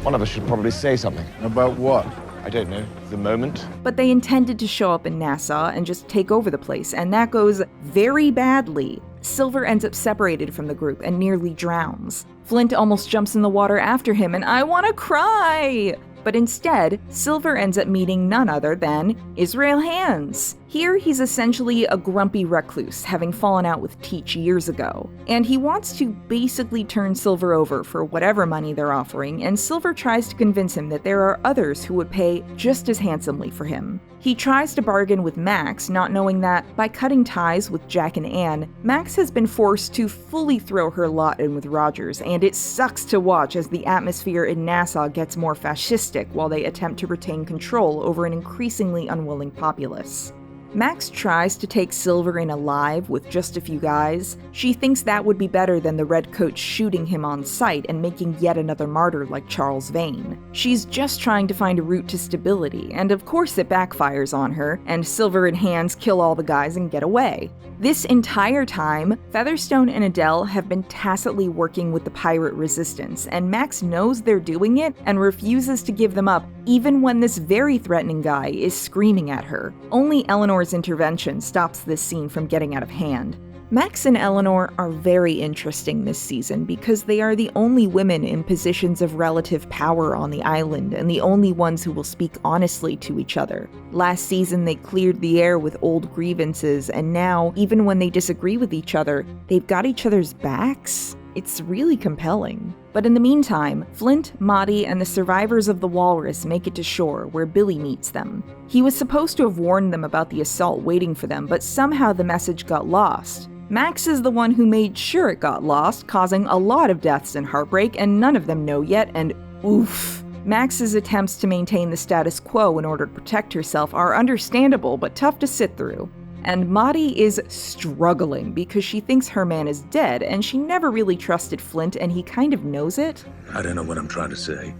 One of us should probably say something. About what? I don't know. The moment? But they intended to show up in Nassau and just take over the place, and that goes very badly. Silver ends up separated from the group and nearly drowns. Flint almost jumps in the water after him, and I want to cry! But instead, Silver ends up meeting none other than Israel Hands. Here, he's essentially a grumpy recluse, having fallen out with Teach years ago. And he wants to basically turn Silver over for whatever money they're offering, and Silver tries to convince him that there are others who would pay just as handsomely for him. He tries to bargain with Max, not knowing that, by cutting ties with Jack and Anne, Max has been forced to fully throw her lot in with Rogers, and it sucks to watch as the atmosphere in Nassau gets more fascistic while they attempt to retain control over an increasingly unwilling populace. Max tries to take Silver in alive with just a few guys. She thinks that would be better than the Redcoats shooting him on sight and making yet another martyr like Charles Vane. She's just trying to find a route to stability, and of course it backfires on her, and Silver and Hands kill all the guys and get away. This entire time, Featherstone and Adele have been tacitly working with the pirate resistance, and Max knows they're doing it and refuses to give them up, even when this very threatening guy is screaming at her. Only Eleanor's intervention stops this scene from getting out of hand. Max and Eleanor are very interesting this season because they are the only women in positions of relative power on the island and the only ones who will speak honestly to each other. Last season they cleared the air with old grievances, and now, even when they disagree with each other, they've got each other's backs. It's really compelling. But in the meantime, Flint, Maddie, and the survivors of the Walrus make it to shore, where Billy meets them. He was supposed to have warned them about the assault waiting for them, but somehow the message got lost. Max is the one who made sure it got lost, causing a lot of deaths and heartbreak, and none of them know yet, and oof. Max's attempts to maintain the status quo in order to protect herself are understandable, but tough to sit through. And Maddie is struggling because she thinks her man is dead, and she never really trusted Flint, and he kind of knows it. I don't know what I'm trying to say.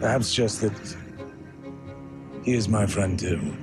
Perhaps just that he is my friend too.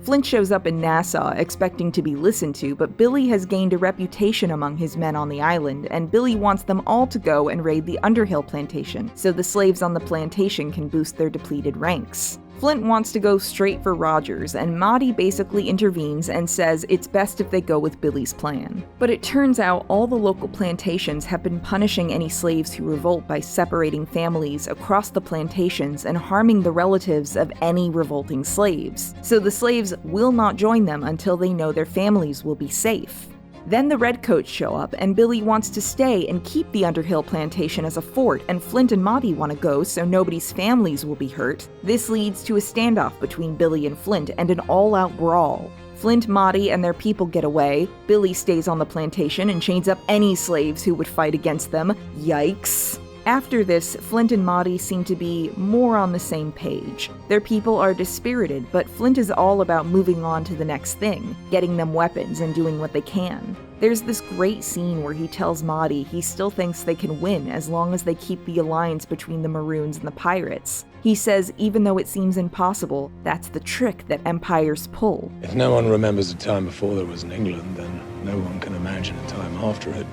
Flint shows up in Nassau expecting to be listened to, but Billy has gained a reputation among his men on the island, and Billy wants them all to go and raid the Underhill plantation, so the slaves on the plantation can boost their depleted ranks. Flint wants to go straight for Rogers, and Maddie basically intervenes and says it's best if they go with Billy's plan. But it turns out all the local plantations have been punishing any slaves who revolt by separating families across the plantations and harming the relatives of any revolting slaves. So the slaves will not join them until they know their families will be safe. Then the Redcoats show up, and Billy wants to stay and keep the Underhill plantation as a fort, and Flint and Maddie want to go so nobody's families will be hurt. This leads to a standoff between Billy and Flint and an all-out brawl. Flint, Maddie, and their people get away. Billy stays on the plantation and chains up any slaves who would fight against them. Yikes. After this, Flint and Maddie seem to be more on the same page. Their people are dispirited, but Flint is all about moving on to the next thing, getting them weapons and doing what they can. There's this great scene where he tells Maddie he still thinks they can win as long as they keep the alliance between the Maroons and the pirates. He says even though it seems impossible, that's the trick that empires pull. If no one remembers a time before there was an England, then no one can imagine a time after it.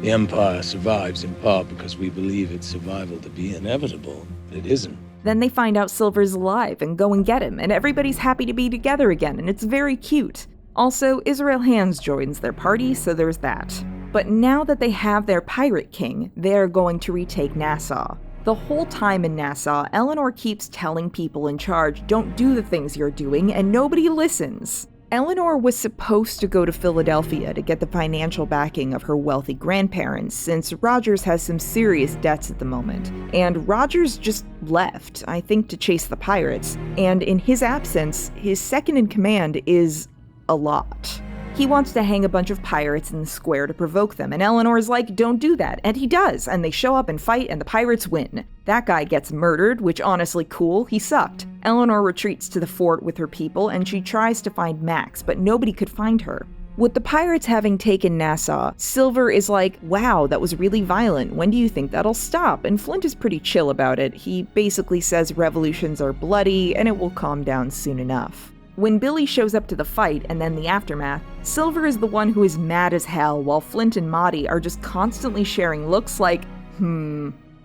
The Empire survives in part because we believe its survival to be inevitable, but it isn't. Then they find out Silver's alive and go and get him, and everybody's happy to be together again, and it's very cute. Also, Israel Hands joins their party, so there's that. But now that they have their pirate king, they're going to retake Nassau. The whole time in Nassau, Eleanor keeps telling people in charge, don't do the things you're doing, and nobody listens. Eleanor was supposed to go to Philadelphia to get the financial backing of her wealthy grandparents, since Rogers has some serious debts at the moment. And Rogers just left, I think to chase the pirates, and in his absence, his second in command is a lot. He wants to hang a bunch of pirates in the square to provoke them, and Eleanor's like, don't do that, and he does, and they show up and fight, and the pirates win. That guy gets murdered, which honestly cool, he sucked. Eleanor retreats to the fort with her people, and she tries to find Max, but nobody could find her. With the pirates having taken Nassau, Silver is like, wow, that was really violent. When do you think that'll stop? And Flint is pretty chill about it. He basically says revolutions are bloody and it will calm down soon enough. When Billy shows up to the fight and then the aftermath, Silver is the one who is mad as hell while Flint and Maddie are just constantly sharing looks like,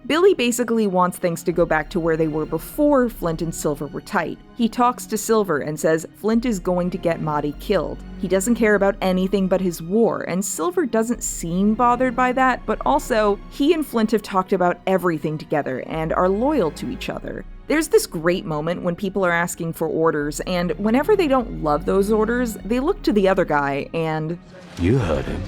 Billy basically wants things to go back to where they were before Flint and Silver were tight. He talks to Silver and says Flint is going to get Maddie killed. He doesn't care about anything but his war, and Silver doesn't seem bothered by that, but also, he and Flint have talked about everything together and are loyal to each other. There's this great moment when people are asking for orders, and whenever they don't love those orders, they look to the other guy and... You heard him.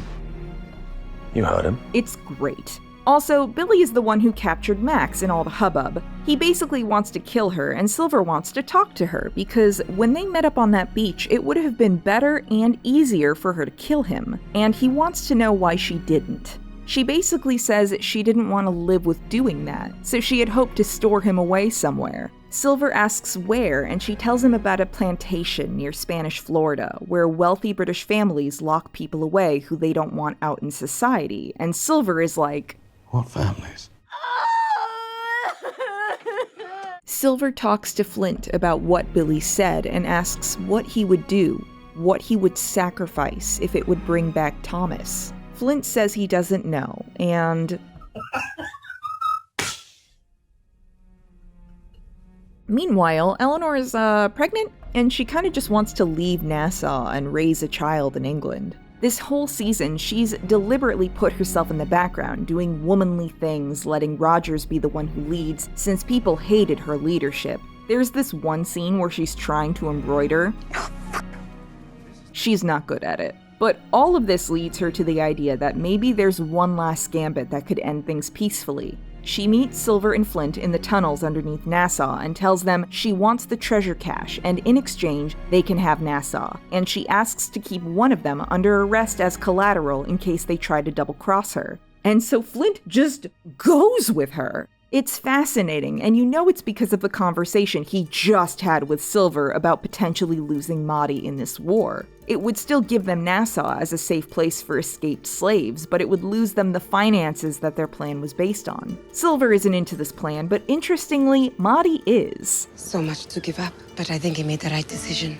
You heard him. It's great. Also, Billy is the one who captured Max in all the hubbub. He basically wants to kill her, and Silver wants to talk to her, because when they met up on that beach, it would have been better and easier for her to kill him, and he wants to know why she didn't. She basically says she didn't want to live with doing that, so she had hoped to store him away somewhere. Silver asks where, and she tells him about a plantation near Spanish Florida, where wealthy British families lock people away who they don't want out in society, and Silver is like, what families? Silver talks to Flint about what Billy said and asks what he would do, what he would sacrifice if it would bring back Thomas. Flint says he doesn't know, and... Meanwhile, Eleanor is pregnant, and she kind of just wants to leave Nassau and raise a child in England. This whole season, she's deliberately put herself in the background, doing womanly things, letting Rogers be the one who leads, since people hated her leadership. There's this one scene where she's trying to embroider. She's not good at it. But all of this leads her to the idea that maybe there's one last gambit that could end things peacefully. She meets Silver and Flint in the tunnels underneath Nassau and tells them she wants the treasure cache, and in exchange, they can have Nassau. And she asks to keep one of them under arrest as collateral in case they try to double-cross her. And so Flint just goes with her. It's fascinating, and you know it's because of the conversation he just had with Silver about potentially losing Maddie in this war. It would still give them Nassau as a safe place for escaped slaves, but it would lose them the finances that their plan was based on. Silver isn't into this plan, but interestingly, Maddie is. So much to give up, but I think he made the right decision.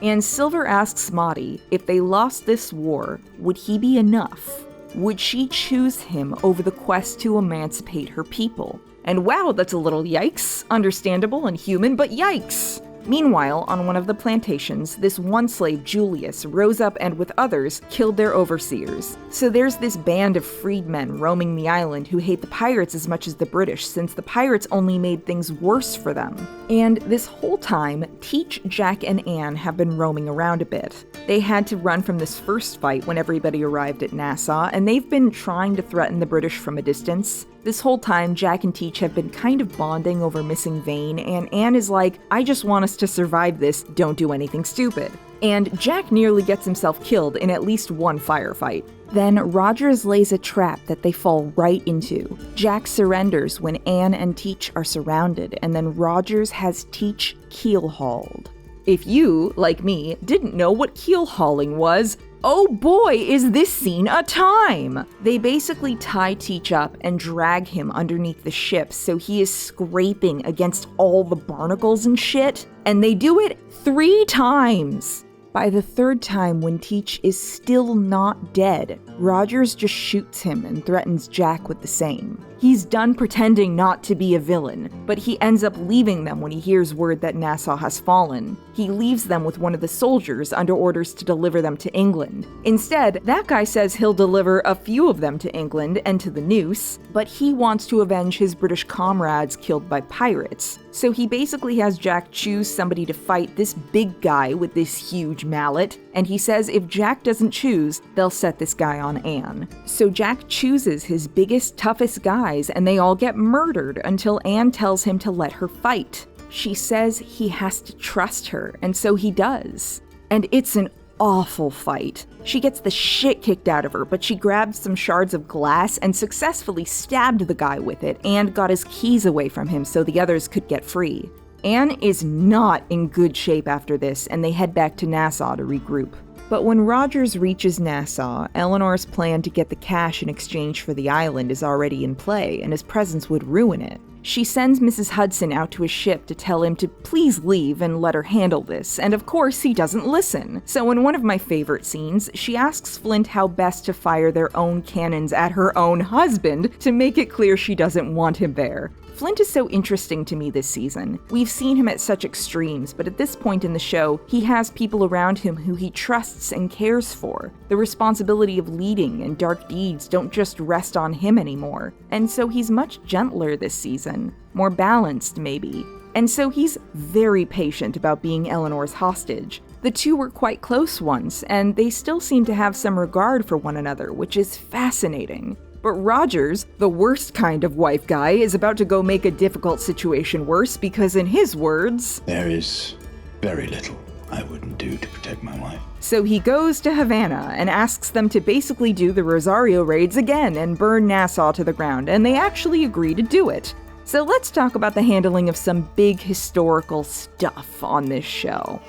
And Silver asks Maddie, if they lost this war, would he be enough? Would she choose him over the quest to emancipate her people? And wow, that's a little yikes. Understandable and human, but yikes! Meanwhile, on one of the plantations, this one slave, Julius, rose up and with others, killed their overseers. So there's this band of freedmen roaming the island who hate the pirates as much as the British, since the pirates only made things worse for them. And this whole time, Teach, Jack, and Anne have been roaming around a bit. They had to run from this first fight when everybody arrived at Nassau, and they've been trying to threaten the British from a distance. This whole time, Jack and Teach have been kind of bonding over missing Vane, and Anne is like, I just want us to survive this, don't do anything stupid. And Jack nearly gets himself killed in at least one firefight. Then Rogers lays a trap that they fall right into. Jack surrenders when Anne and Teach are surrounded, and then Rogers has Teach keel-hauled. If you, like me, didn't know what keel-hauling was, oh boy, is this scene a time! They basically tie Teach up and drag him underneath the ship so he is scraping against all the barnacles and shit, and they do it 3 times! By the 3rd time, when Teach is still not dead, Rogers just shoots him and threatens Jack with the same. He's done pretending not to be a villain, but he ends up leaving them when he hears word that Nassau has fallen. He leaves them with one of the soldiers under orders to deliver them to England. Instead, that guy says he'll deliver a few of them to England and to the noose, but he wants to avenge his British comrades killed by pirates. So he basically has Jack choose somebody to fight this big guy with this huge mallet, and he says if Jack doesn't choose, they'll set this guy on Anne. So Jack chooses his biggest, toughest guys, and they all get murdered until Anne tells him to let her fight. She says he has to trust her, and so he does. And it's an awful fight. She gets the shit kicked out of her, but she grabbed some shards of glass and successfully stabbed the guy with it and got his keys away from him so the others could get free. Anne is not in good shape after this, and they head back to Nassau to regroup. But when Rogers reaches Nassau, Eleanor's plan to get the cash in exchange for the island is already in play, and his presence would ruin it. She sends Mrs. Hudson out to his ship to tell him to please leave and let her handle this, and of course he doesn't listen. So in one of my favorite scenes, she asks Flint how best to fire their own cannons at her own husband to make it clear she doesn't want him there. Flint is so interesting to me this season. We've seen him at such extremes, but at this point in the show, he has people around him who he trusts and cares for. The responsibility of leading and dark deeds don't just rest on him anymore. And so he's much gentler this season, more balanced maybe. And so he's very patient about being Eleanor's hostage. The two were quite close once, and they still seem to have some regard for one another, which is fascinating. But Rogers, the worst kind of wife guy, is about to go make a difficult situation worse because, in his words, there is very little I wouldn't do to protect my wife. So he goes to Havana and asks them to basically do the Rosario raids again and burn Nassau to the ground, and they actually agree to do it. So let's talk about the handling of some big historical stuff on this show.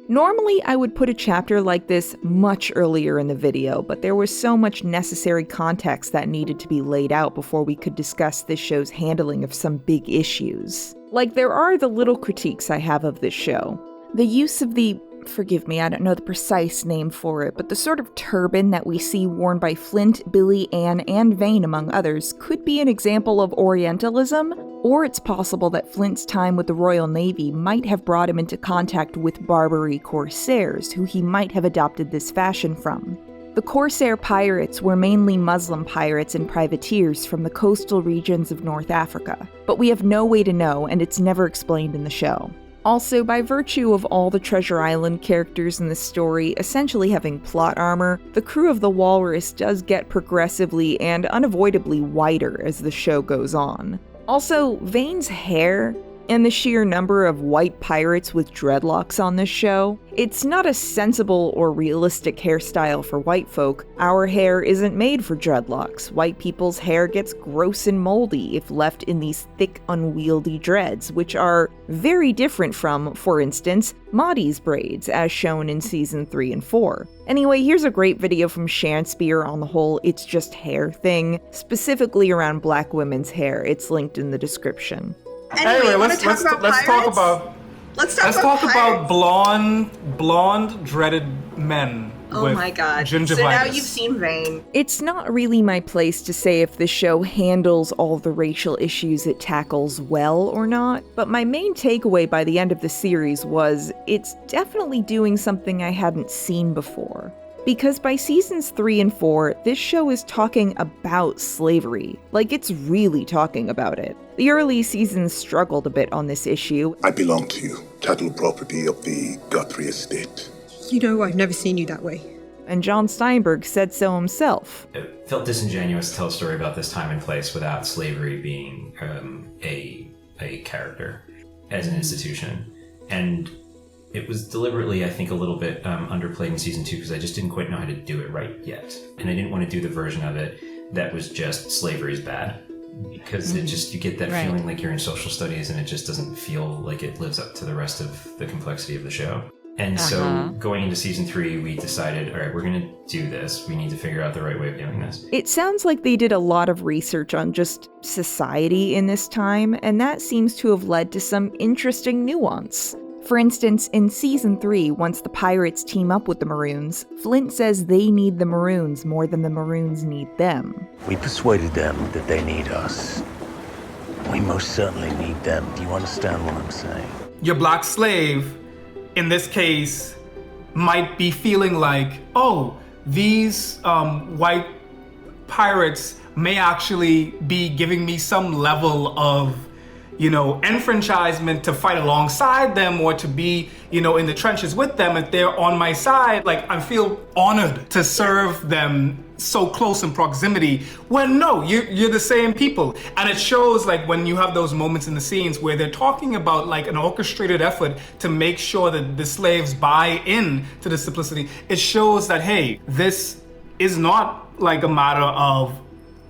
Normally, I would put a chapter like this much earlier in the video, but there was so much necessary context that needed to be laid out before we could discuss this show's handling of some big issues. Like, there are the little critiques I have of this show. The use of the, forgive me, I don't know the precise name for it, but the sort of turban that we see worn by Flint, Billy, Anne, and Vane, among others, could be an example of Orientalism, or it's possible that Flint's time with the Royal Navy might have brought him into contact with Barbary corsairs, who he might have adopted this fashion from. The Corsair pirates were mainly Muslim pirates and privateers from the coastal regions of North Africa, but we have no way to know, and it's never explained in the show. Also, by virtue of all the Treasure Island characters in the story essentially having plot armor, the crew of the Walrus does get progressively and unavoidably whiter as the show goes on. Also, Vane's hair, and the sheer number of white pirates with dreadlocks on this show, it's not a sensible or realistic hairstyle for white folk. Our hair isn't made for dreadlocks. White people's hair gets gross and moldy if left in these thick, unwieldy dreads, which are very different from, for instance, Maudie's braids, as shown in season 3 and 4. Anyway, here's a great video from Shakespeare on the whole it's just hair thing, specifically around black women's hair. It's linked in the description. Anyway, let's talk about blonde dreaded men. Oh my god. Gingivitis. So now you've seen Vane. It's not really my place to say if the show handles all the racial issues it tackles well or not, but my main takeaway by the end of the series was it's definitely doing something I hadn't seen before. Because by seasons 3 and 4, this show is talking about slavery. Like, it's really talking about it. The early seasons struggled a bit on this issue. I belong to you, title property of the Guthrie estate. You know, I've never seen you that way. And John Steinberg said so himself. It felt disingenuous to tell a story about this time and place without slavery being a character as an institution. And it was deliberately, I think, a little bit underplayed in season 2 because I just didn't quite know how to do it right yet. And I didn't want to do the version of it that was just slavery is bad. Because it just, you get that feeling like you're in social studies and it just doesn't feel like it lives up to the rest of the complexity of the show. And so going into season 3, we decided, all right, we're going to do this. We need to figure out the right way of doing this. It sounds like they did a lot of research on just society in this time, and that seems to have led to some interesting nuance. For instance, in season 3, once the pirates team up with the Maroons, Flint says they need the Maroons more than the Maroons need them. We persuaded them that they need us. We most certainly need them. Do you understand what I'm saying? Your black slave, in this case, might be feeling like, oh, these white pirates may actually be giving me some level of, enfranchisement to fight alongside them or to be, in the trenches with them. If they're on my side, like, I feel honored to serve them so close in proximity. When no, you're the same people. And it shows, like, when you have those moments in the scenes where they're talking about, like, an orchestrated effort to make sure that the slaves buy in to the simplicity, it shows that, hey, this is not like a matter of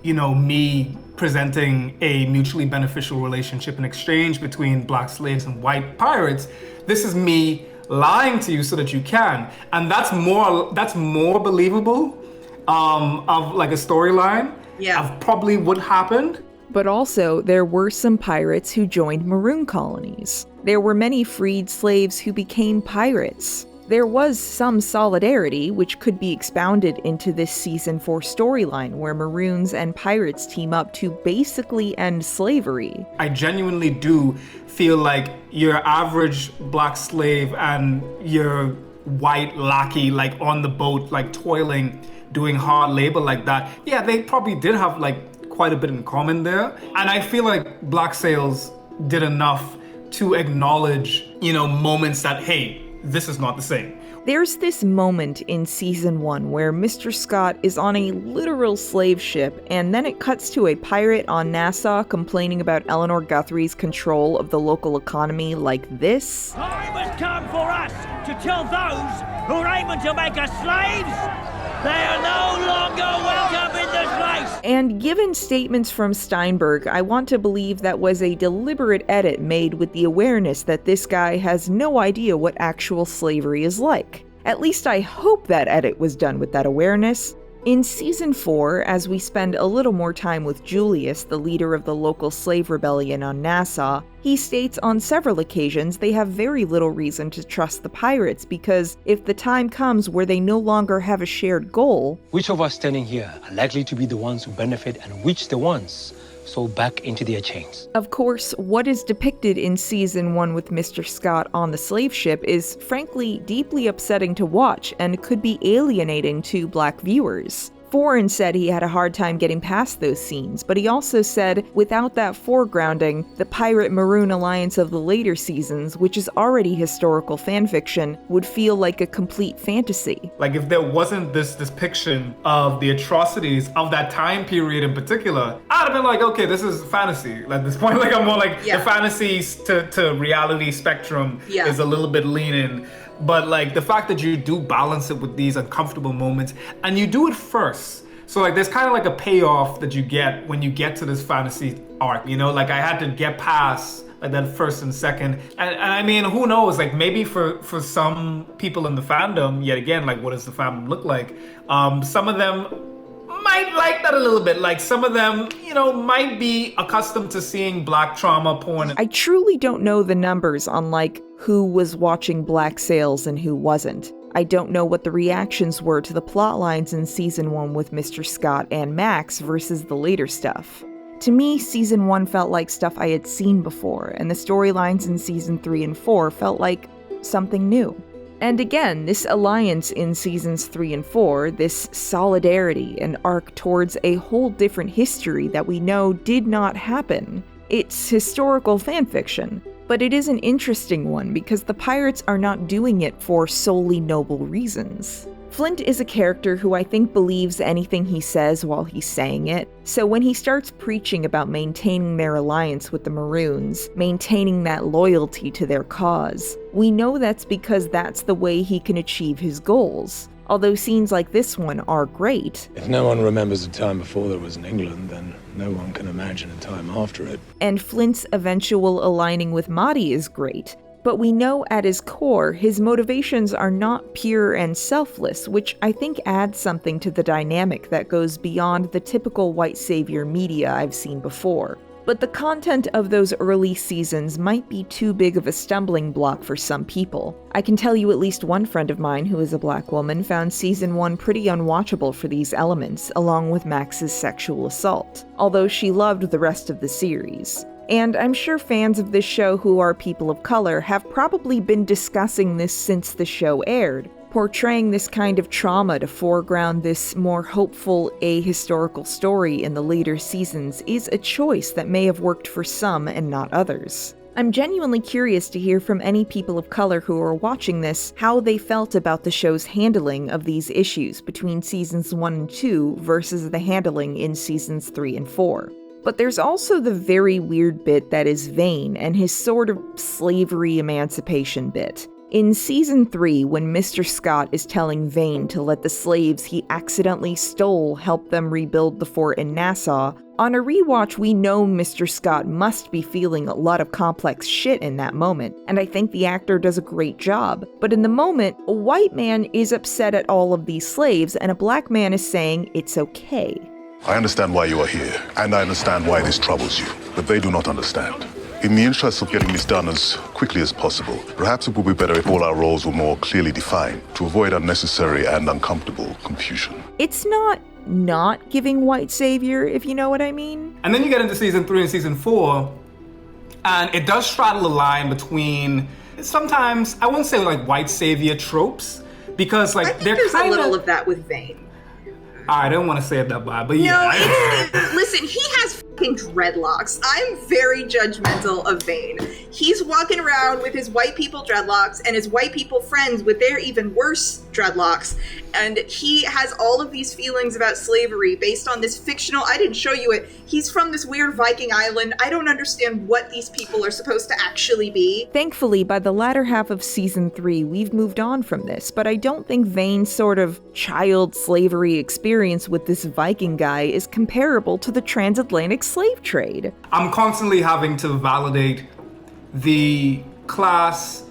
me presenting a mutually beneficial relationship and exchange between black slaves and white pirates. This is me lying to you so that you can. And that's more believable of like a storyline of probably what happened. But also, there were some pirates who joined maroon colonies. There were many freed slaves who became pirates. There was some solidarity, which could be expounded into this season 4 storyline, where maroons and pirates team up to basically end slavery. I genuinely do feel like your average black slave and your white lackey, like on the boat, like toiling, doing hard labor like that, yeah, they probably did have like quite a bit in common there. And I feel like Black Sails did enough to acknowledge, moments that, hey, this is not the same. There's this moment in season 1 where Mr. Scott is on a literal slave ship, and then it cuts to a pirate on Nassau complaining about Eleanor Guthrie's control of the local economy like this. Time has come for us to tell those who are aiming to make us slaves they are no longer welcome in this place. And given statements from Steinberg, I want to believe that was a deliberate edit made with the awareness that this guy has no idea what actual slavery is like. At least I hope that edit was done with that awareness. In season 4, as we spend a little more time with Julius, the leader of the local slave rebellion on Nassau, he states on several occasions they have very little reason to trust the pirates because if the time comes where they no longer have a shared goal, which of us standing here are likely to be the ones who benefit and which the ones so back into their chains? Of course, what is depicted in season 1 with Mr. Scott on the slave ship is frankly deeply upsetting to watch and could be alienating to black viewers. Foreign said he had a hard time getting past those scenes, but he also said without that foregrounding, the pirate-maroon alliance of the later seasons, which is already historical fanfiction, would feel like a complete fantasy. Like if there wasn't this depiction of the atrocities of that time period in particular, I'd have been like, okay, this is fantasy. At this point, like I'm more like the fantasy to reality spectrum is a little bit leaning. But like the fact that you do balance it with these uncomfortable moments and you do it first. So like there's kind of like a payoff that you get when you get to this fantasy arc, like I had to get past like that first and second. And I mean, who knows, like maybe for some people in the fandom, yet again, like what does the fandom look like? Some of them might like that a little bit. Like some of them, might be accustomed to seeing black trauma porn. I truly don't know the numbers on like who was watching Black Sails and who wasn't. I don't know what the reactions were to the plot lines in season 1 with Mr. Scott and Max versus the later stuff. To me, season 1 felt like stuff I had seen before, and the storylines in season 3 and 4 felt like something new. And again, this alliance in seasons 3 and 4, this solidarity and arc towards a whole different history that we know did not happen. It's historical fanfiction, but it is an interesting one because the pirates are not doing it for solely noble reasons. Flint is a character who I think believes anything he says while he's saying it, so when he starts preaching about maintaining their alliance with the Maroons, maintaining that loyalty to their cause, we know that's because that's the way he can achieve his goals. Although scenes like this one are great. If no one remembers a time before there was in England, then no one can imagine a time after it. And Flint's eventual aligning with Maddie is great. But we know at his core, his motivations are not pure and selfless, which I think adds something to the dynamic that goes beyond the typical white savior media I've seen before. But the content of those early seasons might be too big of a stumbling block for some people. I can tell you at least one friend of mine who is a black woman found season 1 pretty unwatchable for these elements, along with Max's sexual assault, although she loved the rest of the series. And I'm sure fans of this show who are people of color have probably been discussing this since the show aired. Portraying this kind of trauma to foreground this more hopeful, ahistorical story in the later seasons is a choice that may have worked for some and not others. I'm genuinely curious to hear from any people of color who are watching this how they felt about the show's handling of these issues between seasons 1 and 2 versus the handling in seasons 3 and 4. But there's also the very weird bit that is Vane and his sort of slavery emancipation bit. In season 3, when Mr. Scott is telling Vane to let the slaves he accidentally stole help them rebuild the fort in Nassau, on a rewatch we know Mr. Scott must be feeling a lot of complex shit in that moment, and I think the actor does a great job. But in the moment, a white man is upset at all of these slaves, and a black man is saying it's okay. I understand why you are here, and I understand why this troubles you, but they do not understand. In the interest of getting this done as quickly as possible, perhaps it would be better if all our roles were more clearly defined to avoid unnecessary and uncomfortable confusion. It's not giving white savior, if you know what I mean. And then you get into season 3 and season 4, and it does straddle the line between sometimes, I won't say like white savior tropes, because like I think there's a little of that with Vane. I don't want to say it that bad, but yeah. No, listen, he has fucking dreadlocks. I'm very judgmental of Vane. He's walking around with his white people dreadlocks and his white people friends with their even worse dreadlocks. And he has all of these feelings about slavery based on this fictional, I didn't show you it, he's from this weird Viking island. I don't understand what these people are supposed to actually be. Thankfully, by the latter half of season 3, we've moved on from this, but I don't think Vane's sort of child slavery experience with this Viking guy is comparable to the transatlantic slave trade. I'm constantly having to validate the class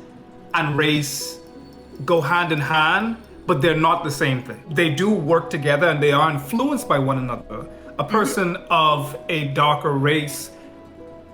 and race go hand in hand, but they're not the same thing. They do work together and they are influenced by one another. A person of a darker race,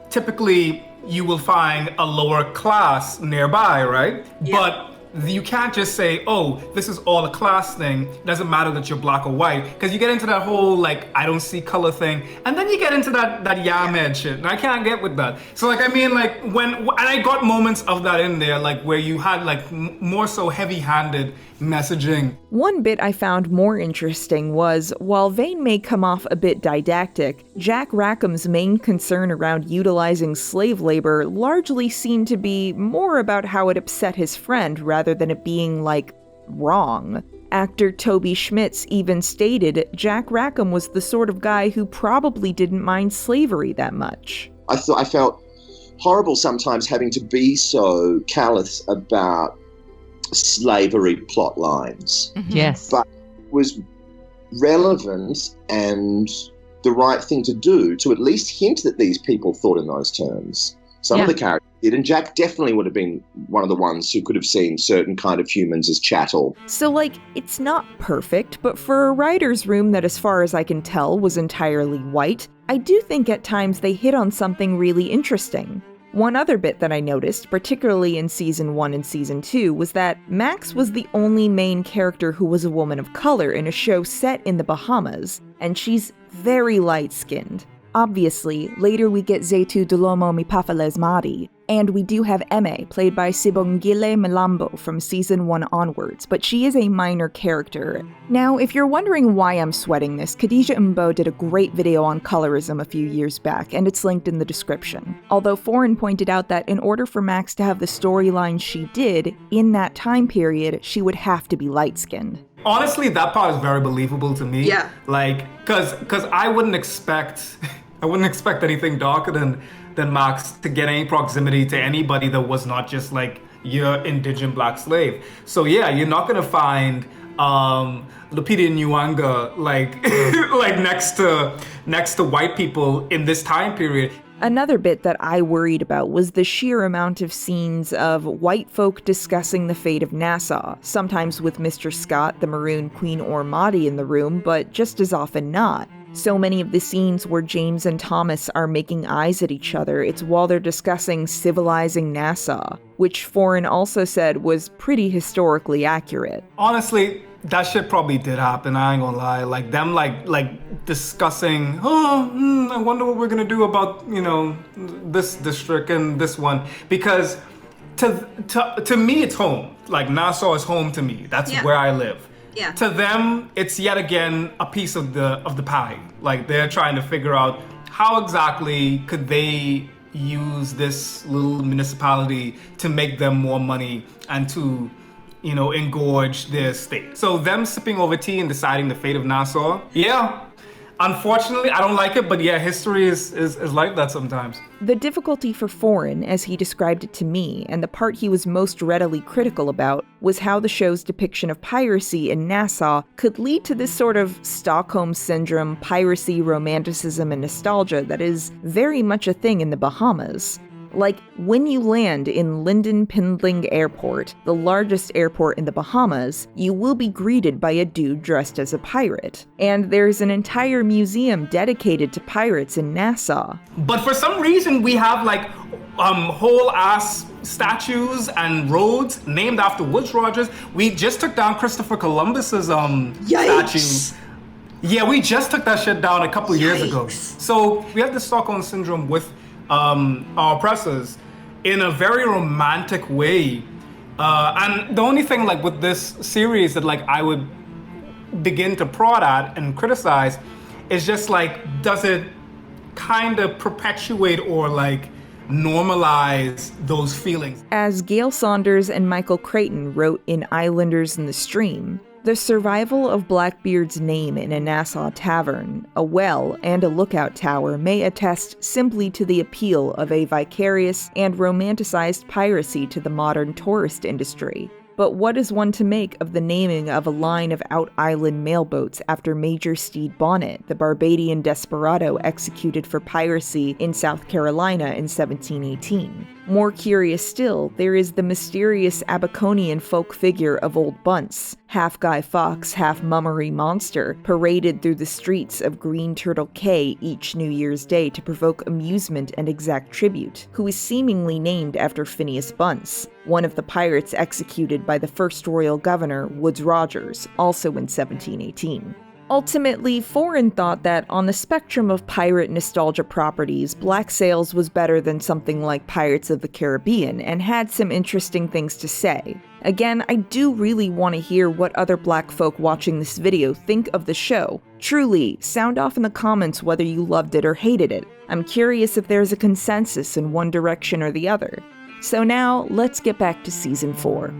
typically you will find a lower class nearby, right? Yeah. But you can't just say, oh, this is all a class thing. It doesn't matter that you're black or white. Because you get into that whole, like, I don't see color thing. And then you get into that Yamhead shit. And I can't get with that. So, like, I mean, like, and I got moments of that in there, like, where you had, like, more so heavy-handed messaging. One bit I found more interesting was, while Vane may come off a bit didactic, Jack Rackham's main concern around utilizing slave labor largely seemed to be more about how it upset his friend rather than it being, like, wrong. Actor Toby Schmitz even stated Jack Rackham was the sort of guy who probably didn't mind slavery that much. I felt horrible sometimes having to be so callous about slavery plot lines. Mm-hmm. Yes. But it was relevant and the right thing to do to at least hint that these people thought in those terms. Some of the characters did, and Jack definitely would have been one of the ones who could have seen certain kind of humans as chattel. So, like, it's not perfect, but for a writer's room that, as far as I can tell, was entirely white, I do think at times they hit on something really interesting. One other bit that I noticed, particularly in season 1 and season 2, was that Max was the only main character who was a woman of color in a show set in the Bahamas, and she's very light-skinned. Obviously, later we get Zaitu Dulomo Mipafales Mari, and we do have Eme, played by Sibongile Melambo from season 1 onwards, but she is a minor character. Now, if you're wondering why I'm sweating this, Khadija Mbowe did a great video on colorism a few years back, and it's linked in the description. Although Foreign pointed out that in order for Max to have the storyline she did, in that time period, she would have to be light-skinned. Honestly, that part is very believable to me. Yeah. Like, cause I wouldn't expect anything darker than Max to get any proximity to anybody that was not just like your indigent black slave. So yeah, you're not gonna find Lupita Nyong'o like like next to white people in this time period. Another bit that I worried about was the sheer amount of scenes of white folk discussing the fate of Nassau, sometimes with Mr. Scott, the Maroon Queen, or Mahdi in the room, but just as often not. So many of the scenes where James and Thomas are making eyes at each other, it's while they're discussing civilizing Nassau, which Foreign also said was pretty historically accurate. Honestly, that shit probably did happen, I ain't gonna lie. Like them like discussing, I wonder what we're gonna do about, you know, this district and this one. Because to me it's home. Like Nassau is home to me. That's where I live. Yeah. To them, it's yet again a piece of the pie. Like they're trying to figure out how exactly could they use this little municipality to make them more money and to, you know, engorge their state. So them sipping over tea and deciding the fate of Nassau, yeah, Unfortunately, I don't like it, but yeah, history is like that sometimes. The difficulty for Foreign, as he described it to me, and the part he was most readily critical about, was how the show's depiction of piracy in Nassau could lead to this sort of Stockholm Syndrome, piracy, romanticism, and nostalgia that is very much a thing in the Bahamas. Like, when you land in Linden Pindling Airport, the largest airport in the Bahamas, you will be greeted by a dude dressed as a pirate. And there's an entire museum dedicated to pirates in Nassau. But for some reason, we have like whole-ass statues and roads named after Woodes Rogers. We just took down Christopher Columbus's statue. Yeah, we just took that shit down a couple years ago. So we have the Stockholm Syndrome with our oppressors in a very romantic way. And the only thing like with this series that like I would begin to prod at and criticize is just like, does it kind of perpetuate or like normalize those feelings? As Gail Saunders and Michael Creighton wrote in Islanders in the Stream, the survival of Blackbeard's name in a Nassau tavern, a well, and a lookout tower may attest simply to the appeal of a vicarious and romanticized piracy to the modern tourist industry. But what is one to make of the naming of a line of out-island mailboats after Major Stede Bonnet, the Barbadian desperado executed for piracy in South Carolina in 1718? More curious still, there is the mysterious Abaconian folk figure of Old Bunce, half Guy Fawkes, half Mummery Monster, paraded through the streets of Green Turtle Cay each New Year's Day to provoke amusement and exact tribute, who is seemingly named after Phineas Bunce, one of the pirates executed by the first royal governor, Woodes Rogers, also in 1718. Ultimately, Foreign thought that on the spectrum of pirate nostalgia properties, Black Sails was better than something like Pirates of the Caribbean, and had some interesting things to say. Again, I do really want to hear what other Black folk watching this video think of the show. Truly, sound off in the comments whether you loved it or hated it. I'm curious if there's a consensus in one direction or the other. So now, let's get back to Season 4.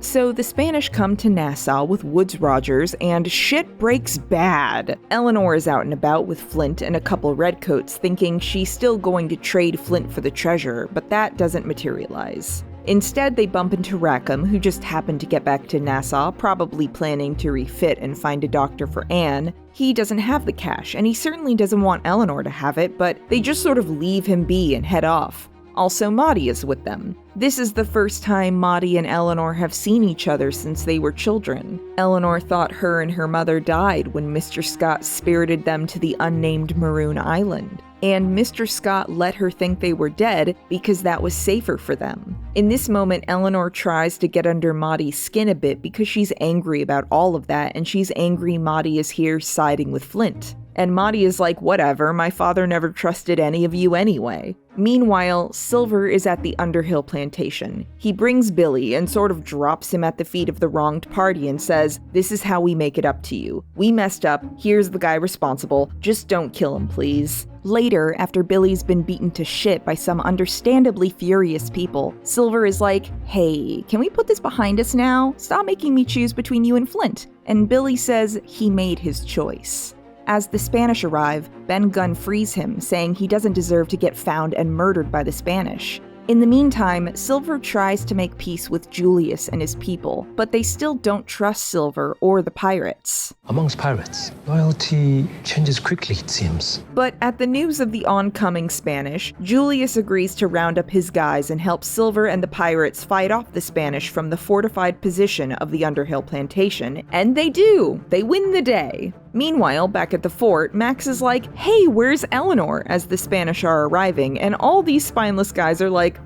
So the Spanish come to Nassau with Woodes Rogers, and shit breaks bad. Eleanor is out and about with Flint and a couple redcoats, thinking she's still going to trade Flint for the treasure, but that doesn't materialize. Instead, they bump into Rackham, who just happened to get back to Nassau, probably planning to refit and find a doctor for Anne. He doesn't have the cash, and he certainly doesn't want Eleanor to have it, but they just sort of leave him be and head off. Also, Maudie is with them. This is the first time Maudie and Eleanor have seen each other since they were children. Eleanor thought her and her mother died when Mr. Scott spirited them to the unnamed Maroon Island. And Mr. Scott let her think they were dead because that was safer for them. In this moment, Eleanor tries to get under Maudie's skin a bit because she's angry about all of that, and she's angry Maudie is here siding with Flint. And Maudie is like, whatever, my father never trusted any of you anyway. Meanwhile, Silver is at the Underhill plantation. He brings Billy and sort of drops him at the feet of the wronged party and says, this is how we make it up to you. We messed up, here's the guy responsible, just don't kill him, please. Later, after Billy's been beaten to shit by some understandably furious people, Silver is like, hey, can we put this behind us now? Stop making me choose between you and Flint. And Billy says he made his choice. As the Spanish arrive, Ben Gunn frees him, saying he doesn't deserve to get found and murdered by the Spanish. In the meantime, Silver tries to make peace with Julius and his people, but they still don't trust Silver or the pirates. Amongst pirates, loyalty changes quickly, it seems. But at the news of the oncoming Spanish, Julius agrees to round up his guys and help Silver and the pirates fight off the Spanish from the fortified position of the Underhill plantation, and they do! They win the day! Meanwhile, back at the fort, Max is like, hey, where's Eleanor? As the Spanish are arriving, and all these spineless guys are like,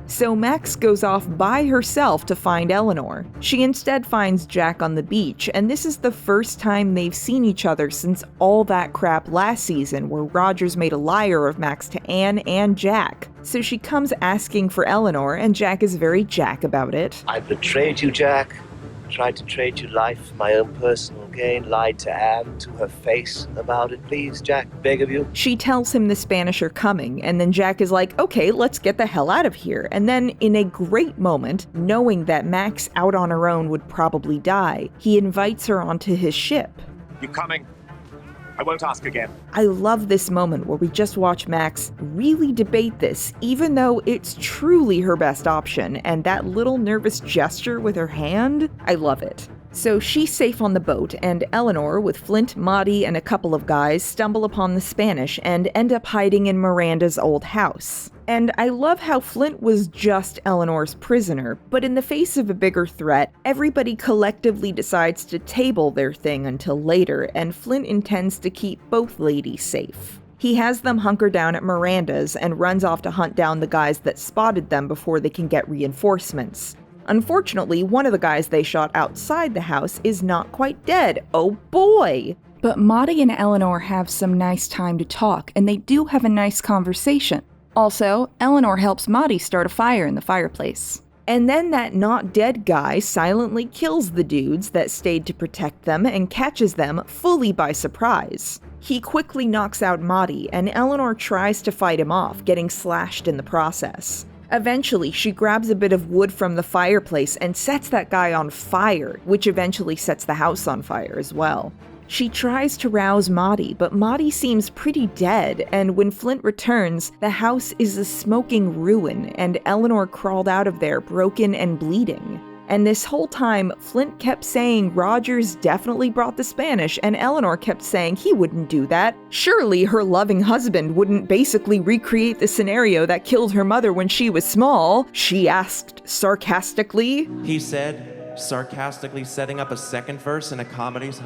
So Max goes off by herself to find Eleanor. She instead finds Jack on the beach, and this is the first time they've seen each other since all that crap last season where Rogers made a liar of Max to Anne and Jack. So she comes asking for Eleanor, and Jack is very Jack about it. I betrayed you, Jack. Tried to trade you life for my own personal again lied to Anne to her face about it, please, Jack? Beg of you. She tells him the Spanish are coming, and then Jack is like, okay, let's get the hell out of here. And then, in a great moment, knowing that Max out on her own would probably die, he invites her onto his ship. You coming? I won't ask again. I love this moment where we just watch Max really debate this, even though it's truly her best option, and that little nervous gesture with her hand, I love it. So she's safe on the boat, and Eleanor, with Flint, Maddie, and a couple of guys, stumble upon the Spanish and end up hiding in Miranda's old house. And I love how Flint was just Eleanor's prisoner, but in the face of a bigger threat, everybody collectively decides to table their thing until later, and Flint intends to keep both ladies safe. He has them hunker down at Miranda's and runs off to hunt down the guys that spotted them before they can get reinforcements. Unfortunately, one of the guys they shot outside the house is not quite dead. Oh boy! But Maddie and Eleanor have some nice time to talk, and they do have a nice conversation. Also, Eleanor helps Maddie start a fire in the fireplace. And then that not dead guy silently kills the dudes that stayed to protect them and catches them fully by surprise. He quickly knocks out Maddie, and Eleanor tries to fight him off, getting slashed in the process. Eventually, she grabs a bit of wood from the fireplace and sets that guy on fire, which eventually sets the house on fire as well. She tries to rouse Maddie, but Maddie seems pretty dead, and when Flint returns, the house is a smoking ruin, and Eleanor crawled out of there broken and bleeding. And this whole time, Flint kept saying Rogers definitely brought the Spanish, and Eleanor kept saying he wouldn't do that. Surely her loving husband wouldn't basically recreate the scenario that killed her mother when she was small, she asked sarcastically. He said, sarcastically setting up a second verse in a comedy's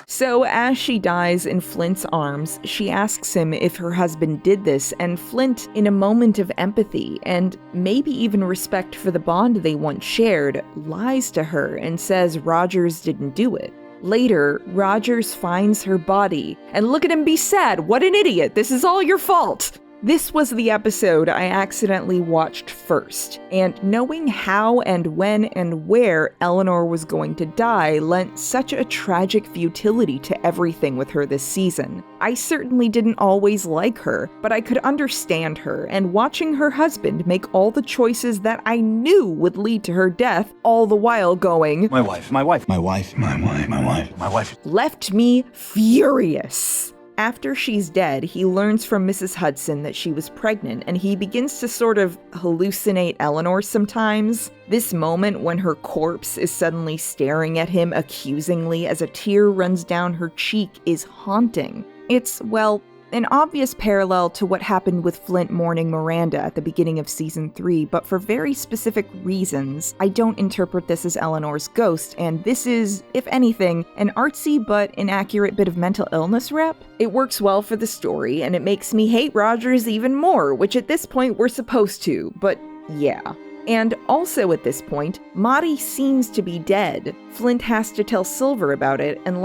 So as she dies in Flint's arms, she asks him if her husband did this, and Flint, in a moment of empathy and maybe even respect for the bond they once shared, lies to her and says Rogers didn't do it. Later, Rogers finds her body, and look at him be sad, what an idiot, this is all your fault! This was the episode I accidentally watched first, and knowing how and when and where Eleanor was going to die lent such a tragic futility to everything with her this season. I certainly didn't always like her, but I could understand her, and watching her husband make all the choices that I knew would lead to her death, all the while going, My wife, my wife, my wife, my wife, my wife, my wife, left me furious. After she's dead, he learns from Mrs. Hudson that she was pregnant, and he begins to sort of hallucinate Eleanor sometimes. This moment when her corpse is suddenly staring at him accusingly as a tear runs down her cheek is haunting. It's, well, an obvious parallel to what happened with Flint mourning Miranda at the beginning of Season 3, but for very specific reasons, I don't interpret this as Eleanor's ghost, and this is, if anything, an artsy but inaccurate bit of mental illness rep. It works well for the story, and it makes me hate Rogers even more, which at this point we're supposed to, but yeah. And also at this point, Maddie seems to be dead. Flint has to tell Silver about it, and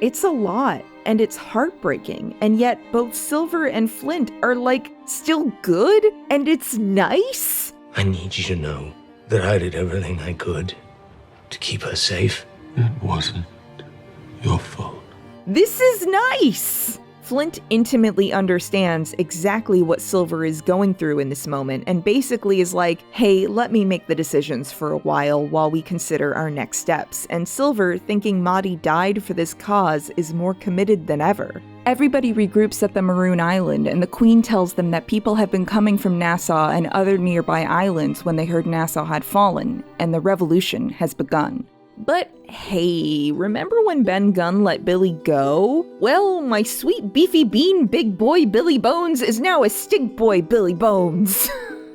it's a lot. And it's heartbreaking, and yet both Silver and Flint are still good, and it's nice. I need you to know that I did everything I could to keep her safe. It wasn't your fault. This is nice! Flint intimately understands exactly what Silver is going through in this moment, and basically is like, hey, let me make the decisions for a while we consider our next steps. And Silver, thinking Maddie died for this cause, is more committed than ever. Everybody regroups at the Maroon Island, and the Queen tells them that people have been coming from Nassau and other nearby islands when they heard Nassau had fallen, and the revolution has begun. But hey, remember when Ben Gunn let Billy go? Well, my sweet beefy bean big boy Billy Bones is now a stink boy Billy Bones.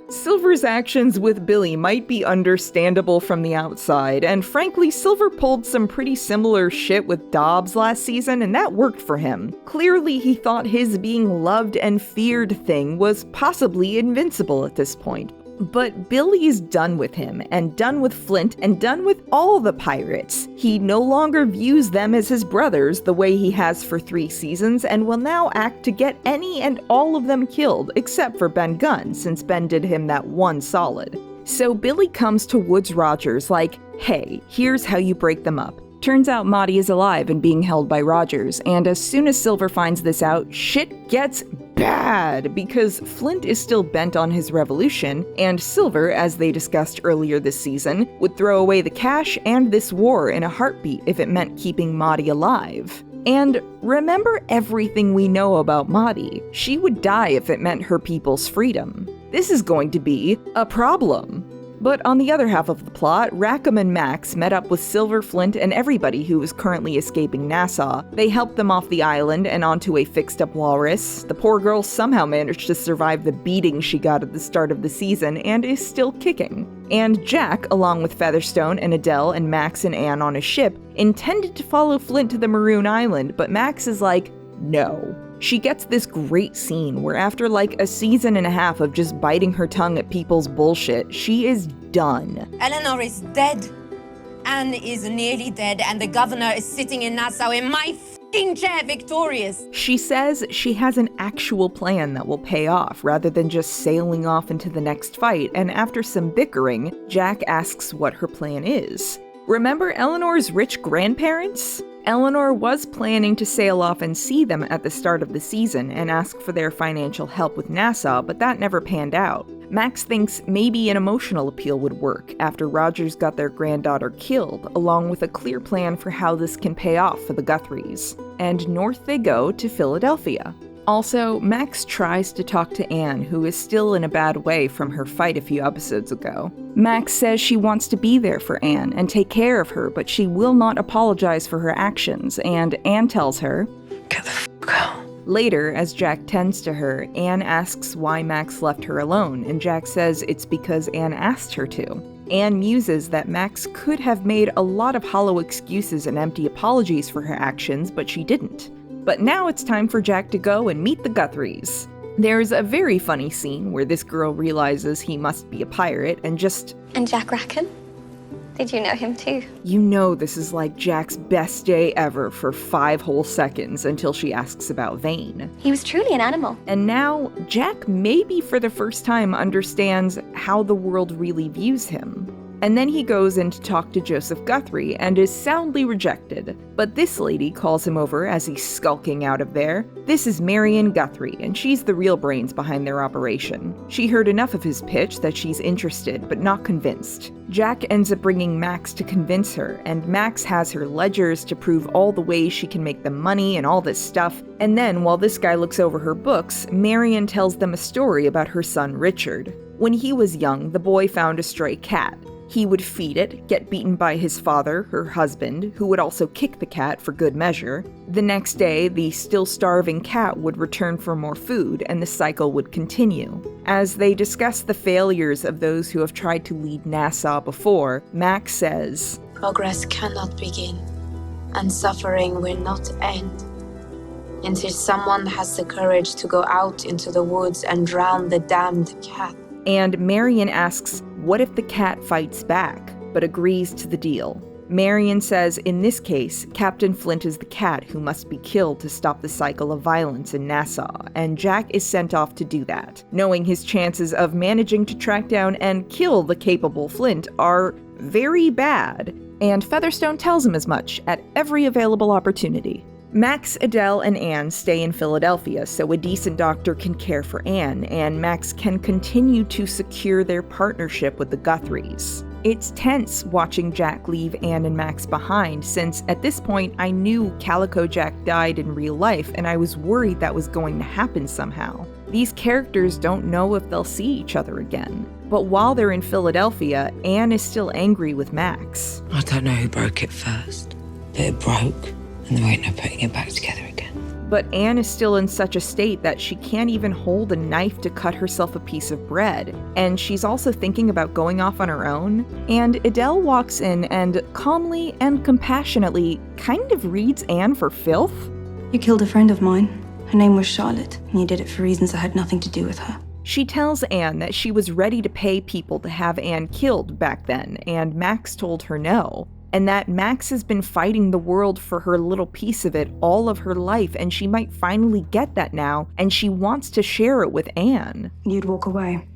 Silver's actions with Billy might be understandable from the outside, and frankly, Silver pulled some pretty similar shit with Dobbs last season, and that worked for him. Clearly, he thought his being loved and feared thing was possibly invincible at this point. But Billy's done with him, and done with Flint, and done with all the pirates. He no longer views them as his brothers the way he has for 3 seasons, and will now act to get any and all of them killed, except for Ben Gunn, since Ben did him that one solid. So Billy comes to Woodes Rogers like, hey, here's how you break them up. Turns out Maddie is alive and being held by Rogers, and as soon as Silver finds this out, shit gets bad, because Flint is still bent on his revolution, and Silver, as they discussed earlier this season, would throw away the cash and this war in a heartbeat if it meant keeping Maddie alive. And remember everything we know about Maddie. She would die if it meant her people's freedom. This is going to be a problem. But on the other half of the plot, Rackham and Max met up with Silver, Flint, and everybody who was currently escaping Nassau. They helped them off the island and onto a fixed-up walrus. The poor girl somehow managed to survive the beating she got at the start of the season and is still kicking. And Jack, along with Featherstone and Adele and Max and Anne on a ship, intended to follow Flint to the Maroon Island, but Max is like, no. She gets this great scene where after like a season and a half of just biting her tongue at people's bullshit, she is done. Eleanor is dead. Anne is nearly dead, and the governor is sitting in Nassau in my f***ing chair victorious. She says she has an actual plan that will pay off rather than just sailing off into the next fight, and after some bickering, Jack asks what her plan is. Remember Eleanor's rich grandparents? Eleanor was planning to sail off and see them at the start of the season and ask for their financial help with Nassau, but that never panned out. Max thinks maybe an emotional appeal would work after Rogers got their granddaughter killed, along with a clear plan for how this can pay off for the Guthries. And north they go to Philadelphia. Also, Max tries to talk to Anne, who is still in a bad way from her fight a few episodes ago. Max says she wants to be there for Anne and take care of her, but she will not apologize for her actions, and Anne tells her, "Get the f*** out." Later, as Jack tends to her, Anne asks why Max left her alone, and Jack says it's because Anne asked her to. Anne muses that Max could have made a lot of hollow excuses and empty apologies for her actions, but she didn't. But now it's time for Jack to go and meet the Guthries. There's a very funny scene where this girl realizes he must be a pirate and just... And Jack Rackham? Did you know him too? You know this is like Jack's best day ever for 5 whole seconds until she asks about Vane. He was truly an animal. And now, Jack maybe for the first time understands how the world really views him. And then he goes in to talk to Joseph Guthrie and is soundly rejected. But this lady calls him over as he's skulking out of there. This is Marion Guthrie, and she's the real brains behind their operation. She heard enough of his pitch that she's interested, but not convinced. Jack ends up bringing Max to convince her, and Max has her ledgers to prove all the ways she can make them money and all this stuff. And then, while this guy looks over her books, Marion tells them a story about her son Richard. When he was young, the boy found a stray cat. He would feed it, get beaten by his father, her husband, who would also kick the cat for good measure. The next day, the still starving cat would return for more food, and the cycle would continue. As they discuss the failures of those who have tried to lead Nassau before, Max says, "Progress cannot begin, and suffering will not end, until someone has the courage to go out into the woods and drown the damned cat." And Marion asks, what if the cat fights back, but agrees to the deal? Marion says in this case, Captain Flint is the cat who must be killed to stop the cycle of violence in Nassau, and Jack is sent off to do that, knowing his chances of managing to track down and kill the capable Flint are very bad, and Featherstone tells him as much at every available opportunity. Max, Adele, and Anne stay in Philadelphia so a decent doctor can care for Anne, and Max can continue to secure their partnership with the Guthries. It's tense watching Jack leave Anne and Max behind, since at this point I knew Calico Jack died in real life and I was worried that was going to happen somehow. These characters don't know if they'll see each other again. But while they're in Philadelphia, Anne is still angry with Max. I don't know who broke it first, but it broke. And there ain't no putting it back together again. But Anne is still in such a state that she can't even hold a knife to cut herself a piece of bread. And she's also thinking about going off on her own. And Adele walks in and calmly and compassionately kind of reads Anne for filth. "You killed a friend of mine. Her name was Charlotte, and you did it for reasons that had nothing to do with her." She tells Anne that she was ready to pay people to have Anne killed back then, and Max told her no. And that Max has been fighting the world for her little piece of it all of her life, and she might finally get that now, and she wants to share it with Anne. "You'd walk away.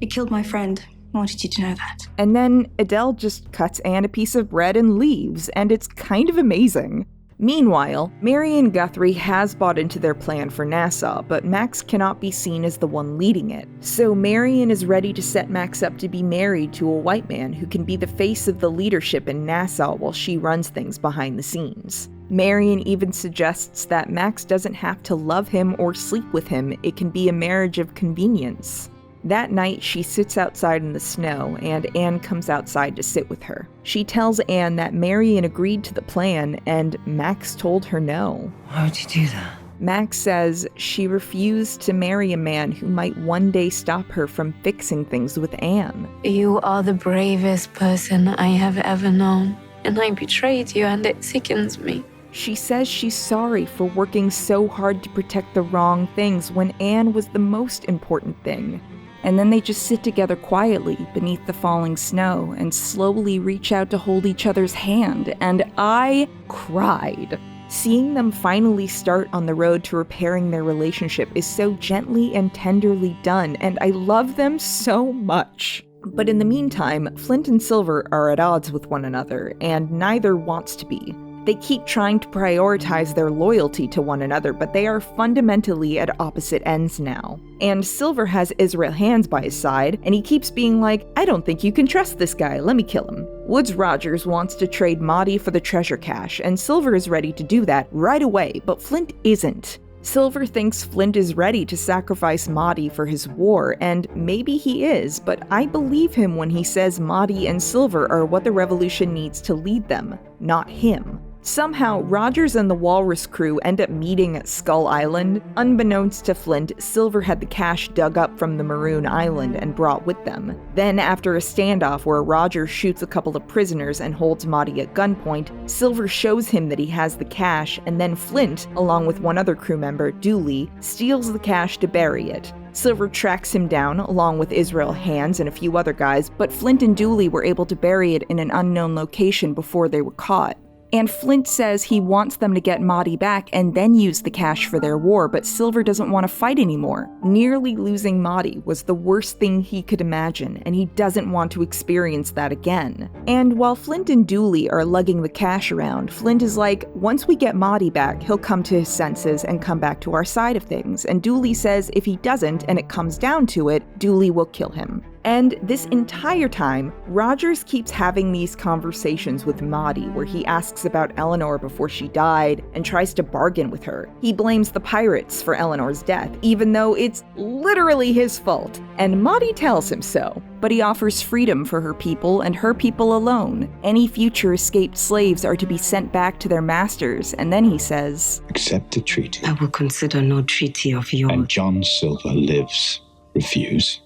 You killed my friend. I wanted you to know that. And then Adele just cuts Anne a piece of bread and leaves, and it's kind of amazing. Meanwhile, Marion Guthrie has bought into their plan for Nassau, but Max cannot be seen as the one leading it. So Marion is ready to set Max up to be married to a white man who can be the face of the leadership in Nassau while she runs things behind the scenes. Marion even suggests that Max doesn't have to love him or sleep with him, it can be a marriage of convenience. That night, she sits outside in the snow, and Anne comes outside to sit with her. She tells Anne that Marion agreed to the plan, and Max told her no. Why would you do that? Max says she refused to marry a man who might one day stop her from fixing things with Anne. You are the bravest person I have ever known, and I betrayed you, and it sickens me. She says she's sorry for working so hard to protect the wrong things when Anne was the most important thing. And then they just sit together quietly beneath the falling snow and slowly reach out to hold each other's hand, and I cried. Seeing them finally start on the road to repairing their relationship is so gently and tenderly done, and I love them so much. But in the meantime, Flint and Silver are at odds with one another, and neither wants to be. They keep trying to prioritize their loyalty to one another, but they are fundamentally at opposite ends now. And Silver has Israel Hands by his side, and he keeps being like, I don't think you can trust this guy, let me kill him. Woods Rogers wants to trade Maudie for the treasure cache, and Silver is ready to do that right away, but Flint isn't. Silver thinks Flint is ready to sacrifice Maudie for his war, and maybe he is, but I believe him when he says Maudie and Silver are what the revolution needs to lead them, not him. Somehow, Rogers and the Walrus crew end up meeting at Skull Island. Unbeknownst to Flint, Silver had the cache dug up from the Maroon Island and brought with them. Then, after a standoff where Rogers shoots a couple of prisoners and holds Maudie at gunpoint, Silver shows him that he has the cache, and then Flint, along with one other crew member, Dooley, steals the cache to bury it. Silver tracks him down, along with Israel Hands and a few other guys, but Flint and Dooley were able to bury it in an unknown location before they were caught. And Flint says he wants them to get Maudie back and then use the cache for their war, but Silver doesn't want to fight anymore. Nearly losing Maudie was the worst thing he could imagine, and he doesn't want to experience that again. And while Flint and Dooley are lugging the cache around, Flint is like, once we get Maudie back, he'll come to his senses and come back to our side of things. And Dooley says if he doesn't, and it comes down to it, Dooley will kill him. And this entire time, Rogers keeps having these conversations with Maudie where he asks about Eleanor before she died and tries to bargain with her. He blames the pirates for Eleanor's death, even though it's literally his fault, and Maudie tells him so. But he offers freedom for her people and her people alone. Any future escaped slaves are to be sent back to their masters, and then he says, Accept the treaty. I will consider no treaty of yours. And John Silver lives. Refuse.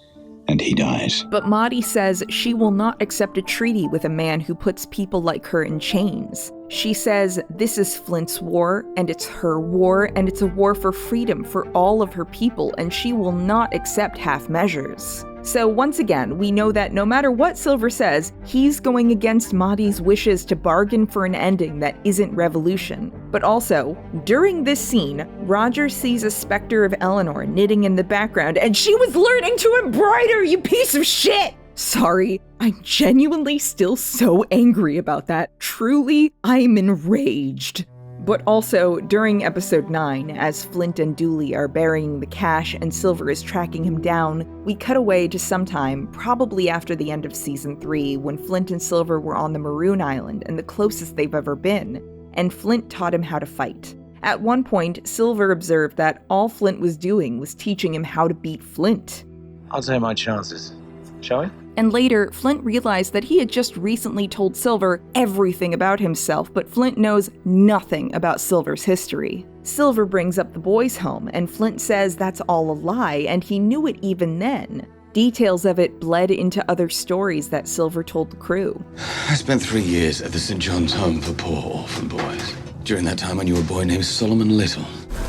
And he dies. But Maudie says she will not accept a treaty with a man who puts people like her in chains. She says this is Flint's war, and it's her war, and it's a war for freedom for all of her people, and she will not accept half measures. So once again, we know that no matter what Silver says, he's going against Maudie's wishes to bargain for an ending that isn't revolution. But also, during this scene, Roger sees a specter of Eleanor knitting in the background, and she was learning to embroider, you piece of shit! Sorry, I'm genuinely still so angry about that. Truly, I'm enraged. But also, during episode 9, as Flint and Dooley are burying the cache and Silver is tracking him down, we cut away to sometime, probably after the end of season 3, when Flint and Silver were on the Maroon Island and the closest they've ever been, and Flint taught him how to fight. At one point, Silver observed that all Flint was doing was teaching him how to beat Flint. I'll take my chances. Shall we? And later, Flint realized that he had just recently told Silver everything about himself, but Flint knows nothing about Silver's history. Silver brings up the boys' home, and Flint says that's all a lie, and he knew it even then. Details of it bled into other stories that Silver told the crew. I spent 3 years at the St. John's Home for Poor Orphan Boys. During that time, I knew a boy named Solomon Little.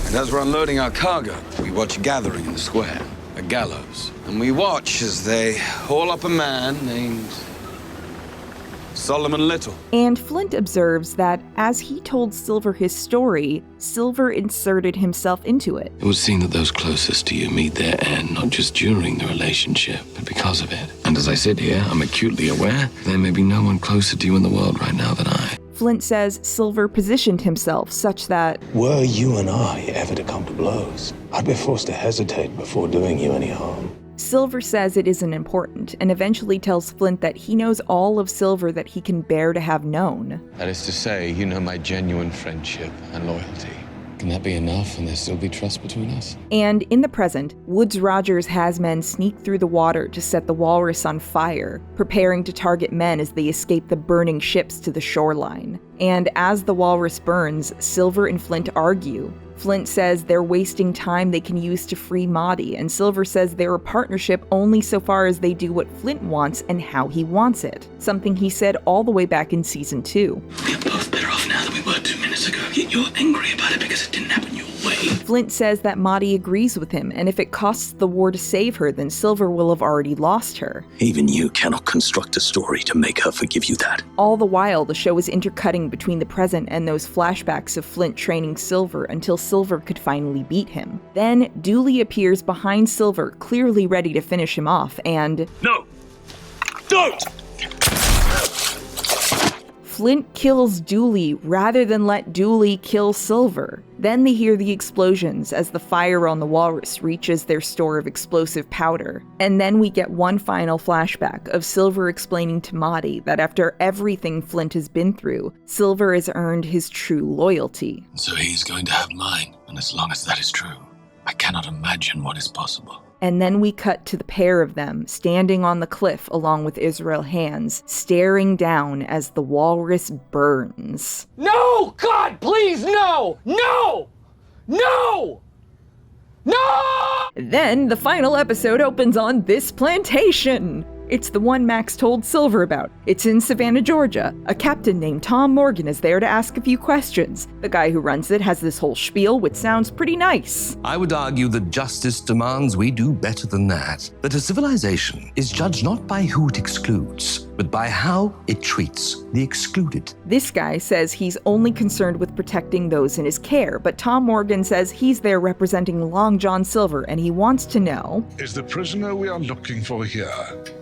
And as we're unloading our cargo, we watch a gathering in the square. A gallows, and we watch as they haul up a man named Solomon Little. And Flint observes that as he told Silver his story, Silver inserted himself into it. It would seem that those closest to you meet their end not just during the relationship, but because of it. And as I sit here, I'm acutely aware there may be no one closer to you in the world right now than I. Flint says Silver positioned himself such that, were you and I ever to come to blows, I'd be forced to hesitate before doing you any harm. Silver says it isn't important, and eventually tells Flint that he knows all of Silver that he can bear to have known. That is to say, you know my genuine friendship and loyalty. Can that be enough and there still be trust between us? And in the present, Woodes Rogers has men sneak through the water to set the walrus on fire, preparing to target men as they escape the burning ships to the shoreline. And as the walrus burns, Silver and Flint argue. Flint says they're wasting time they can use to free Maudie, and Silver says they're a partnership only so far as they do what Flint wants and how he wants it. Something he said all the way back in season 2. We're both better off now than we were 2 minutes ago, yet you're angry about it because it didn't happen your way. Flint says that Maudie agrees with him, and if it costs the war to save her, then Silver will have already lost her. Even you cannot construct a story to make her forgive you that. All the while, the show is intercutting between the present and those flashbacks of Flint training Silver until Silver could finally beat him. Then, Dooley appears behind Silver, clearly ready to finish him off, and... No! Don't! Flint kills Dooley rather than let Dooley kill Silver. Then they hear the explosions as the fire on the walrus reaches their store of explosive powder. And then we get one final flashback of Silver explaining to Maudie that after everything Flint has been through, Silver has earned his true loyalty. So he's going to have mine, and as long as that is true, I cannot imagine what is possible. And then we cut to the pair of them standing on the cliff along with Israel Hands, staring down as the walrus burns. No! God, please, no! No! No! No! Then the final episode opens on this plantation. It's the one Max told Silver about. It's in Savannah, Georgia. A captain named Tom Morgan is there to ask a few questions. The guy who runs it has this whole spiel which sounds pretty nice. I would argue that justice demands we do better than that. That a civilization is judged not by who it excludes, but by how it treats the excluded. This guy says he's only concerned with protecting those in his care, but Tom Morgan says he's there representing Long John Silver and he wants to know, is the prisoner we are looking for here,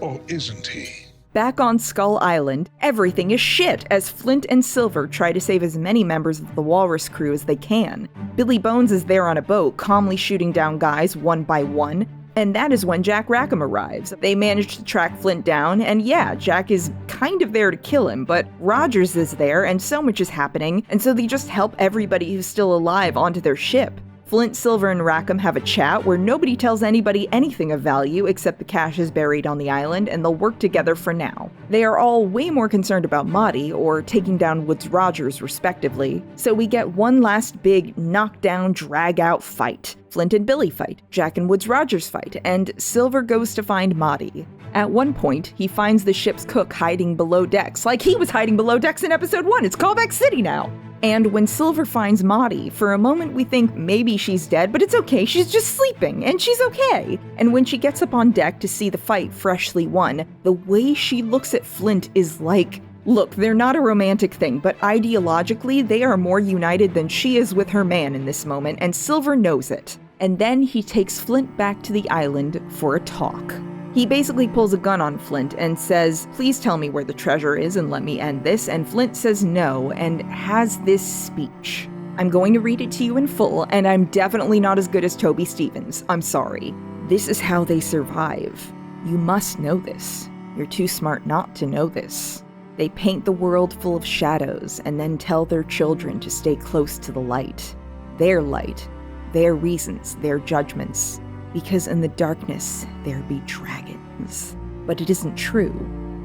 or isn't he? Back on Skull Island, everything is shit as Flint and Silver try to save as many members of the walrus crew as they can. Billy Bones is there on a boat, calmly shooting down guys one by one, and that is when Jack Rackham arrives. They manage to track Flint down, and yeah, Jack is kind of there to kill him, but Rogers is there, and so much is happening, and so they just help everybody who's still alive onto their ship. Flint, Silver, and Rackham have a chat where nobody tells anybody anything of value except the cash is buried on the island, and they'll work together for now. They are all way more concerned about Maudie, or taking down Woodes Rogers respectively, so we get one last big knockdown, drag-out fight. Flint and Billy fight, Jack and Woodes Rogers fight, and Silver goes to find Maudie. At one point, he finds the ship's cook hiding below decks, like he was hiding below decks in episode 1, it's Callback City now! And when Silver finds Maudie, for a moment we think maybe she's dead, but it's okay, she's just sleeping, and she's okay. And when she gets up on deck to see the fight freshly won, the way she looks at Flint is like, look, they're not a romantic thing, but ideologically, they are more united than she is with her man in this moment, and Silver knows it. And then he takes Flint back to the island for a talk. He basically pulls a gun on Flint and says, please tell me where the treasure is and let me end this, and Flint says no and has this speech. I'm going to read it to you in full, and I'm definitely not as good as Toby Stevens. I'm sorry. This is how they survive. You must know this. You're too smart not to know this. They paint the world full of shadows and then tell their children to stay close to the light. Their light. Their reasons. Their judgments. Because in the darkness, there be dragons. But it isn't true.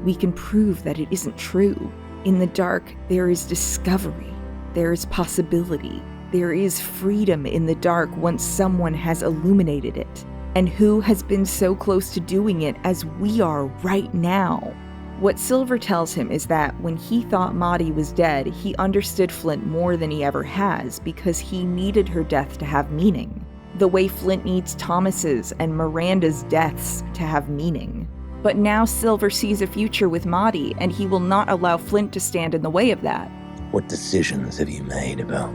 We can prove that it isn't true. In the dark, there is discovery. There is possibility. There is freedom in the dark once someone has illuminated it. And who has been so close to doing it as we are right now? What Silver tells him is that when he thought Maudie was dead, he understood Flint more than he ever has because he needed her death to have meaning. The way Flint needs Thomas's and Miranda's deaths to have meaning. But now Silver sees a future with Maddie, and he will not allow Flint to stand in the way of that. What decisions have you made about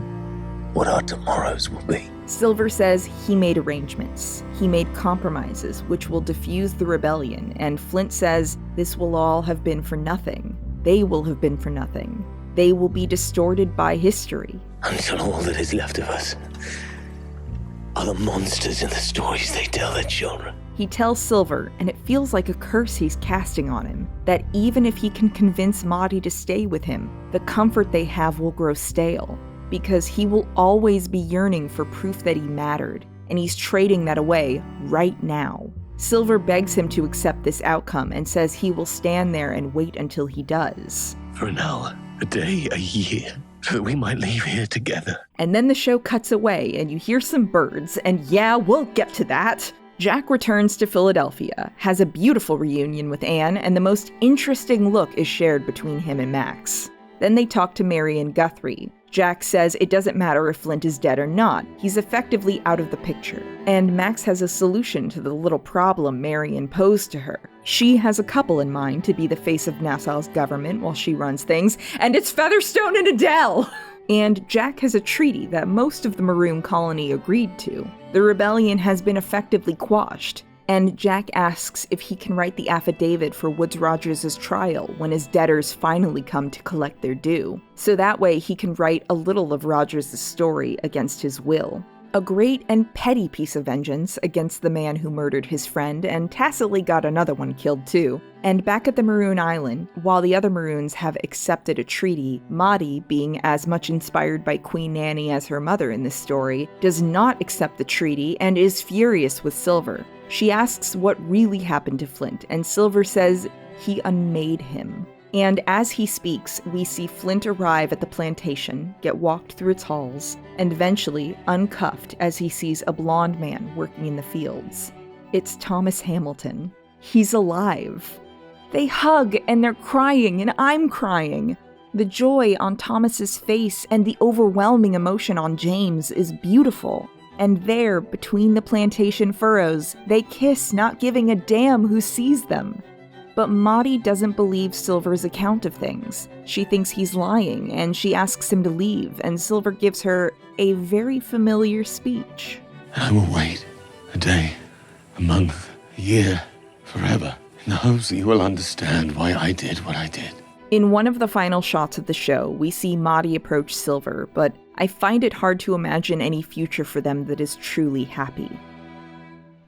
what our tomorrows will be? Silver says he made arrangements. He made compromises which will defuse the rebellion, and Flint says this will all have been for nothing. They will have been for nothing. They will be distorted by history. Until all that is left of us are the monsters in the stories they tell their children. He tells Silver, and it feels like a curse he's casting on him, that even if he can convince Maddie to stay with him, the comfort they have will grow stale, because he will always be yearning for proof that he mattered, and he's trading that away right now. Silver begs him to accept this outcome and says he will stand there and wait until he does. For an hour, a day, a year, so that we might leave here together. And then the show cuts away, and you hear some birds, and yeah, we'll get to that. Jack returns to Philadelphia, has a beautiful reunion with Anne, and the most interesting look is shared between him and Max. Then they talk to Mary and Guthrie. Jack says it doesn't matter if Flint is dead or not, he's effectively out of the picture. And Max has a solution to the little problem Marion posed to her. She has a couple in mind to be the face of Nassau's government while she runs things, and it's Featherstone and Adele! And Jack has a treaty that most of the Maroon colony agreed to. The rebellion has been effectively quashed, and Jack asks if he can write the affidavit for Woodes Rogers' trial when his debtors finally come to collect their due, so that way he can write a little of Rogers' story against his will. A great and petty piece of vengeance against the man who murdered his friend and tacitly got another one killed too. And back at the Maroon Island, while the other Maroons have accepted a treaty, Maddie, being as much inspired by Queen Nanny as her mother in this story, does not accept the treaty and is furious with Silver. She asks what really happened to Flint, and Silver says he unmade him. And as he speaks, we see Flint arrive at the plantation, get walked through its halls, and eventually uncuffed as he sees a blonde man working in the fields. It's Thomas Hamilton. He's alive. They hug and they're crying and I'm crying. The joy on Thomas's face and the overwhelming emotion on James is beautiful. And there, between the plantation furrows, they kiss, not giving a damn who sees them. But Maddie doesn't believe Silver's account of things. She thinks he's lying, and she asks him to leave, and Silver gives her a very familiar speech. I will wait a day, a month, a year, forever, in the hopes that you will understand why I did what I did. In one of the final shots of the show, we see Maddie approach Silver, but I find it hard to imagine any future for them that is truly happy.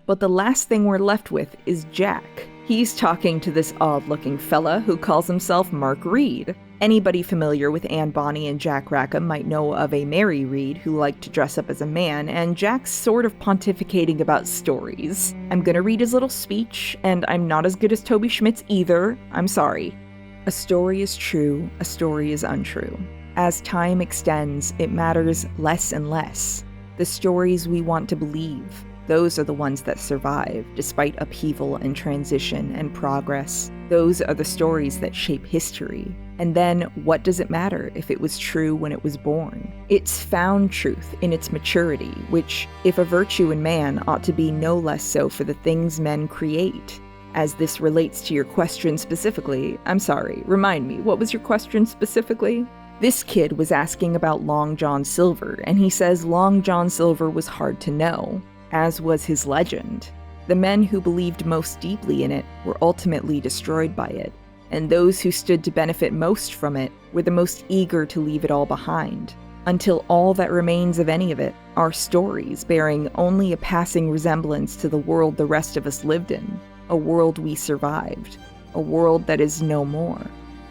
But the last thing we're left with is Jack. He's talking to this odd-looking fella who calls himself Mark Reed. Anybody familiar with Anne Bonny and Jack Rackham might know of a Mary Reed who liked to dress up as a man, and Jack's sort of pontificating about stories. I'm gonna read his little speech, and I'm not as good as Toby Schmitz either. I'm sorry. A story is true, a story is untrue. As time extends, it matters less and less. The stories we want to believe, those are the ones that survive, despite upheaval and transition and progress. Those are the stories that shape history. And then, what does it matter if it was true when it was born? It's found truth in its maturity, which, if a virtue in man, ought to be no less so for the things men create. As this relates to your question specifically, I'm sorry, remind me, what was your question specifically? This kid was asking about Long John Silver, and he says Long John Silver was hard to know, as was his legend. The men who believed most deeply in it were ultimately destroyed by it, and those who stood to benefit most from it were the most eager to leave it all behind, until all that remains of any of it are stories bearing only a passing resemblance to the world the rest of us lived in, a world we survived, a world that is no more.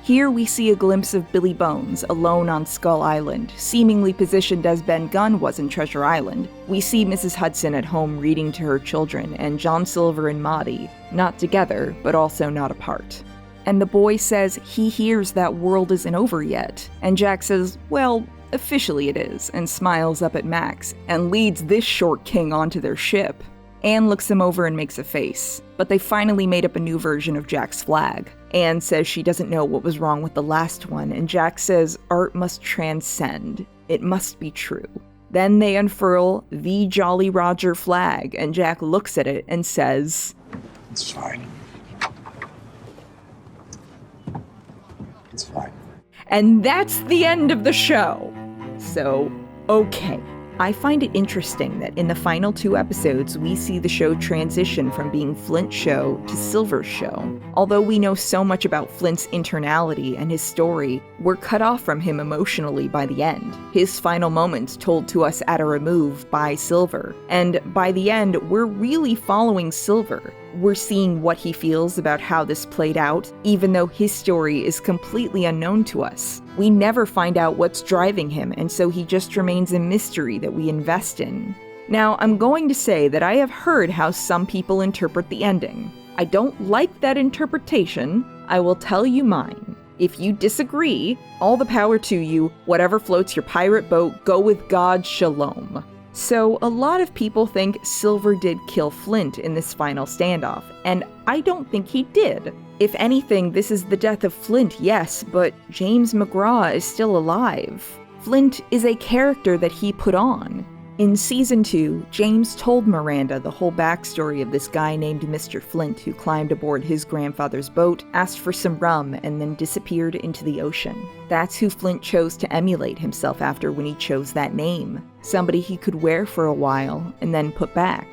Here we see a glimpse of Billy Bones alone on Skull Island, seemingly positioned as Ben Gunn was in Treasure Island. We see Mrs. Hudson at home reading to her children, and John Silver and Maddie, not together, but also not apart. And the boy says he hears that world isn't over yet, and Jack says, well, officially it is, and smiles up at Max, and leads this short king onto their ship. Anne looks him over and makes a face, but they finally made up a new version of Jack's flag. Anne says she doesn't know what was wrong with the last one, and Jack says art must transcend. It must be true. Then they unfurl the Jolly Roger flag, and Jack looks at it and says, It's fine. It's fine. And that's the end of the show. So, okay. I find it interesting that in the final 2 episodes, we see the show transition from being Flint's show to Silver's show. Although we know so much about Flint's internality and his story, we're cut off from him emotionally by the end. His final moments told to us at a remove by Silver. And by the end, we're really following Silver. We're seeing what he feels about how this played out, even though his story is completely unknown to us. We never find out what's driving him, and so he just remains a mystery that we invest in. Now, I'm going to say that I have heard how some people interpret the ending. I don't like that interpretation. I will tell you mine. If you disagree, all the power to you. Whatever floats your pirate boat, go with God, shalom. So, a lot of people think Silver did kill Flint in this final standoff, and I don't think he did. If anything, this is the death of Flint, yes, but James McGraw is still alive. Flint is a character that he put on. In Season 2, James told Miranda the whole backstory of this guy named Mr. Flint who climbed aboard his grandfather's boat, asked for some rum, and then disappeared into the ocean. That's who Flint chose to emulate himself after when he chose that name. Somebody he could wear for a while, and then put back.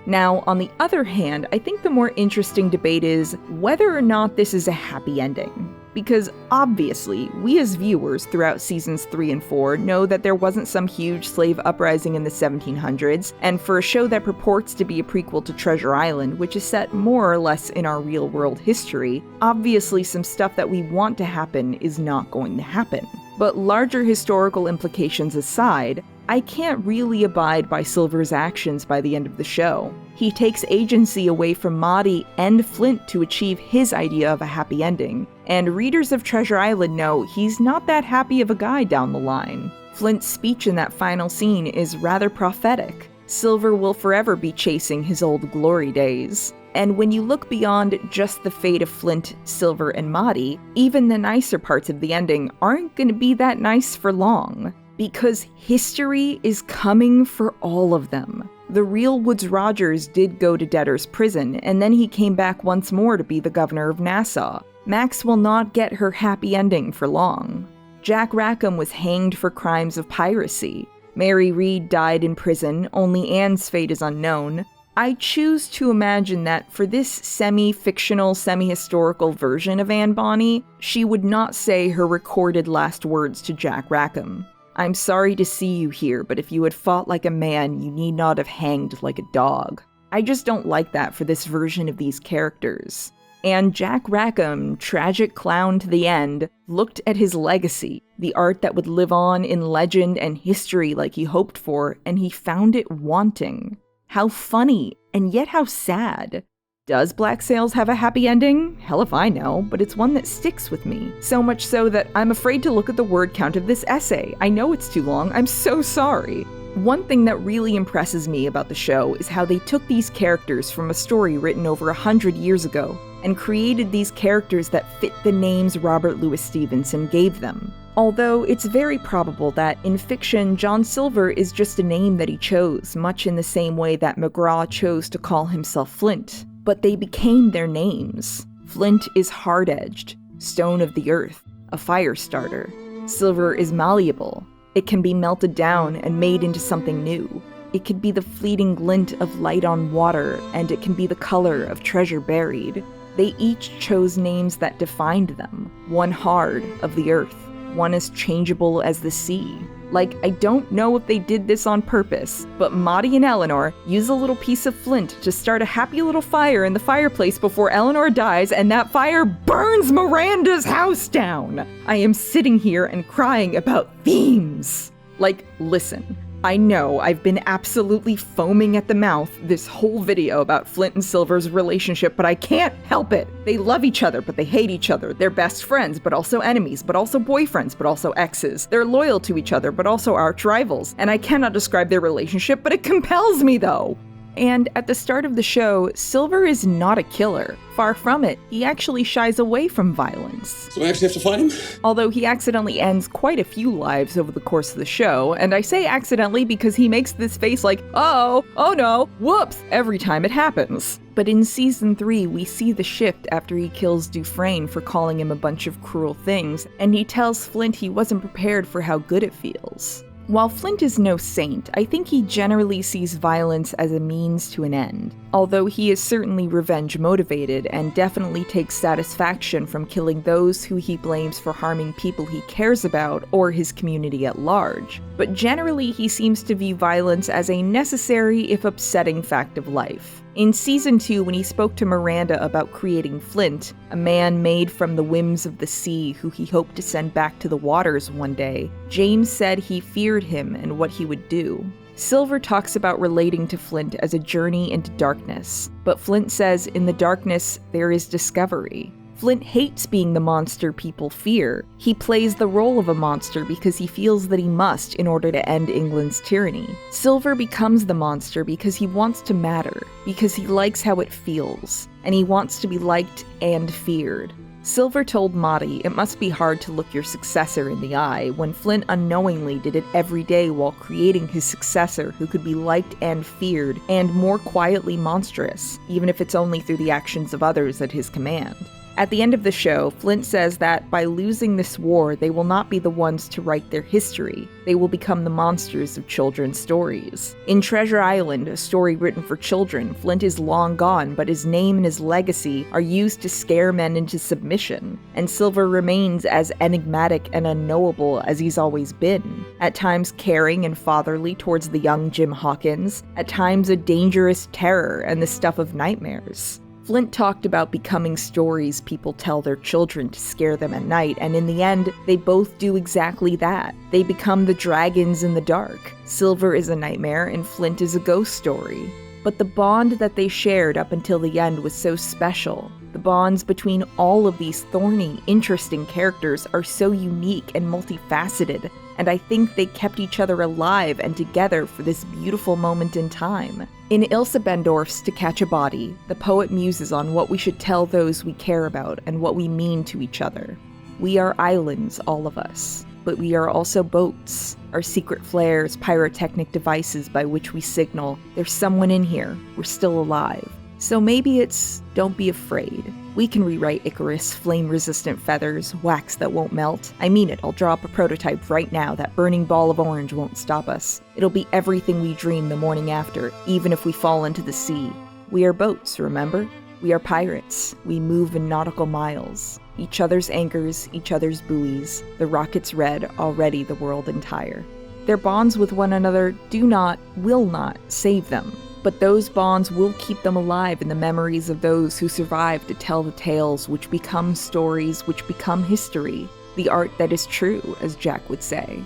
Now, on the other hand, I think the more interesting debate is whether or not this is a happy ending. Because obviously, we as viewers throughout seasons 3 and 4 know that there wasn't some huge slave uprising in the 1700s, and for a show that purports to be a prequel to Treasure Island, which is set more or less in our real-world history, obviously some stuff that we want to happen is not going to happen. But larger historical implications aside, I can't really abide by Silver's actions by the end of the show. He takes agency away from Maudie and Flint to achieve his idea of a happy ending, and readers of Treasure Island know he's not that happy of a guy down the line. Flint's speech in that final scene is rather prophetic. Silver will forever be chasing his old glory days. And when you look beyond just the fate of Flint, Silver, and Maudie, even the nicer parts of the ending aren't going to be that nice for long. Because history is coming for all of them. The real Woodes Rogers did go to debtor's prison, and then he came back once more to be the governor of Nassau. Max will not get her happy ending for long. Jack Rackham was hanged for crimes of piracy. Mary Read died in prison, only Anne's fate is unknown. I choose to imagine that for this semi-fictional, semi-historical version of Anne Bonny, she would not say her recorded last words to Jack Rackham. I'm sorry to see you here, but if you had fought like a man, you need not have hanged like a dog. I just don't like that for this version of these characters. And Jack Rackham, tragic clown to the end, looked at his legacy, the art that would live on in legend and history like he hoped for, and he found it wanting. How funny, and yet how sad. Does Black Sails have a happy ending? Hell if I know, but it's one that sticks with me. So much so that I'm afraid to look at the word count of this essay. I know it's too long, I'm so sorry. One thing that really impresses me about the show is how they took these characters from a story written over 100 years ago and created these characters that fit the names Robert Louis Stevenson gave them. Although it's very probable that, in fiction, John Silver is just a name that he chose, much in the same way that McGraw chose to call himself Flint. But they became their names. Flint is hard-edged, stone of the earth, a fire starter. Silver is malleable. It can be melted down and made into something new. It could be the fleeting glint of light on water, and it can be the color of treasure buried. They each chose names that defined them. One hard, of the earth. One as changeable as the sea. Like, I don't know if they did this on purpose, but Maudie and Eleanor use a little piece of flint to start a happy little fire in the fireplace before Eleanor dies, and that fire burns Miranda's house down! I am sitting here and crying about themes. Like, listen, I know I've been absolutely foaming at the mouth this whole video about Flint and Silver's relationship, but I can't help it. They love each other, but they hate each other. They're best friends, but also enemies, but also boyfriends, but also exes. They're loyal to each other, but also arch rivals. And I cannot describe their relationship, but it compels me though. And at the start of the show, Silver is not a killer. Far from it, he actually shies away from violence. So I actually have to fight him? Although he accidentally ends quite a few lives over the course of the show, and I say accidentally because he makes this face like, oh no, whoops, every time it happens. But in Season 3, we see the shift after he kills Dufresne for calling him a bunch of cruel things, and he tells Flint he wasn't prepared for how good it feels. While Flint is no saint, I think he generally sees violence as a means to an end, although he is certainly revenge motivated and definitely takes satisfaction from killing those who he blames for harming people he cares about or his community at large. But generally he seems to view violence as a necessary if upsetting fact of life. In Season 2, when he spoke to Miranda about creating Flint, a man made from the whims of the sea who he hoped to send back to the waters one day, James said he feared him and what he would do. Silver talks about relating to Flint as a journey into darkness, but Flint says in the darkness there is discovery. Flint hates being the monster people fear. He plays the role of a monster because he feels that he must in order to end England's tyranny. Silver becomes the monster because he wants to matter, because he likes how it feels, and he wants to be liked and feared. Silver told Maddie it must be hard to look your successor in the eye when Flint unknowingly did it every day while creating his successor who could be liked and feared and more quietly monstrous, even if it's only through the actions of others at his command. At the end of the show, Flint says that by losing this war, they will not be the ones to write their history. They will become the monsters of children's stories. In Treasure Island, a story written for children, Flint is long gone, but his name and his legacy are used to scare men into submission, and Silver remains as enigmatic and unknowable as he's always been. At times caring and fatherly towards the young Jim Hawkins, at times a dangerous terror and the stuff of nightmares. Flint talked about becoming stories people tell their children to scare them at night, and in the end, they both do exactly that. They become the dragons in the dark. Silver is a nightmare, and Flint is a ghost story. But the bond that they shared up until the end was so special. The bonds between all of these thorny, interesting characters are so unique and multifaceted, and I think they kept each other alive and together for this beautiful moment in time. In Ilse Bendorf's To Catch a Body, the poet muses on what we should tell those we care about and what we mean to each other. We are islands, all of us, but we are also boats. Our secret flares, pyrotechnic devices by which we signal, there's someone in here, we're still alive. So maybe it's, don't be afraid. We can rewrite Icarus, flame-resistant feathers, wax that won't melt. I mean it, I'll draw up a prototype right now. That burning ball of orange won't stop us. It'll be everything we dream the morning after, even if we fall into the sea. We are boats, remember? We are pirates. We move in nautical miles. Each other's anchors, each other's buoys. The rocket's red, already the world entire. Their bonds with one another do not, will not, save them. But those bonds will keep them alive in the memories of those who survive to tell the tales which become stories, which become history. The art that is true, as Jack would say.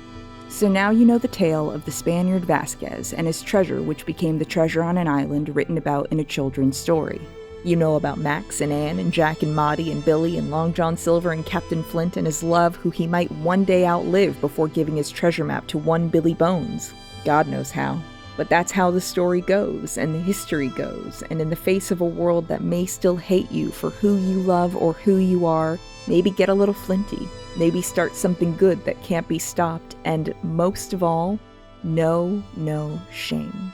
So now you know the tale of the Spaniard Vasquez and his treasure which became the treasure on an island written about in a children's story. You know about Max and Anne and Jack and Maudie and Billy and Long John Silver and Captain Flint and his love who he might one day outlive before giving his treasure map to one Billy Bones. God knows how. But that's how the story goes, and the history goes, and in the face of a world that may still hate you for who you love or who you are, maybe get a little flinty, maybe start something good that can't be stopped, and most of all, know no shame.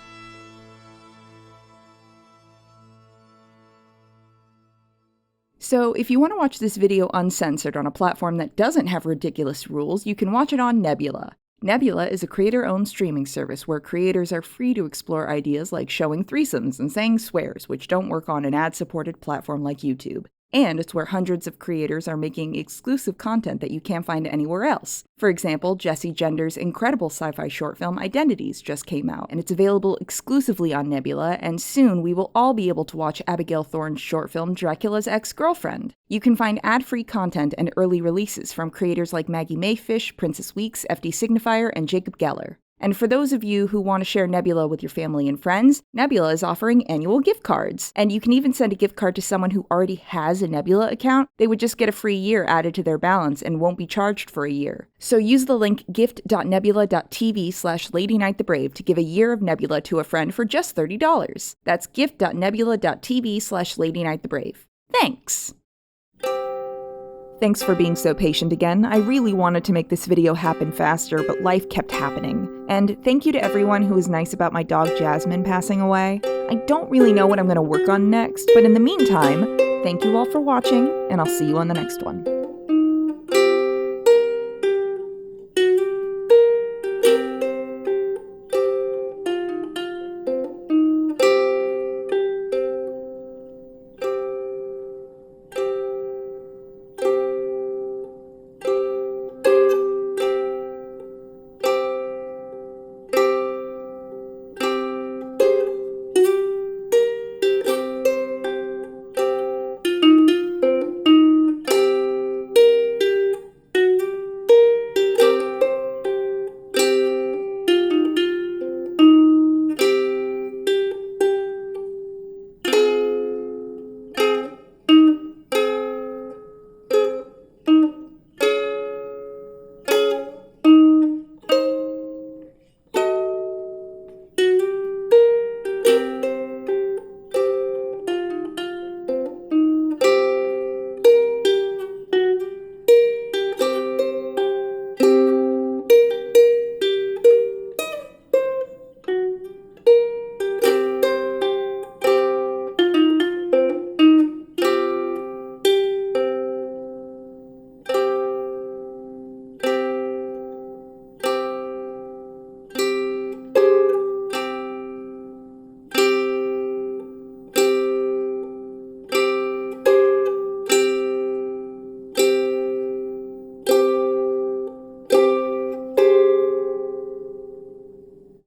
So if you want to watch this video uncensored on a platform that doesn't have ridiculous rules, you can watch it on Nebula. Nebula is a creator-owned streaming service where creators are free to explore ideas like showing threesomes and saying swears, which don't work on an ad-supported platform like YouTube. And it's where hundreds of creators are making exclusive content that you can't find anywhere else. For example, Jessie Gender's incredible sci-fi short film Identiteaze just came out, and it's available exclusively on Nebula, and soon we will all be able to watch Abigail Thorne's short film Dracula's Ex-Girlfriend. You can find ad-free content and early releases from creators like Maggie Mayfish, Princess Weeks, FD Signifier, and Jacob Geller. And for those of you who want to share Nebula with your family and friends, Nebula is offering annual gift cards. And you can even send a gift card to someone who already has a Nebula account. They would just get a free year added to their balance and won't be charged for a year. So use the link gift.nebula.tv/LadyKnightTheBrave to give a year of Nebula to a friend for just $30. That's gift.nebula.tv/LadyKnightTheBrave. Thanks! Thanks for being so patient again. I really wanted to make this video happen faster, but life kept happening. And thank you to everyone who was nice about my dog Jasmine passing away. I don't really know what I'm going to work on next, but in the meantime, thank you all for watching, and I'll see you on the next one.